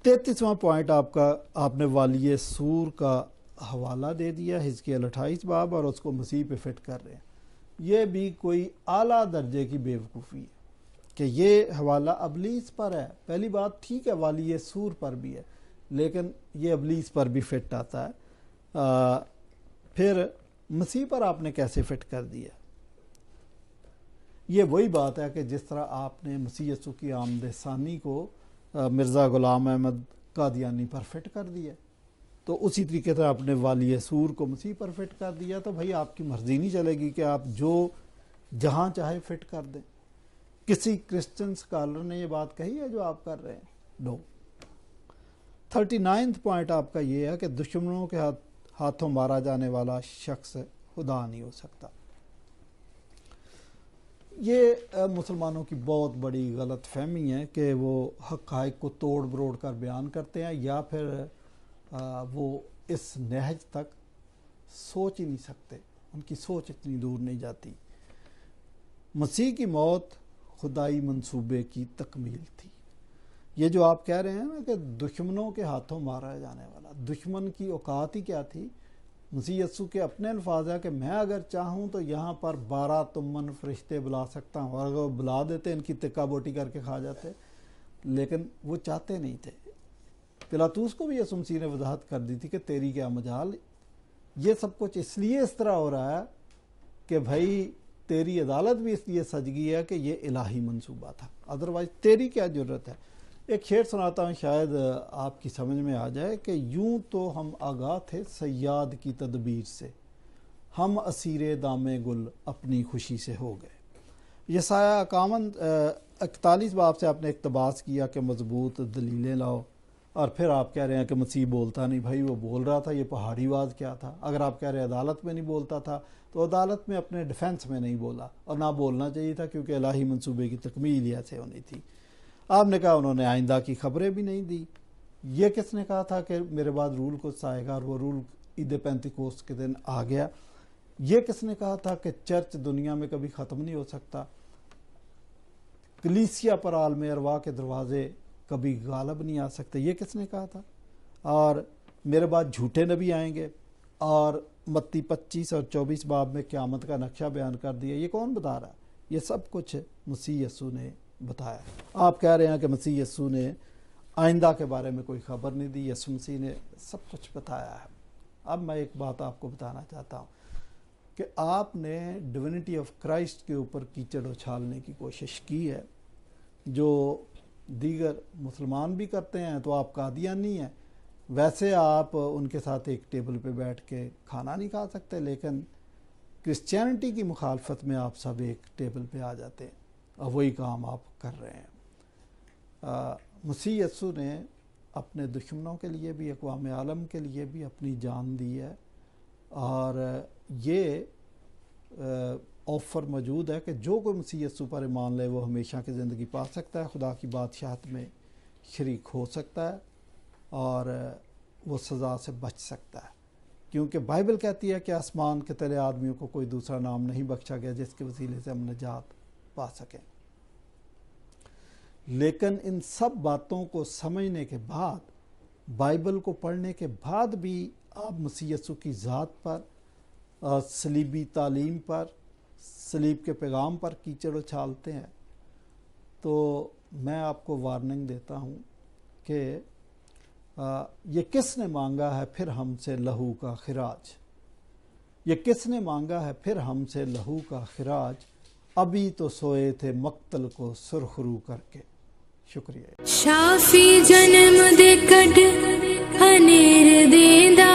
33वां पॉइंट आपका, आपने वालिय सूर का हवाला दे दिया, हिजकिय्याह 28 बाब, और उसको मसीह पे फिट कर रहे हैं। ये भी कोई आला दर्जे की बेवकूफ़ी है कि ये हवाला अबलीस पर है। पहली बात ठीक है, वालिय सूर पर भी है, लेकिन ये अबलीस पर भी फिट आता है। फिर मसीह पर आपने कैसे फिट कर दिया? ये वही बात है कि जिस तरह आपने मसीह यीशु की आमद-ए-सानी को मिर्ज़ा ग़ुलाम अहमद कादियानी पर फिट कर दिया, तो उसी तरीके से आपने वालिय सूर को मसीह पर फिट कर दिया। तो भाई आपकी मर्जी नहीं चलेगी कि आप जो जहाँ चाहे फिट कर दें। किसी क्रिश्चियन स्कॉलर ने ये बात कही है जो आप कर रहे हैं? नो। 39वां पॉइंट आपका ये है कि दुश्मनों के हाथों मारा जाने वाला शख्स खुदा नहीं हो सकता। ये मुसलमानों की बहुत बड़ी गलत फहमी है कि वो हक़ाइक़ को तोड़ मरोड़ कर बयान करते हैं, या फिर वो इस नहज तक सोच ही नहीं सकते, उनकी सोच इतनी दूर नहीं जाती। मसीह की मौत खुदाई मंसूबे की तकमील थी। ये जो आप कह रहे हैं ना कि दुश्मनों के हाथों मारा जाने वाला, दुश्मन की औकात ही क्या थी? मसीह यीशु के अपने अल्फाज है कि मैं अगर चाहूँ तो यहाँ पर 12 तुमन फरिश्ते बुला सकता हूँ, और अगर वो बुला देते इनकी तिक्का बोटी करके खा जाते, लेकिन वो चाहते नहीं थे। पिलातूस को भी यीशु मसीह ने वजाहत कर दी थी कि तेरी क्या मजाल। ये सब कुछ इसलिए इस तरह हो रहा है कि भाई तेरी अदालत भी इसलिए सज गई है कि ये इलाही मंसूबा था, अदरवाइज तेरी क्या जरूरत है। एक शेर सुनाता हूँ, शायद आपकी समझ में आ जाए कि यूं तो हम आगाह थे सयाद की तदबीर से, हम असीरे दामे गुल अपनी खुशी से हो गए। यसाया 41 बाब से आपने इक़्तिबास किया कि मजबूत दलीलें लाओ, और फिर आप कह रहे हैं कि मसीह बोलता नहीं। भाई वो बोल रहा था, ये पहाड़ी आवाज़ क्या था? अगर आप कह रहे हैं अदालत में नहीं बोलता था, तो अदालत में अपने डिफेंस में नहीं बोला, और ना बोलना चाहिए था, क्योंकि इलाही मंसूबे की तकमील ऐसे होनी थी। आपने कहा उन्होंने आइंदा की खबरें भी नहीं दी। ये किसने कहा था कि मेरे बाद रूल कुछ आएगा, और वो रूल ईद पेंतिकोस्त के दिन आ गया? ये किसने कहा था कि चर्च दुनिया में कभी ख़त्म नहीं हो सकता? कलीसिया पर आलम अरवा के दरवाजे कभी गालब नहीं आ सकते? ये किसने कहा था? और मेरे बाद झूठे नबी आएंगे, और मत्ती 25 और 24 बाब में क़यामत का नक्शा बयान कर दिया। ये कौन बता रहा है? ये सब कुछ मसीह यीशु ने बताया। आप कह रहे हैं कि मसीह यीशु ने आइंदा के बारे में कोई खबर नहीं दी, यीशु मसीह ने सब कुछ बताया है। अब मैं एक बात आपको बताना चाहता हूँ कि आपने डिविनिटी ऑफ क्राइस्ट के ऊपर कीचड़ उछालने की कोशिश की है, जो दीगर मुसलमान भी करते हैं। तो आप कादियानी हैं, वैसे आप उनके साथ एक टेबल पे बैठ के खाना नहीं खा सकते, लेकिन क्रिश्चियनिटी की मुखालफत में आप सब एक टेबल पे आ जाते हैं, और वही काम आप कर रहे हैं। मसीह यीशु ने अपने दुश्मनों के लिए भी, अक़वाम आलम के लिए भी अपनी जान दी है, और ये ऑफ़र मौजूद है कि जो कोई मसीह यीशु पर ईमान ले वो हमेशा की ज़िंदगी पा सकता है, खुदा की बादशाहत में शरीक हो सकता है, और वो सज़ा से बच सकता है। क्योंकि बाइबल कहती है कि आसमान के तले आदमियों को कोई दूसरा नाम नहीं बख्शा गया जिसके वसीले से हम निजात पा सकें। लेकिन इन सब बातों को समझने के बाद, बाइबल को पढ़ने के बाद भी आप मसीह यीशु की ज़ात पर, सलीबी तालीम पर, सलीब के पैगाम पर कीचड़ उछालते हैं, तो मैं आपको वार्निंग देता हूँ कि ये किसने मांगा है फिर हमसे लहू का खिराज? ये किसने मांगा है फिर हमसे लहू का खिराज? अभी तो सोए थे मक्तल को सुरखरू करके। शुक्रिया। शाफी जन्म दे कड हनेर देंदा,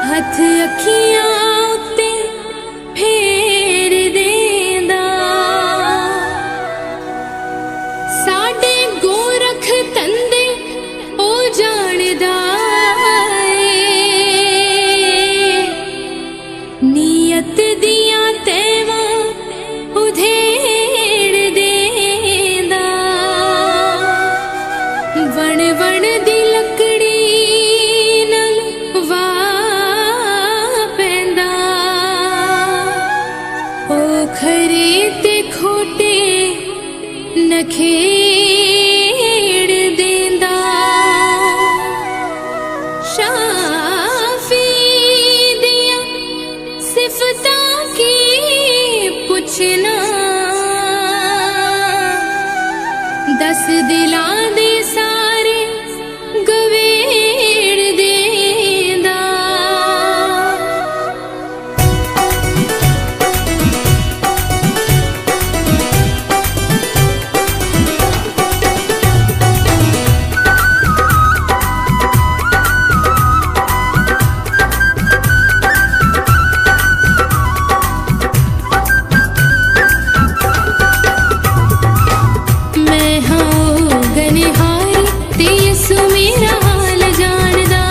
हथ अखियां उत्ते फेर देंदा, साडे गोरख खरे ते खोटे नखेड़ देंदा शाफी दिया सिफतां की पुछना दस दिलां दे सारे गवेड़ देंदा मैं हाँ गनिहारी ते यसु मेरा हाल जानदा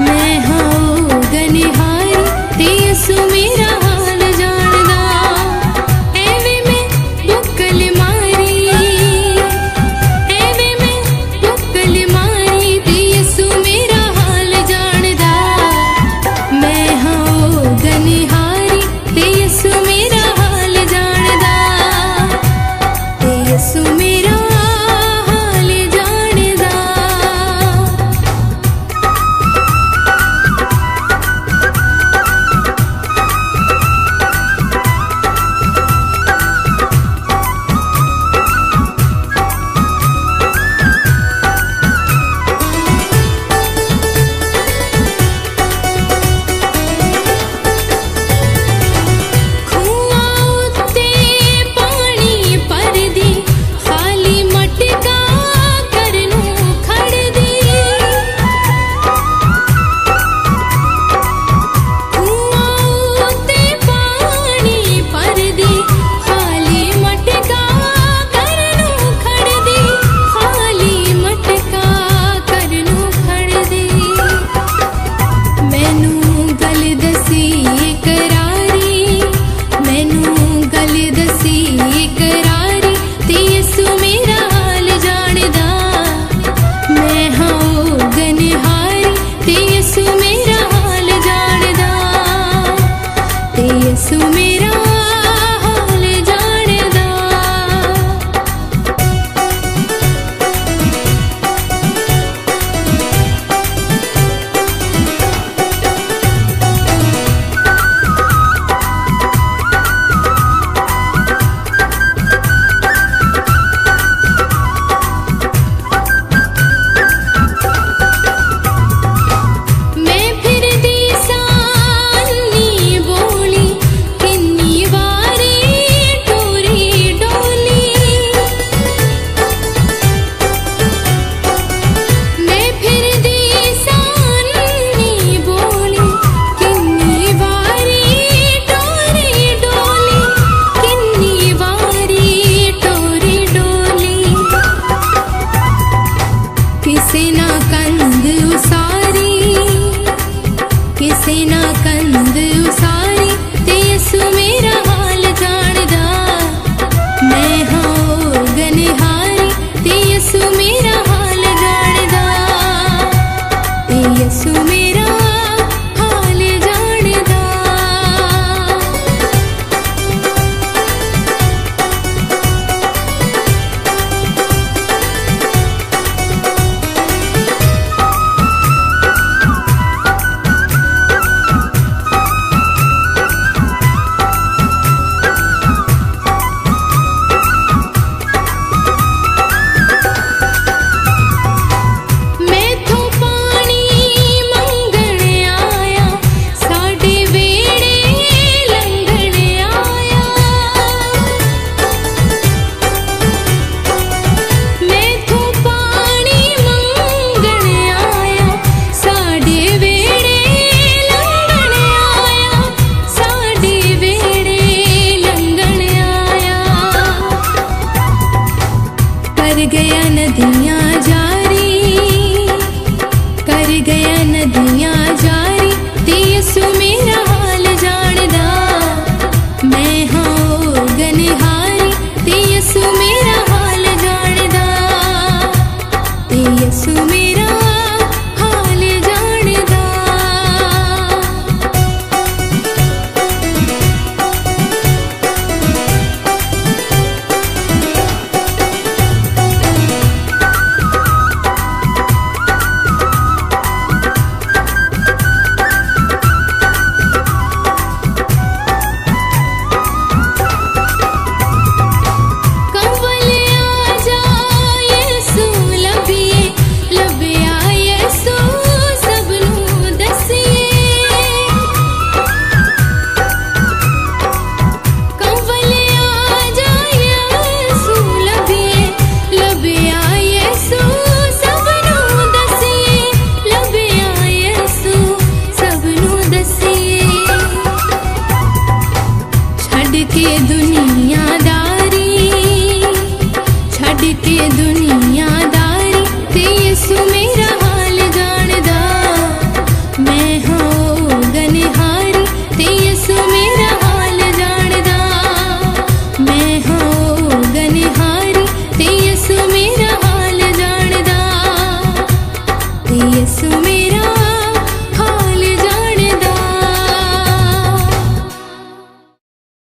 मैं हाँ गनिहारी ते यसु मेरा हाल जानदा एवे में बुक्कल मारी एवे में बुक्कल मारी ते यसु मेरा हाल जानदा मैं हाँ गनिहारी ते यसु मेरा हाल जानदा ते यसु मेरा हाल जानदा खुआं उत्ते पानी भरदी खाली मटका करनू खड़दी खुआं उत्ते पानी भरदी खाली मटका करनू खड़दी खाली मटका करनू खड़दी मैनू गल दसी करारी मैनू गल दसी करारी ते यसु मेरा हाल जानदा मैं हाँ गनिहारी ते यसु मेरा हाल जानदा ते यसु मेरा हाल जानदा मैं फिर दी सानी बोली किन्नी वारी टोरी डोली मैं फिर दी सानी बोली किन्नी वारी टोरी डोली किन्नी वारी टोरी डोली किसे ना कंद उसारी किसे ना कंद उसारी ते यसु मेरा हाल जानदा मैं हाँ गनिहारी ते यसु मेरा हाल जानदा ते यसु मेरा हाल जानदा मैथों पानी मंगण आया साडे वेड़े लंघण आया मैथों पानी मंगण आया साडे वेड़े लंघण आया साडे वेड़े लंघण आया कर गया नदियां